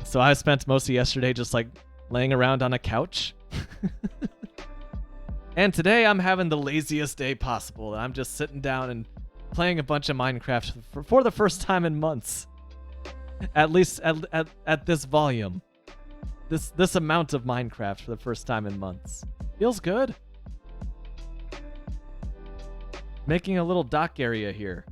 So I spent most of yesterday just like laying around on a couch. And today I'm having the laziest day possible. I'm just sitting down and playing a bunch of Minecraft for the first time in months. At least at this volume. This amount of Minecraft for the first time in months. Feels good. Making a little dock area here.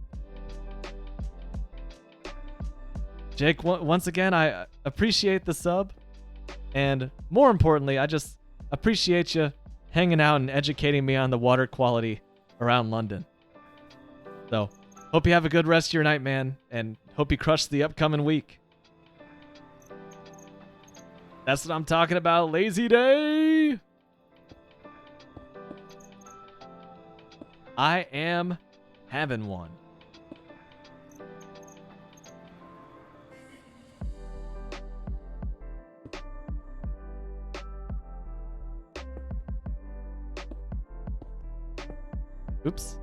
Jake, once again, I appreciate the sub. And more importantly, I just appreciate you hanging out and educating me on the water quality around London. So, hope you have a good rest of your night, man. And hope you crush the upcoming week. That's what I'm talking about. Lazy day! I am having one. Oops.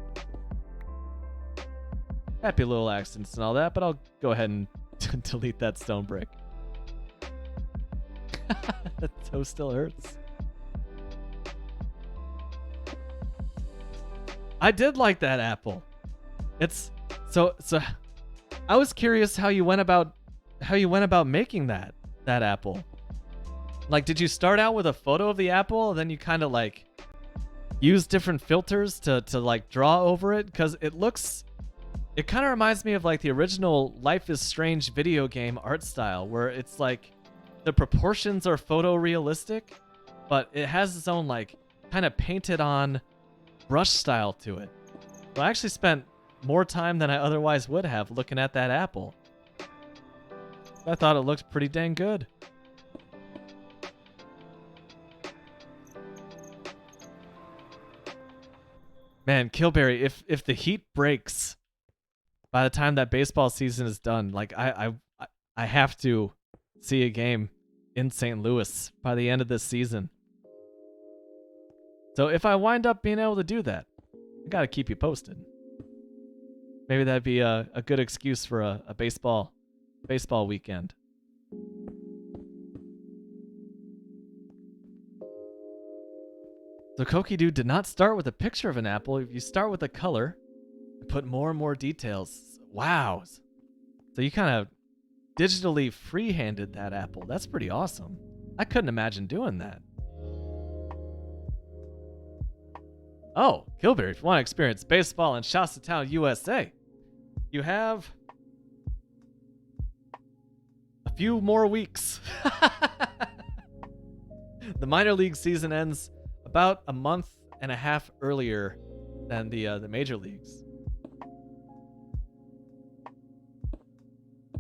Happy little accidents and all that, but I'll go ahead and delete that stone brick. That toe still hurts. I did like that apple. It's so I was curious how you went about making that apple. Like, did you start out with a photo of the apple and then you kind of like use different filters to like draw over it? Because it kind of reminds me of like the original Life is Strange video game art style, where it's like the proportions are photorealistic, but it has its own like kind of painted on brush style to it. So I actually spent more time than I otherwise would have looking at that apple. I thought it looked pretty dang good. Man, Killberry, if the heat breaks by the time that baseball season is done, like I have to see a game in St. Louis by the end of this season. So if I wind up being able to do that, I gotta keep you posted. Maybe that'd be a good excuse for a baseball weekend. So Koki Dude did not start with a picture of an apple. If you start with a color, you put more and more details. Wow. So you kind of digitally freehanded that apple. That's pretty awesome. I couldn't imagine doing that. Oh, Killberry, if you want to experience baseball in Shasta Town, USA, you have a few more weeks. The minor league season ends about a month and a half earlier than the major leagues.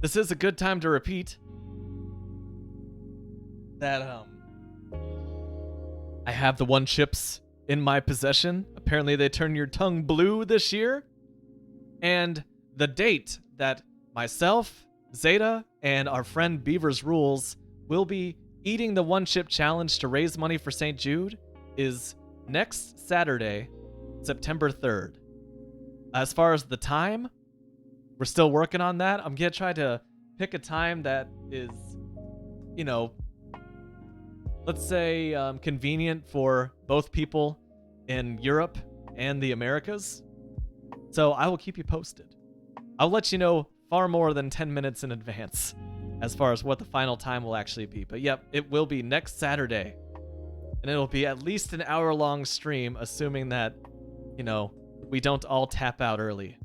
This is a good time to repeat that I have the one chips in my possession. Apparently they turn your tongue blue this year. And the date that myself, Zeta, and our friend Beaver's Rules will be eating the one chip challenge to raise money for St. Jude is next Saturday, September 3rd. As far as the time, we're still working on that. I'm going to try to pick a time that is, let's say convenient for both people in Europe and the Americas. So I will keep you posted. I'll let you know far more than 10 minutes in advance as far as what the final time will actually be. But yep, it will be next Saturday. And it'll be at least an hour-long stream, assuming that, we don't all tap out early.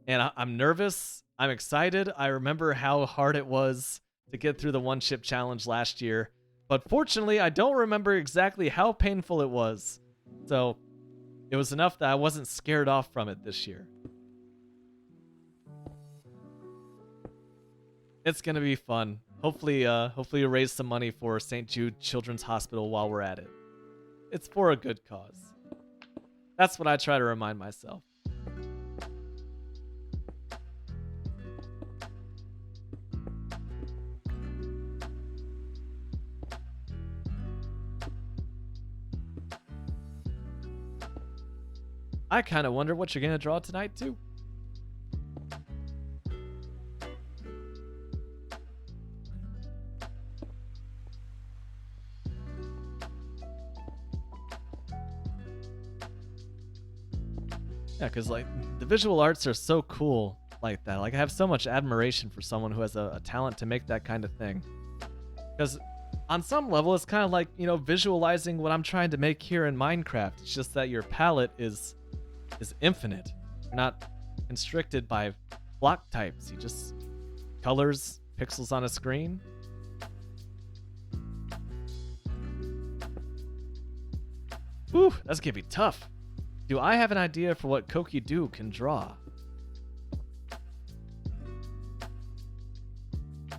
And I'm nervous. I'm excited. I remember how hard it was to get through the one chip challenge last year. But fortunately, I don't remember exactly how painful it was. So it was enough that I wasn't scared off from it this year. It's gonna be fun. Hopefully you raise some money for St. Jude Children's Hospital while we're at it. It's for a good cause. That's what I try to remind myself. I kind of wonder what you're gonna draw tonight too. Yeah, because like the visual arts are so cool like that. Like I have so much admiration for someone who has a talent to make that kind of thing. Because on some level, it's kind of like, you know, visualizing what I'm trying to make here in Minecraft. It's just that your palette is infinite. You're not constricted by block types. You just colors, pixels on a screen. Whew, that's gonna be tough. Do I have an idea for what Kokidu can draw?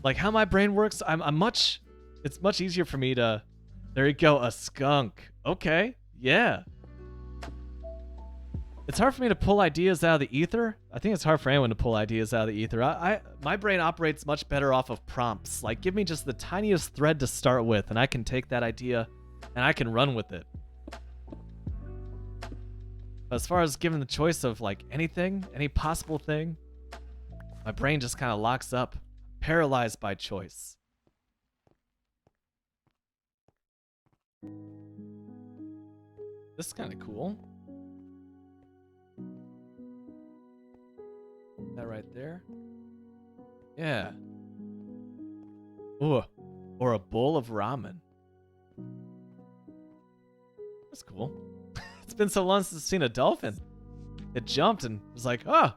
Like how my brain works, it's much easier for me to, there you go, a skunk. Okay, yeah. It's hard for me to pull ideas out of the ether. I think it's hard for anyone to pull ideas out of the ether. My brain operates much better off of prompts. Like give me just the tiniest thread to start with and I can take that idea and I can run with it. As far as given the choice of like anything, any possible thing, my brain just kind of locks up, paralyzed by choice. This is kind of cool. That right there. Yeah. Ooh, or a bowl of ramen. That's cool. It's been so long since I've seen a dolphin. It jumped and was like, oh,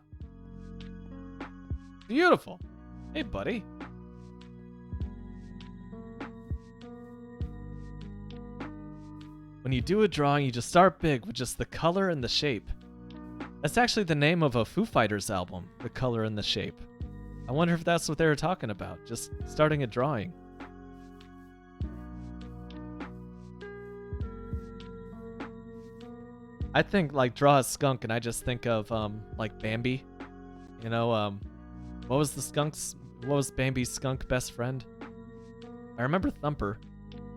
beautiful. Hey, buddy. When you do a drawing, you just start big with just the color and the shape. That's actually the name of a Foo Fighters album, The Color and the Shape. I wonder if that's what they were talking about, just starting a drawing. I think like draw a skunk and I just think of like Bambi. You know, what was Bambi's skunk best friend? I remember Thumper.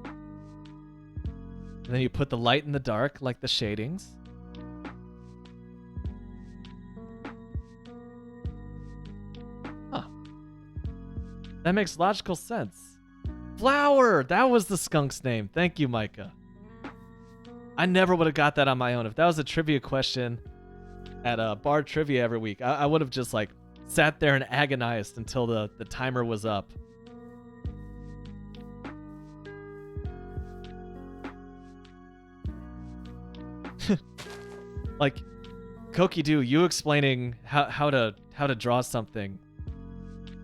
And then you put the light in the dark, like the shadings. Huh. That makes logical sense. Flower! That was the skunk's name. Thank you, Micah. I never would have got that on my own. If that was a trivia question at Bar Trivia every week, I would have just like sat there and agonized until the timer was up. Like Kokidu, you explaining how to draw something.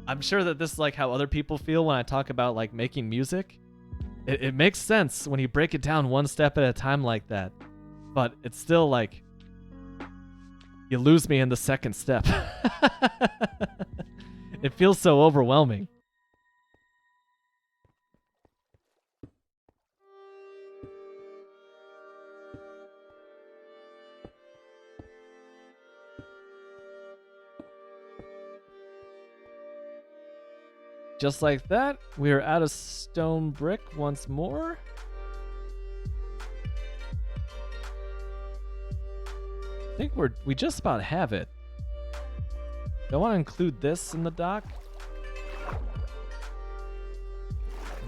I'm sure that this is like how other people feel when I talk about like making music. It makes sense when you break it down one step at a time like that. But it's still like you lose me in the second step. It feels so overwhelming. Just like that, we are out of stone brick once more. I think we just about have it. Do I want to include this in the dock?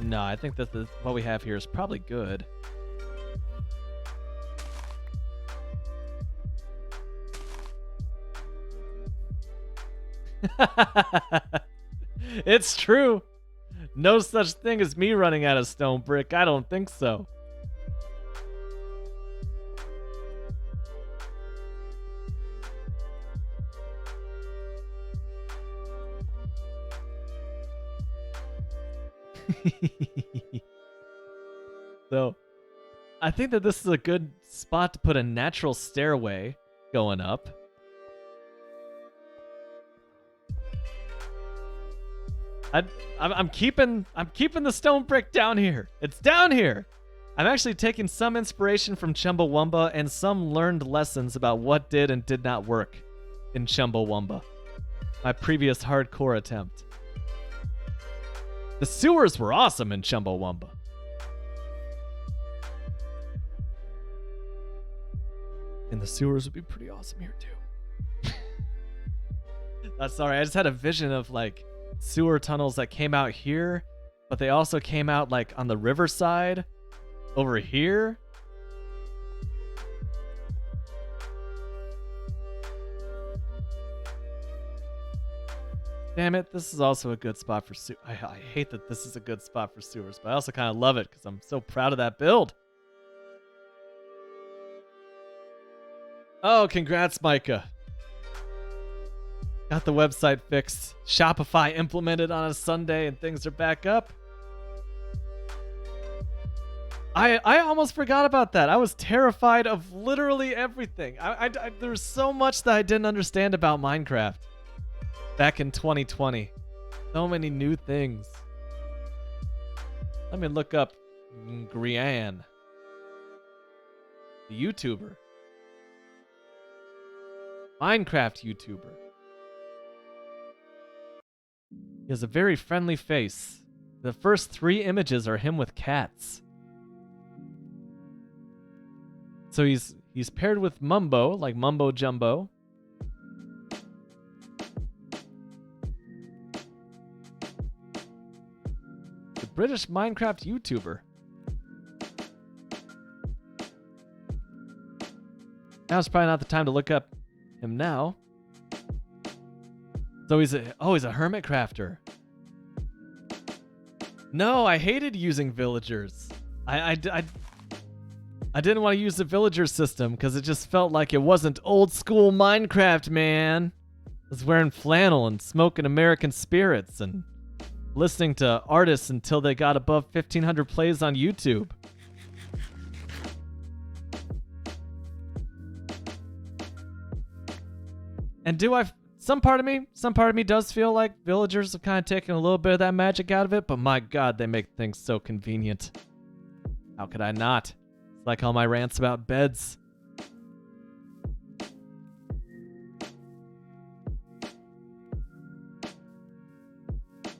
No, I think that what we have here is probably good. It's true. No such thing as me running out of stone brick. I don't think so. So, I think that this is a good spot to put a natural stairway going up. I'm keeping the stone brick down here. It's down here. I'm actually taking some inspiration from Chumbawamba and some learned lessons about what did and did not work in Chumbawamba. My previous hardcore attempt. The sewers were awesome in Chumbawamba. And the sewers would be pretty awesome here too. Sorry, I just had a vision of like sewer tunnels that came out here, but they also came out like on the riverside over here. Damn it, this is also a good spot for sewers. I hate that this is a good spot for sewers, but I also kind of love it because I'm so proud of that build. Oh, congrats, Micah. Got the website fixed. Shopify implemented on a Sunday and things are back up. I almost forgot about that. I was terrified of literally everything. There's so much that I didn't understand about Minecraft back in 2020. So many new things. Let me look up Grian, the YouTuber. Minecraft YouTuber. He has a very friendly face. The first 3 images are him with cats. So he's paired with Mumbo, like Mumbo Jumbo. The British Minecraft YouTuber. Now's probably not the time to look up him now. So he's a hermit crafter. No, I hated using villagers. I didn't want to use the villager system because it just felt like it wasn't old school Minecraft, man. I was wearing flannel and smoking American spirits and listening to artists until they got above 1,500 plays on YouTube. And some part of me does feel like villagers have kind of taken a little bit of that magic out of it, but my God, they make things so convenient. How could I not? It's like all my rants about beds.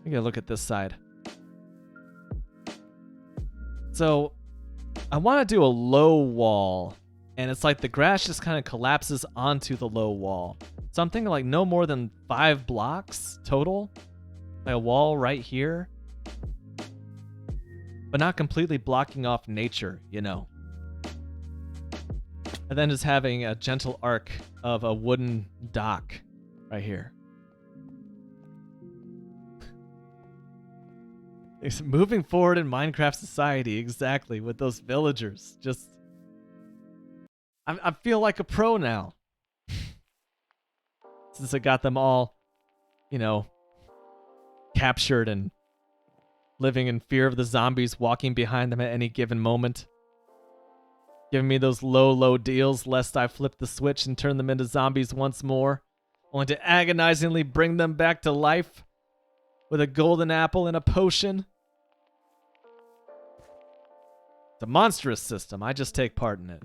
We gotta look at this side. So, I want to do a low wall, and it's like the grass just kind of collapses onto the low wall. Something like no more than 5 blocks total. Like a wall right here. But not completely blocking off nature, you know. And then just having a gentle arc of a wooden dock right here. It's moving forward in Minecraft society, exactly, with those villagers. Just, I feel like a pro now. Since I got them all, you know, captured and living in fear of the zombies walking behind them at any given moment. Giving me those low deals lest I flip the switch and turn them into zombies once more, only to agonizingly bring them back to life with a golden apple and a potion. It's a monstrous system. I just take part in it.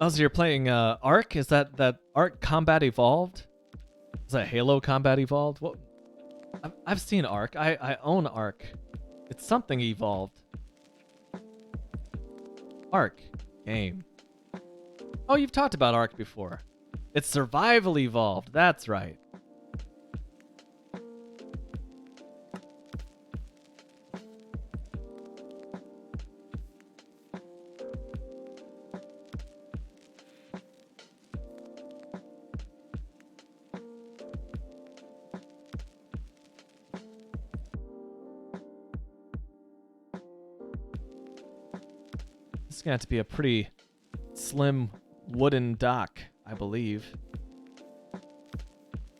Oh, so you're playing Ark? Is that Ark Combat Evolved? Is that Halo Combat Evolved? What? I've seen Ark. I own Ark. It's something evolved. Ark game. Oh, you've talked about Ark before. It's Survival Evolved. That's right. This is going to have to be a pretty slim wooden dock, I believe.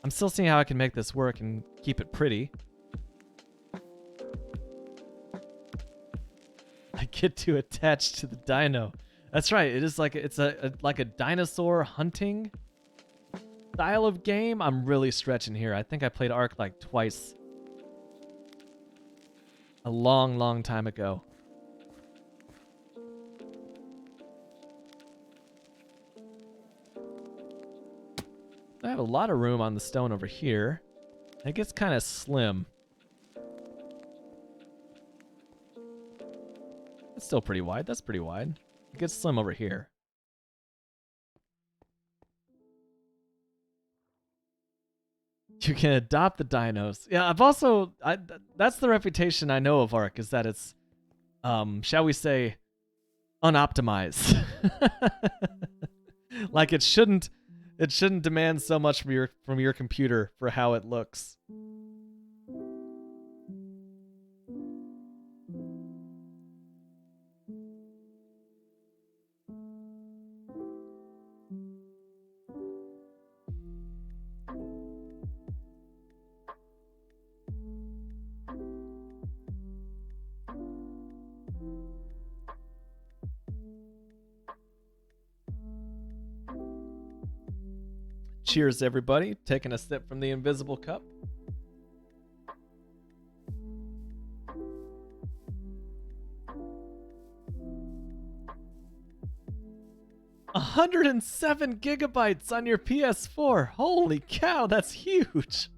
I'm still seeing how I can make this work and keep it pretty. get too attached to the dino. That's right. It is like it's like a dinosaur hunting style of game. I'm really stretching here. I think I played Ark like twice. A long, long time ago. I have a lot of room on the stone over here. It gets kind of slim. It's still pretty wide. That's pretty wide. It gets slim over here. You can adopt the dinos. Yeah, I've also... that's the reputation I know of Ark, is that it's, shall we say, unoptimized. Like it shouldn't demand so much from your computer for how it looks. Cheers, everybody. Taking a sip from the invisible cup. $107 gigabytes on your PS4. Holy cow, that's huge.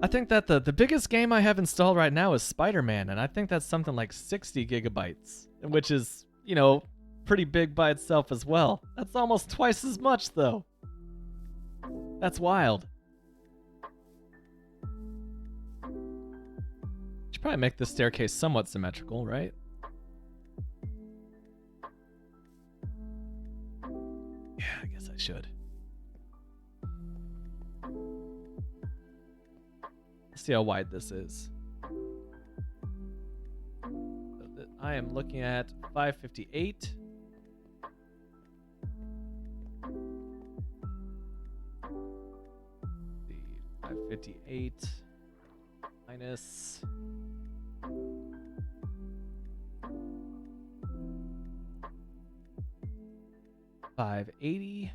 I think that the biggest game I have installed right now is Spider-Man, and I think that's something like 60 gigabytes, which is, you know, pretty big by itself as well. That's almost twice as much, though. That's wild. Should probably make this staircase somewhat symmetrical, right? Yeah, I guess I should. Let's see how wide this is. I am looking at 558. 558 minus 580.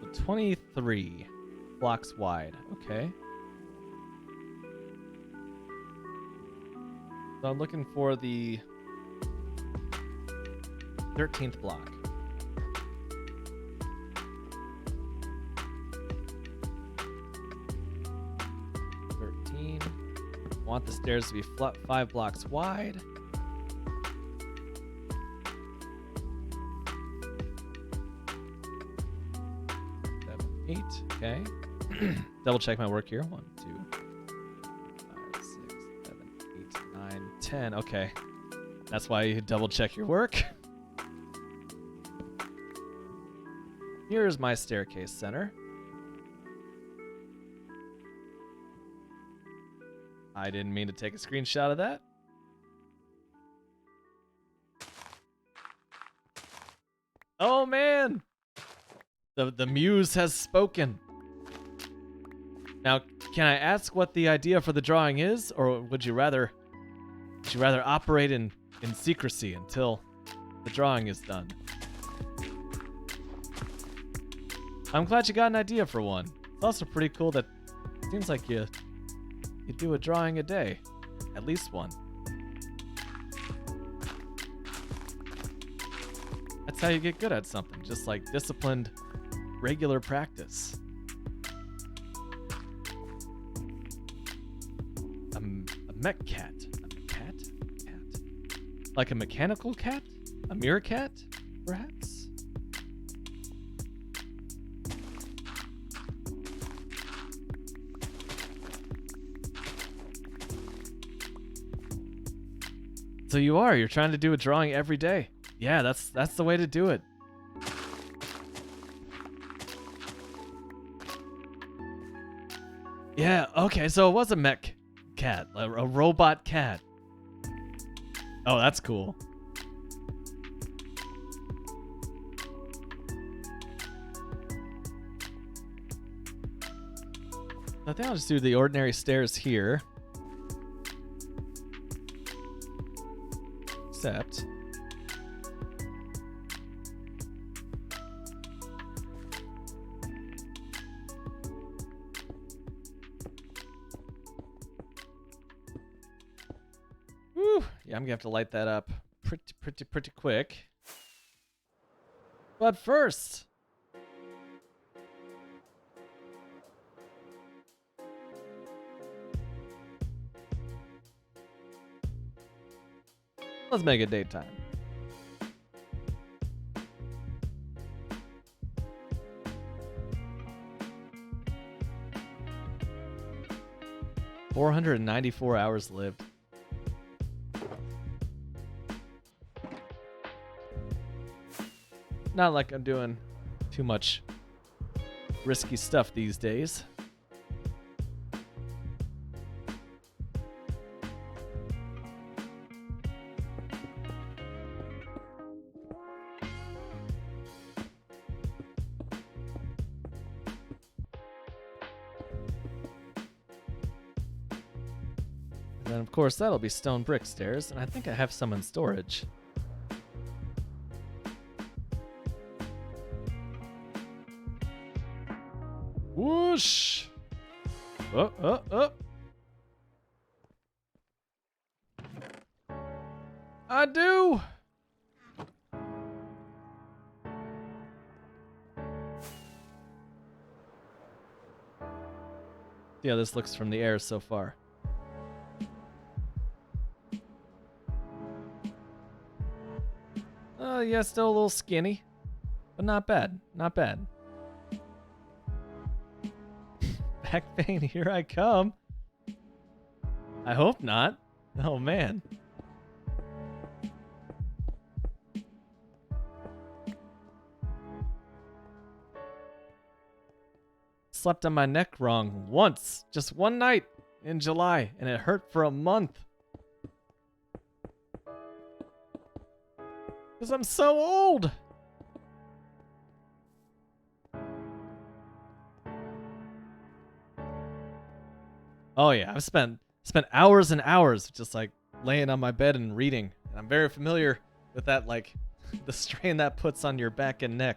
So 23 blocks wide. Okay. So I'm looking for the 13th block. 13. Want the stairs to be 5 blocks wide. Seven, 8. Okay. Double check my work here. 1, 2, 5, 6, 7, 8, 9, 10. Okay. That's why you double check your work. Here's my staircase center. I didn't mean to take a screenshot of that. Oh man! The muse has spoken. Now, can I ask what the idea for the drawing is, or would you rather operate in secrecy until the drawing is done? I'm glad you got an idea for one. It's also pretty cool that it seems like you do a drawing a day. At least one. That's how you get good at something. Just like disciplined, regular practice. A mech cat. A cat? Cat. Like a mechanical cat? A mirror cat, perhaps? So you're trying to do a drawing every day. Yeah, that's the way to do it. Yeah, okay, so it was a mech cat, a robot cat. Oh, that's cool. I think I'll just do the ordinary stairs here. Except... Whew. Yeah, I'm gonna have to light that up pretty quick. But first... let's make it daytime. $494 hours lived. Not like I'm doing too much risky stuff these days. And then, of course, that'll be stone brick stairs, and I think I have some in storage. Whoosh! Oh. I do! See how this looks from the air so far. Yeah, still a little skinny, but not bad. Not bad. Back pain, here I come. I hope not. Oh, man. Slept on my neck wrong once, just one night in July, and it hurt for a month. Because I'm so old. Oh yeah, I've spent hours and hours just like laying on my bed and reading. And I'm very familiar with that, like the strain that puts on your back and neck.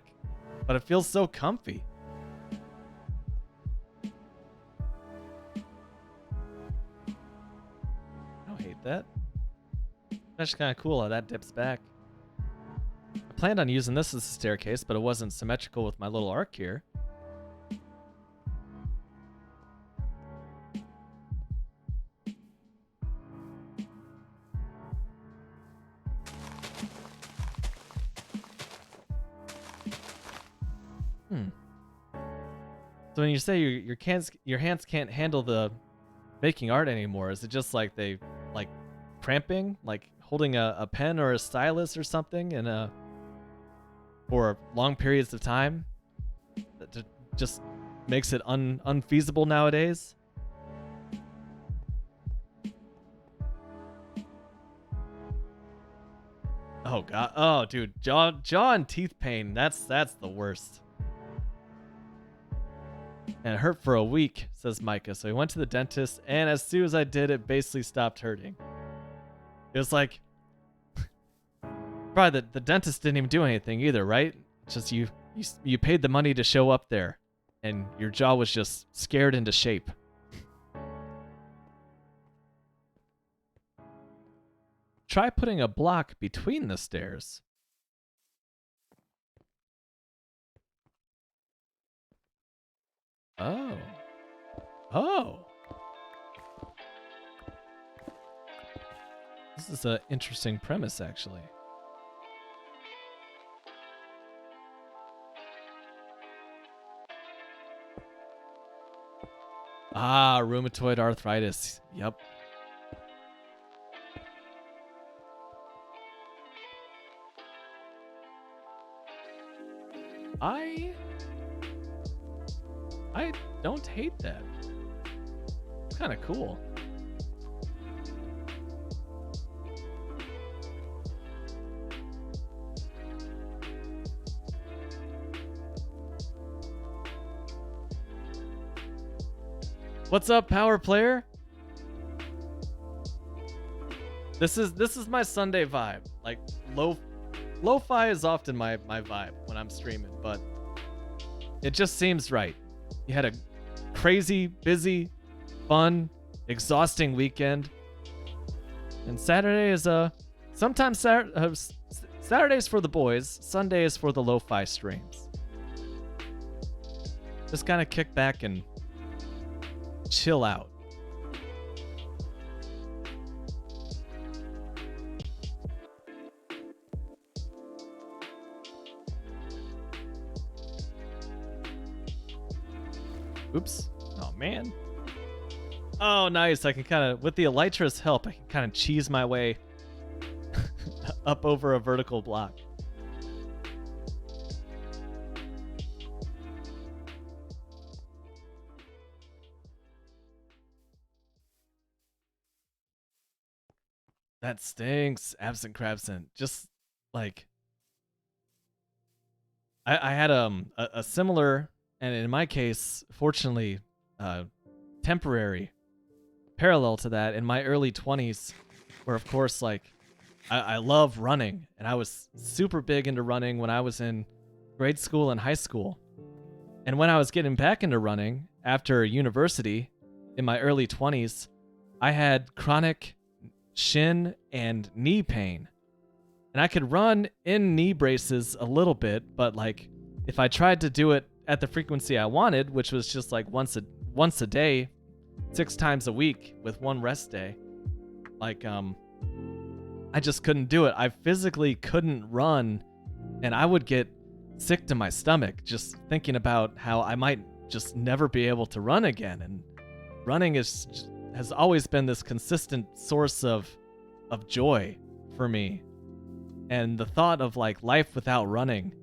But it feels so comfy. I don't hate that. That's kind of cool how that dips back. I planned on using this as a staircase, but it wasn't symmetrical with my little arc here. So when you say your hands can't handle the making art anymore, is it just like they like cramping, like holding a pen or a stylus or something for long periods of time? That just makes it unfeasible nowadays. Oh god, oh dude, jaw and teeth pain. That's the worst. And it hurt for a week, says Micah. So he went to the dentist, and as soon as I did, it basically stopped hurting. It was like, probably the dentist didn't even do anything either, right? It's just you paid the money to show up there, and your jaw was just scared into shape. Try putting a block between the stairs. Oh. Oh. This is an interesting premise, actually. Ah, rheumatoid arthritis. Yep. I don't hate that. It's kind of cool. What's up, power player? This is my Sunday vibe. Like lo-fi is often my vibe when I'm streaming, but it just seems right. You had a crazy, busy, fun, exhausting weekend, and Saturday is sometimes Saturday's for the boys, Sunday is for the lo-fi streams. Just kind of kick back and chill out. Oops. Oh, man. Oh, nice. I can kind of, with the Elytra's help, I can kind of cheese my way up over a vertical block. That stinks, Absent Crabsent. Just like I had a similar, and in my case, fortunately, temporary parallel to that in my early 20s, where of course, like, I love running, and I was super big into running when I was in grade school and high school. And when I was getting back into running after university in my early 20s, I had chronic shin and knee pain. And I could run in knee braces a little bit, but like if I tried to do it at the frequency I wanted, which was just like once a day, 6 times a week with one rest day, like I just couldn't do it. I physically couldn't run, and I would get sick to my stomach just thinking about how I might just never be able to run again. And running has always been this consistent source of joy for me. And the thought of like life without running,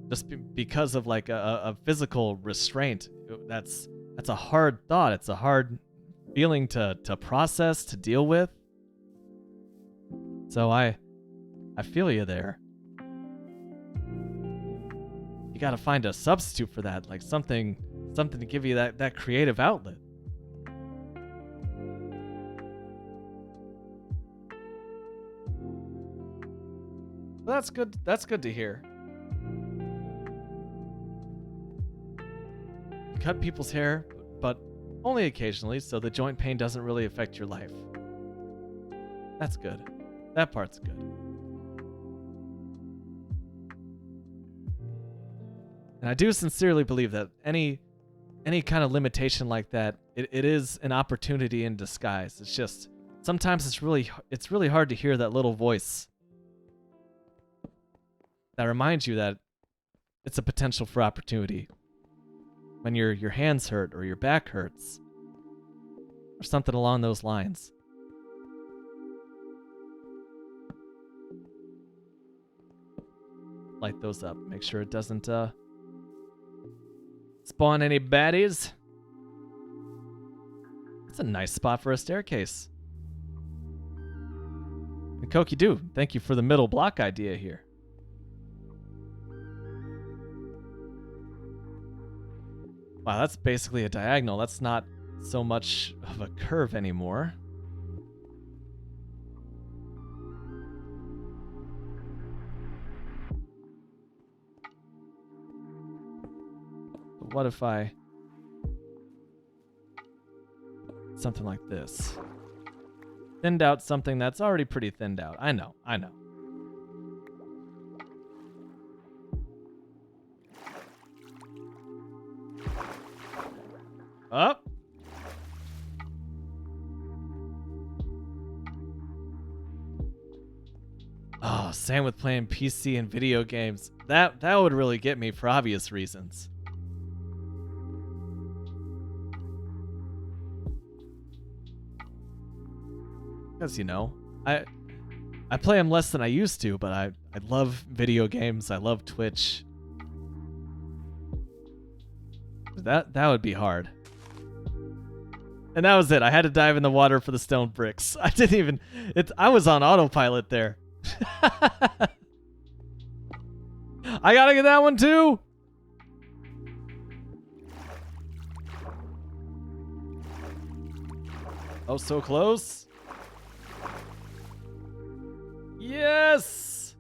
just because of like a physical restraint, that's a hard thought. It's a hard feeling to process, to deal with. So I feel you there. You gotta find a substitute for that, like something to give you that creative outlet. Well, that's good. That's good to hear. Cut people's hair, but only occasionally, so the joint pain doesn't really affect your life. That's good. That part's good. And I do sincerely believe that any kind of limitation like that, it is an opportunity in disguise. It's just sometimes it's really hard to hear that little voice that reminds you that it's a potential for opportunity. When your hands hurt or your back hurts or something along those lines. Light those up. Make sure it doesn't spawn any baddies. That's a nice spot for a staircase. And Koki Do, thank you for the middle block idea here. Wow, that's basically a diagonal. That's not so much of a curve anymore. But what if I... something like this. Thinned out something that's already pretty thinned out. I know. Up. Oh, same with playing PC and video games. That would really get me for obvious reasons. Because, you know, I play them less than I used to, but I love video games. I love Twitch. That would be hard. And that was it. I had to dive in the water for the stone bricks. I didn't even... I was on autopilot there. I gotta get that one too! Oh, so close. Yes!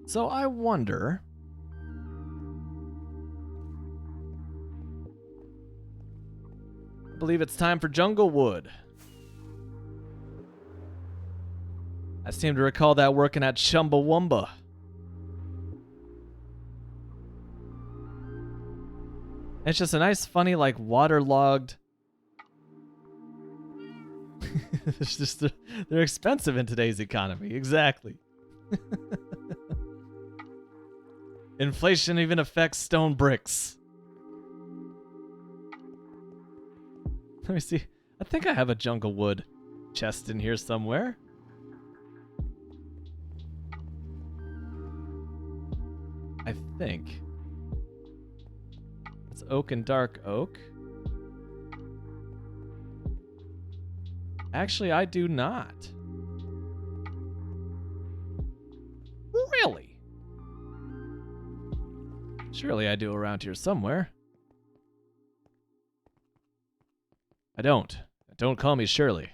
So I wonder... I believe it's time for Junglewood. I seem to recall that working at Chumbawamba. It's just a nice, funny, like, waterlogged... It's just, they're expensive in today's economy. Exactly. Inflation even affects stone bricks. Let me see. I think I have a Junglewood chest in here somewhere. I think. It's oak and dark oak. Actually, I do not. Really? Surely I do around here somewhere. I don't. Don't call me Shirley.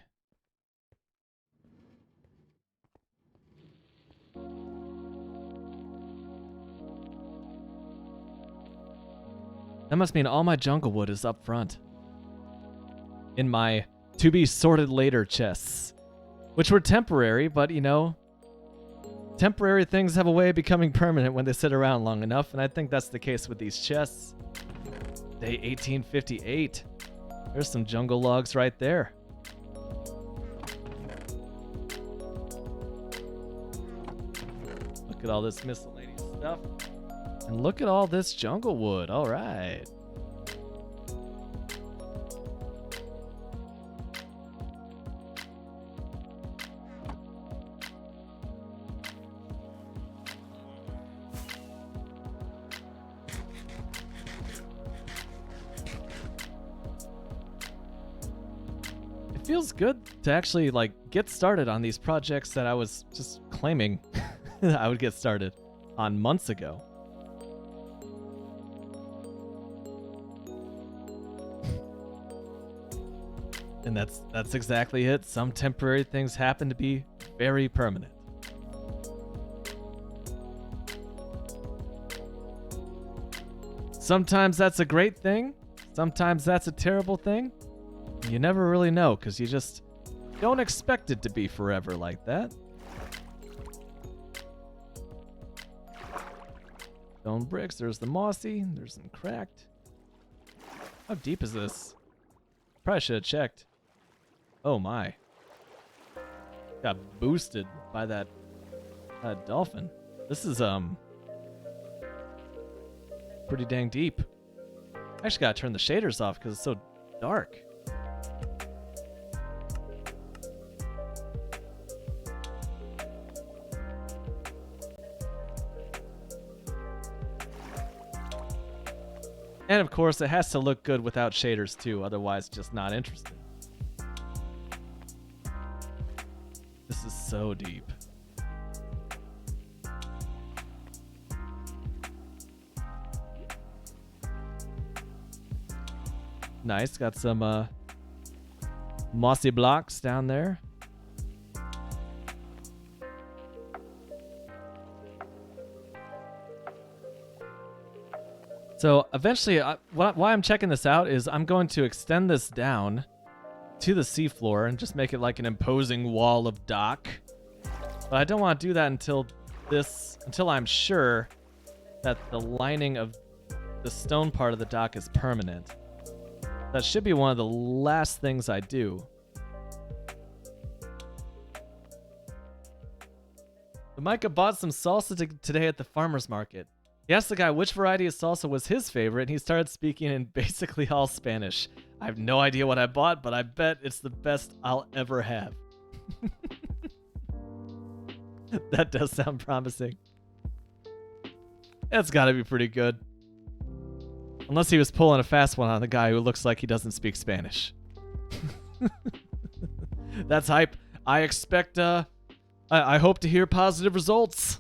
That must mean all my Junglewood is up front. In my to be sorted later chests. Which were temporary, but you know, temporary things have a way of becoming permanent when they sit around long enough, and I think that's the case with these chests. Day 1858. There's some jungle logs right there. Look at all this miscellaneous stuff. And look at all this Junglewood. All right. It feels good to actually like get started on these projects that I was just claiming I would get started on months ago. And that's exactly it. Some temporary things happen to be very permanent. Sometimes that's a great thing. Sometimes that's a terrible thing. You never really know because you just don't expect it to be forever like that. Stone bricks. There's the mossy. There's some cracked. How deep is this? Probably should have checked. Oh my. Got boosted by that dolphin. This is pretty dang deep. I actually gotta turn the shaders off because it's so dark. And of course, it has to look good without shaders too, otherwise just not interested. This is so deep. Nice, got some mossy blocks down there. So eventually, why I'm checking this out is I'm going to extend this down to the seafloor and just make it like an imposing wall of dock. But I don't want to do that until I'm sure that the lining of the stone part of the dock is permanent. That should be one of the last things I do. But Micah bought some salsa today at the farmer's market. He asked the guy which variety of salsa was his favorite, and he started speaking in basically all Spanish. I have no idea what I bought, but I bet it's the best I'll ever have. That does sound promising. That's gotta be pretty good. Unless he was pulling a fast one on the guy who looks like he doesn't speak Spanish. That's hype. I expect a I hope to hear positive results.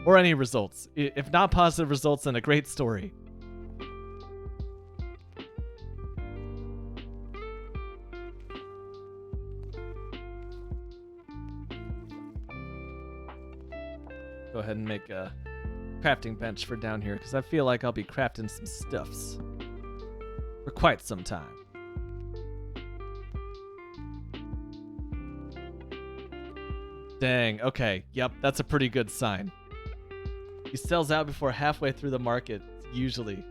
Or any results. If not positive results, then a great story. Go ahead and make a crafting bench for down here, because I feel like I'll be crafting some stuffs for quite some time. Dang, okay. Yep, that's a pretty good sign. He sells out before halfway through the market, usually.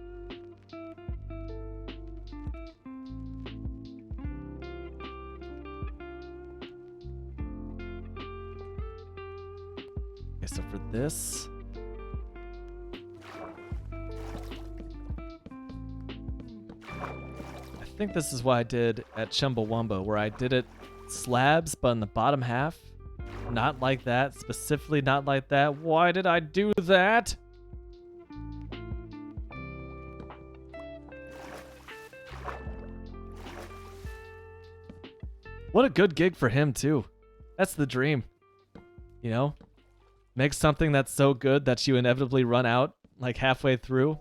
Okay, so for this... I think this is what I did at Chumbawamba, where I did it slabs, but in the bottom half. Not like that, specifically not like that. Why did I do that? What a good gig for him, too. That's the dream. You know? Make something that's so good that you inevitably run out, like halfway through.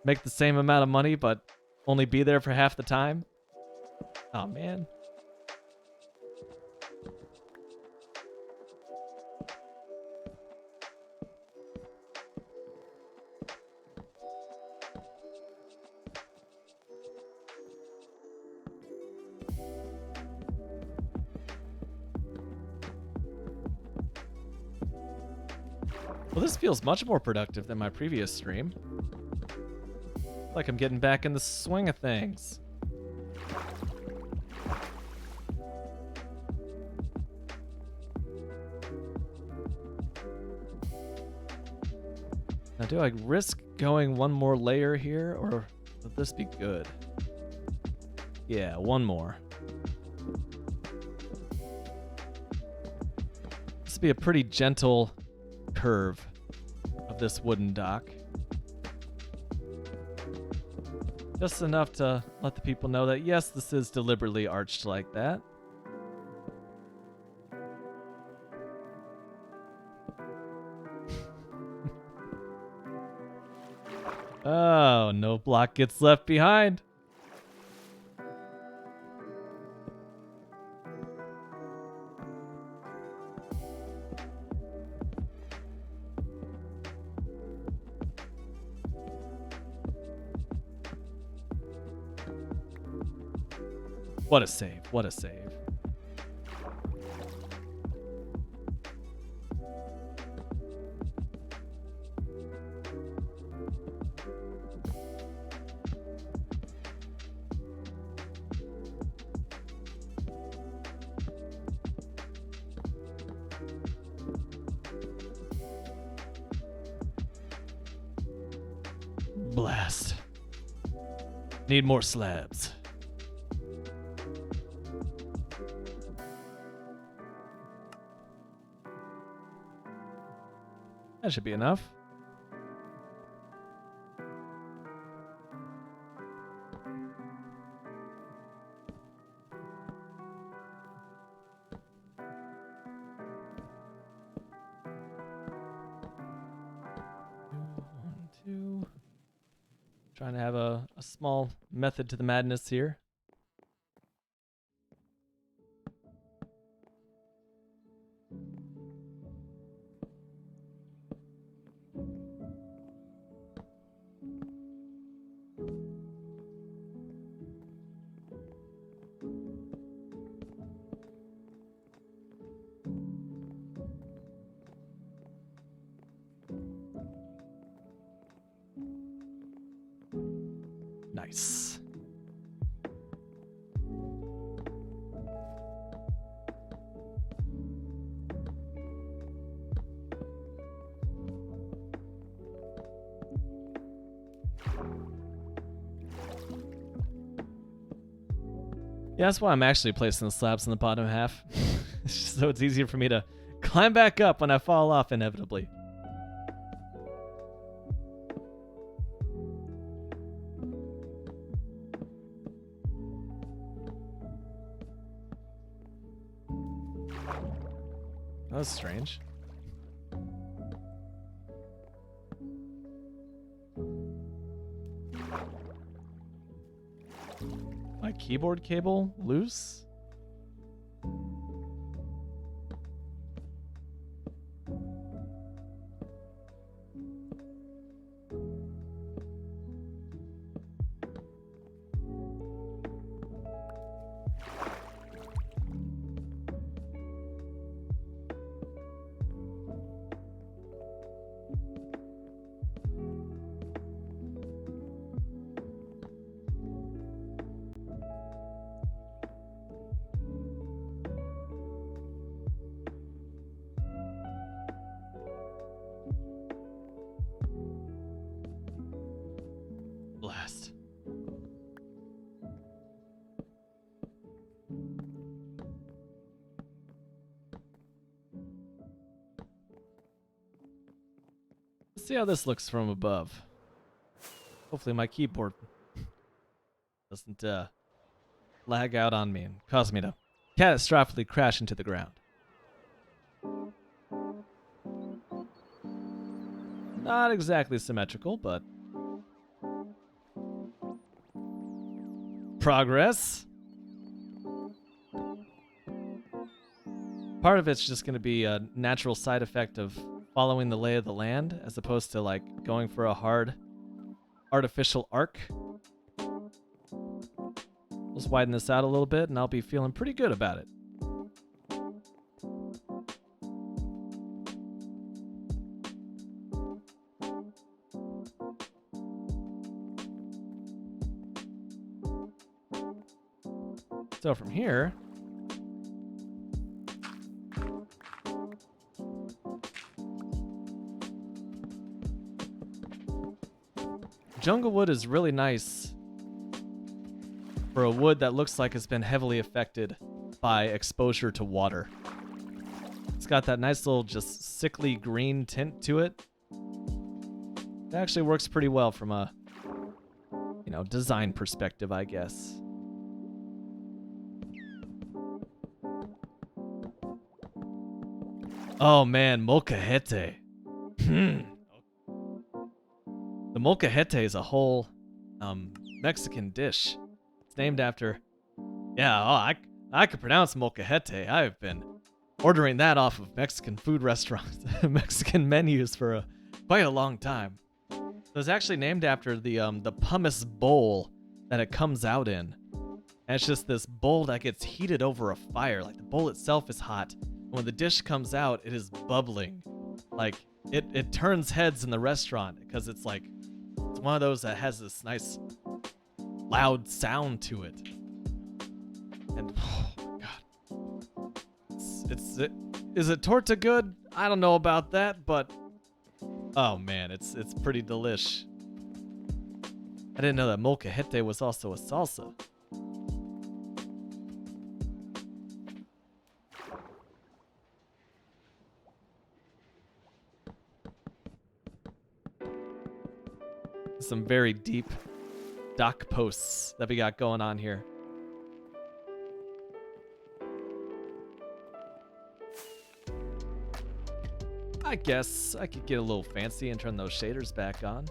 Make the same amount of money, but only be there for half the time. Oh, man. Well, this feels much more productive than my previous stream. Like I'm getting back in the swing of things. Now, do I risk going one more layer here, or would this be good? Yeah, one more. This would be a pretty gentle curve of this wooden dock. Just enough to let the people know that, yes, this is deliberately arched like that. Oh, no block gets left behind. What a save. What a save. Blast. Need more slabs. That should be enough. One, two. Trying to have a small method to the madness here. Nice. Yeah, that's why I'm actually placing the slabs in the bottom half. So it's easier for me to climb back up when I fall off inevitably. That's strange. My keyboard cable loose? Blast. Let's see how this looks from above. Hopefully my keyboard doesn't lag out on me and cause me to catastrophically crash into the ground. Not exactly symmetrical, but progress. Part of it's just going to be a natural side effect of following the lay of the land as opposed to like going for a hard artificial arc. Just widen this out a little bit and I'll be feeling pretty good about it. So from here, jungle wood is really nice for a wood that looks like it's been heavily affected by exposure to water. It's got that nice little just sickly green tint to it. It actually works pretty well from a, design perspective, I guess. Oh man, molcajete. The molcajete is a whole Mexican dish. It's named after... Yeah, I could pronounce molcajete. I've been ordering that off of Mexican food restaurants, Mexican menus for quite a long time. So it's actually named after the pumice bowl that it comes out in. And it's just this bowl that gets heated over a fire. Like the bowl itself is hot. When the dish comes out, it is bubbling. Like, it turns heads in the restaurant because it's like, it's one of those that has this nice loud sound to it. And, oh my god. Is it torta good? I don't know about that, but, oh man, it's pretty delish. I didn't know that molcajete was also a salsa. Some very deep dock posts that we got going on here. I guess I could get a little fancy and turn those shaders back on.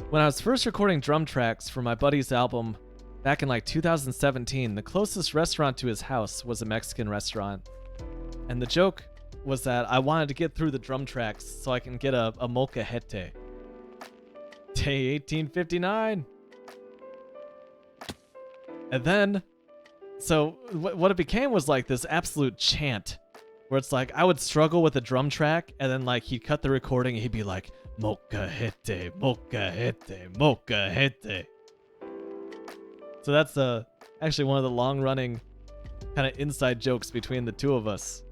When I was first recording drum tracks for my buddy's album back in like 2017, the closest restaurant to his house was a Mexican restaurant. And the joke was that I wanted to get through the drum tracks so I can get a molcajete. Day 1859. And then, so what it became was like this absolute chant where it's like I would struggle with a drum track and then like he'd cut the recording and he'd be like, molcajete, molcajete, molcajete. So that's actually one of the long-running kind of inside jokes between the two of us.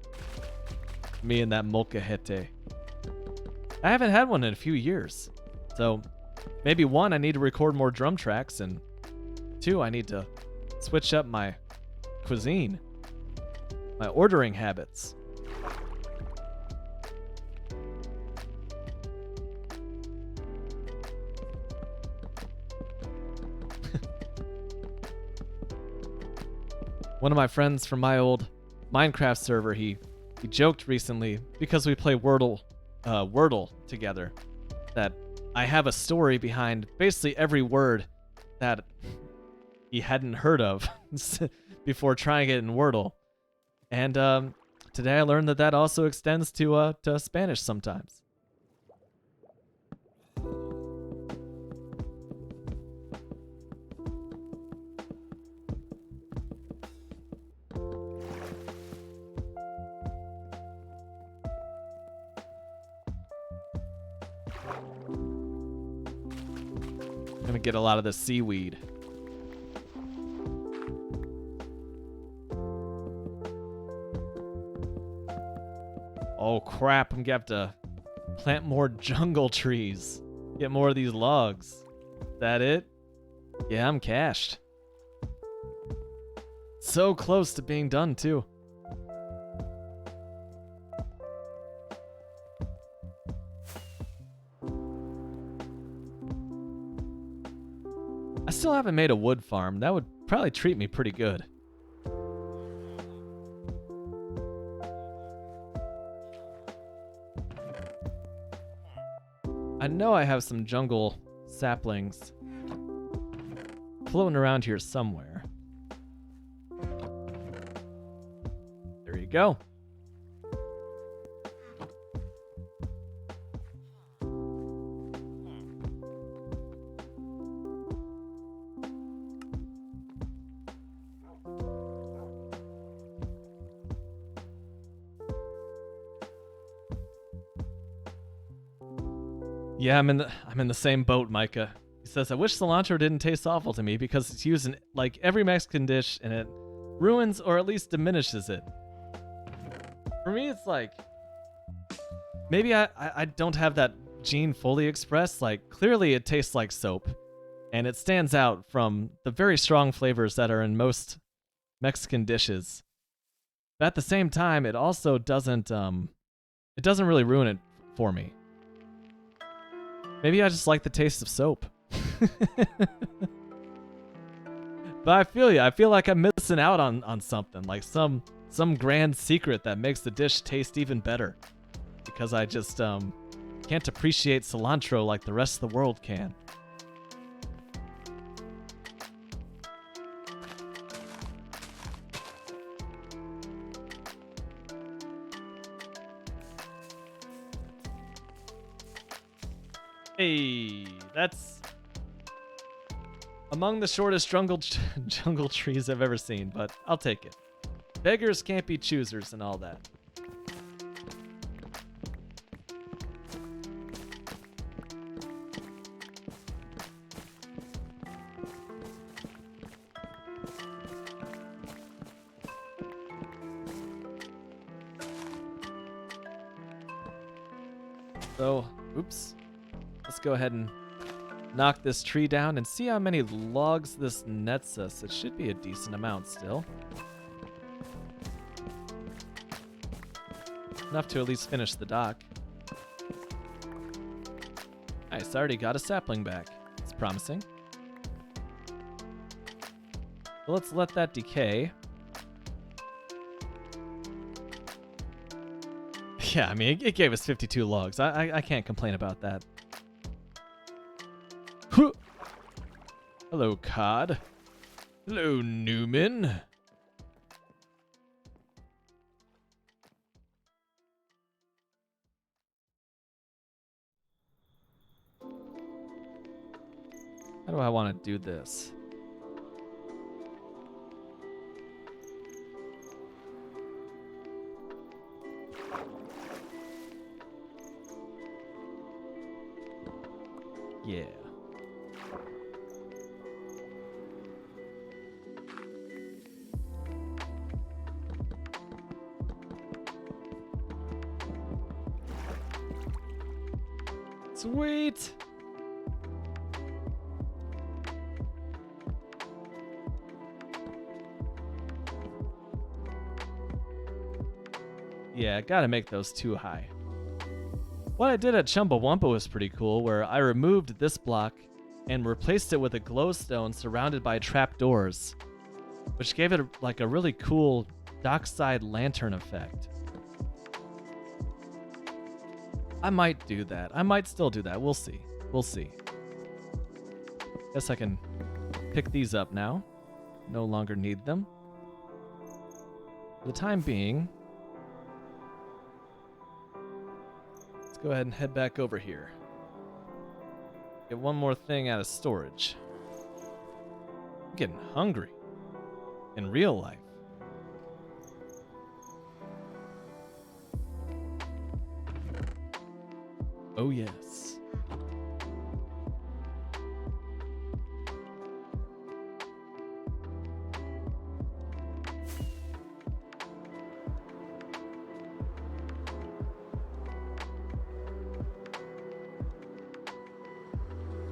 Me and that molcajete. I haven't had one in a few years. So maybe one, I need to record more drum tracks, and two, I need to switch up my cuisine, my ordering habits. One of my friends from my old Minecraft server, he joked recently because we play Wordle together that I have a story behind basically every word that he hadn't heard of before trying it in Wordle. And today I learned that also extends to Spanish sometimes. I'm gonna get a lot of the seaweed. Oh crap, I'm gonna have to plant more jungle trees. Get more of these logs. Is that it? Yeah, I'm cashed. So close to being done too. I still haven't made a wood farm. That would probably treat me pretty good. I know I have some jungle saplings floating around here somewhere. There you go. Yeah, I'm in the same boat, Micah. He says, I wish cilantro didn't taste awful to me because it's used in like every Mexican dish and it ruins or at least diminishes it. For me, it's like, maybe I don't have that gene fully expressed. Like, clearly it tastes like soap and it stands out from the very strong flavors that are in most Mexican dishes. But at the same time, it also doesn't really ruin it for me. Maybe I just like the taste of soap. But I feel you. I feel like I'm missing out on something, like some grand secret that makes the dish taste even better. Because I just can't appreciate cilantro like the rest of the world can. Hey, that's among the shortest jungle trees I've ever seen, but I'll take it. Beggars can't be choosers and all that. So, oops. Let's go ahead and knock this tree down and see how many logs this nets us. It should be a decent amount still. Enough to at least finish the dock. Nice, I already got a sapling back. It's promising. So let's let that decay. Yeah, I mean, it gave us 52 logs. I can't complain about that. Hello, Cod. Hello, Newman. How do I want to do this? Yeah. Sweet. Yeah, gotta make those too high. What I did at Chumbawampa was pretty cool, where I removed this block and replaced it with a glowstone surrounded by trapdoors, which gave it like a really cool Dockside lantern effect. I might do that. I might still do that. We'll see. We'll see. Guess I can pick these up now. No longer need them. For the time being, let's go ahead and head back over here. Get one more thing out of storage. I'm getting hungry. In real life. Oh, yes.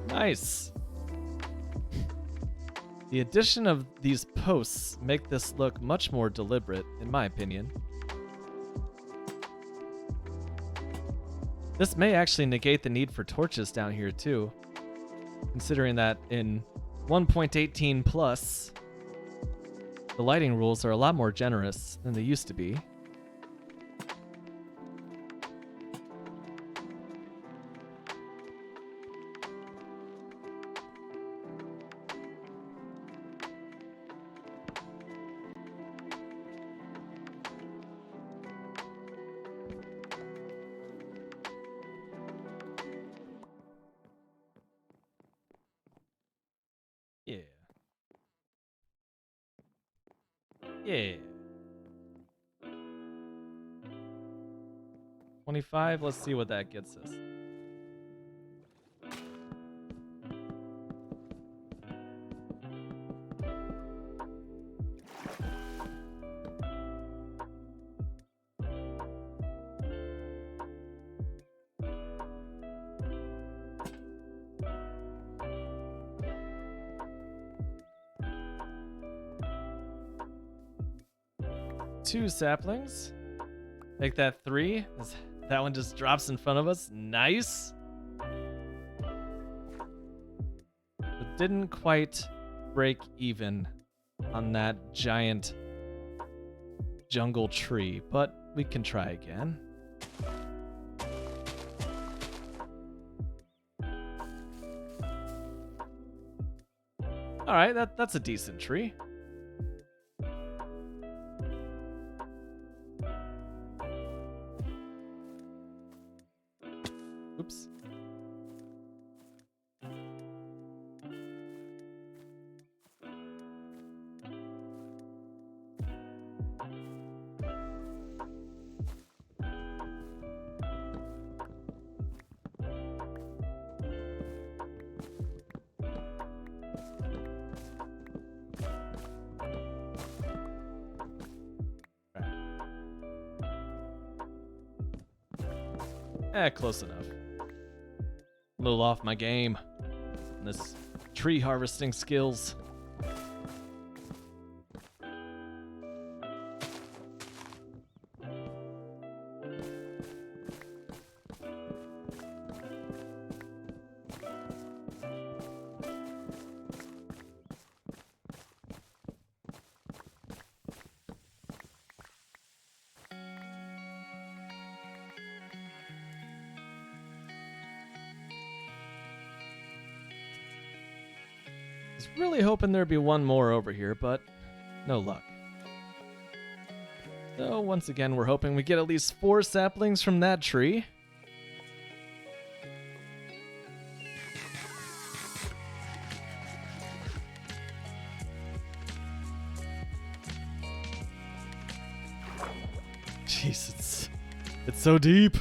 Nice. The addition of these posts make this look much more deliberate, in my opinion. This may actually negate the need for torches down here too, considering that in 1.18 plus, the lighting rules are a lot more generous than they used to be. Yeah. Yeah. 25, let's see what that gets us. Two saplings. Make that 3. That one just drops in front of us. Nice. But didn't quite break even on that giant jungle tree, but we can try again. All right, that's a decent tree. Oops. Close enough. A little off my game. This tree harvesting skills. Really hoping there'd be one more over here, but no luck. So once again, we're hoping we get at least 4 saplings from that tree. Jeez, it's so deep.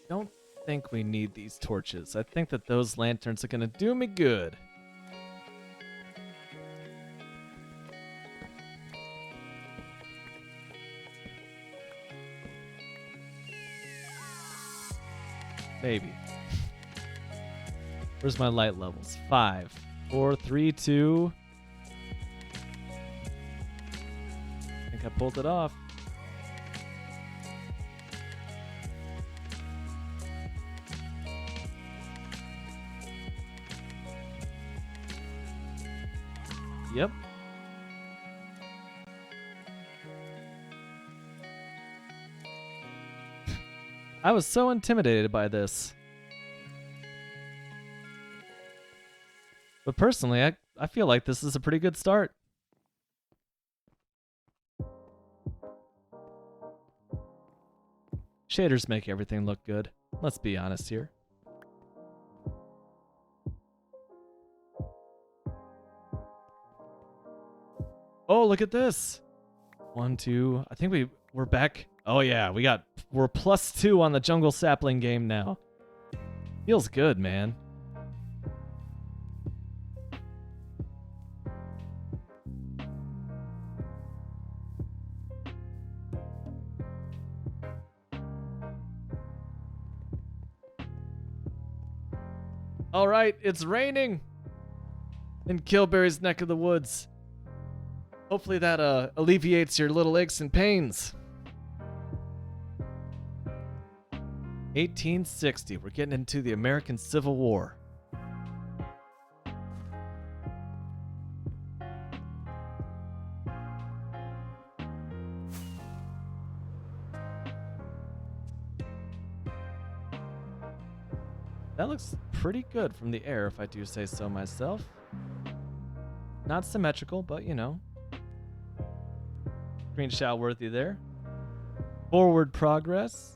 Don't think we need these torches. I think that those lanterns are gonna do me good. Maybe. Where's my light levels? 5, 4, 3, 2. think I pulled it off. Yep. I was so intimidated by this. But personally, I feel like this is a pretty good start. Shaders make everything look good. Let's be honest here. Oh, look at this. 1, 2. I think we're back. Oh yeah, we're +2 on the jungle sapling game now. Feels good, man. All right, it's raining in Kilberry's neck of the woods. Hopefully that alleviates your little aches and pains. 1860. We're getting into the American Civil War. That looks pretty good from the air, if I do say so myself. Not symmetrical, but you know. Screenshot worthy there. Forward progress.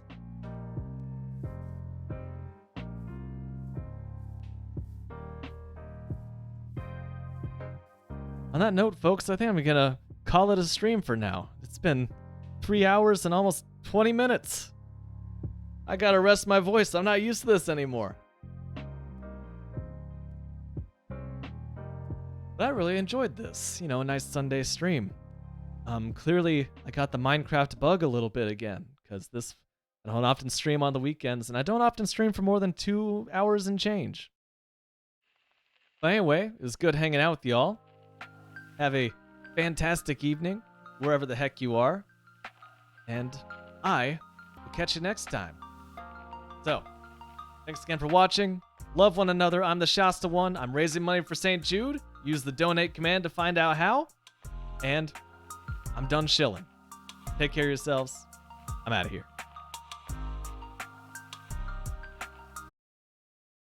On that note, folks, I think I'm gonna call it a stream for now. It's been 3 hours and almost 20 minutes. I gotta rest my voice. I'm not used to this anymore. But I really enjoyed this. You know, a nice Sunday stream. Clearly, I got the Minecraft bug a little bit again, because I don't often stream on the weekends, and I don't often stream for more than 2 hours and change. But anyway, it was good hanging out with y'all. Have a fantastic evening, wherever the heck you are. And I will catch you next time. So, thanks again for watching. Love one another. I'm the Shasta One. I'm raising money for St. Jude. Use the donate command to find out how. And I'm done shilling. Take care of yourselves. I'm out of here.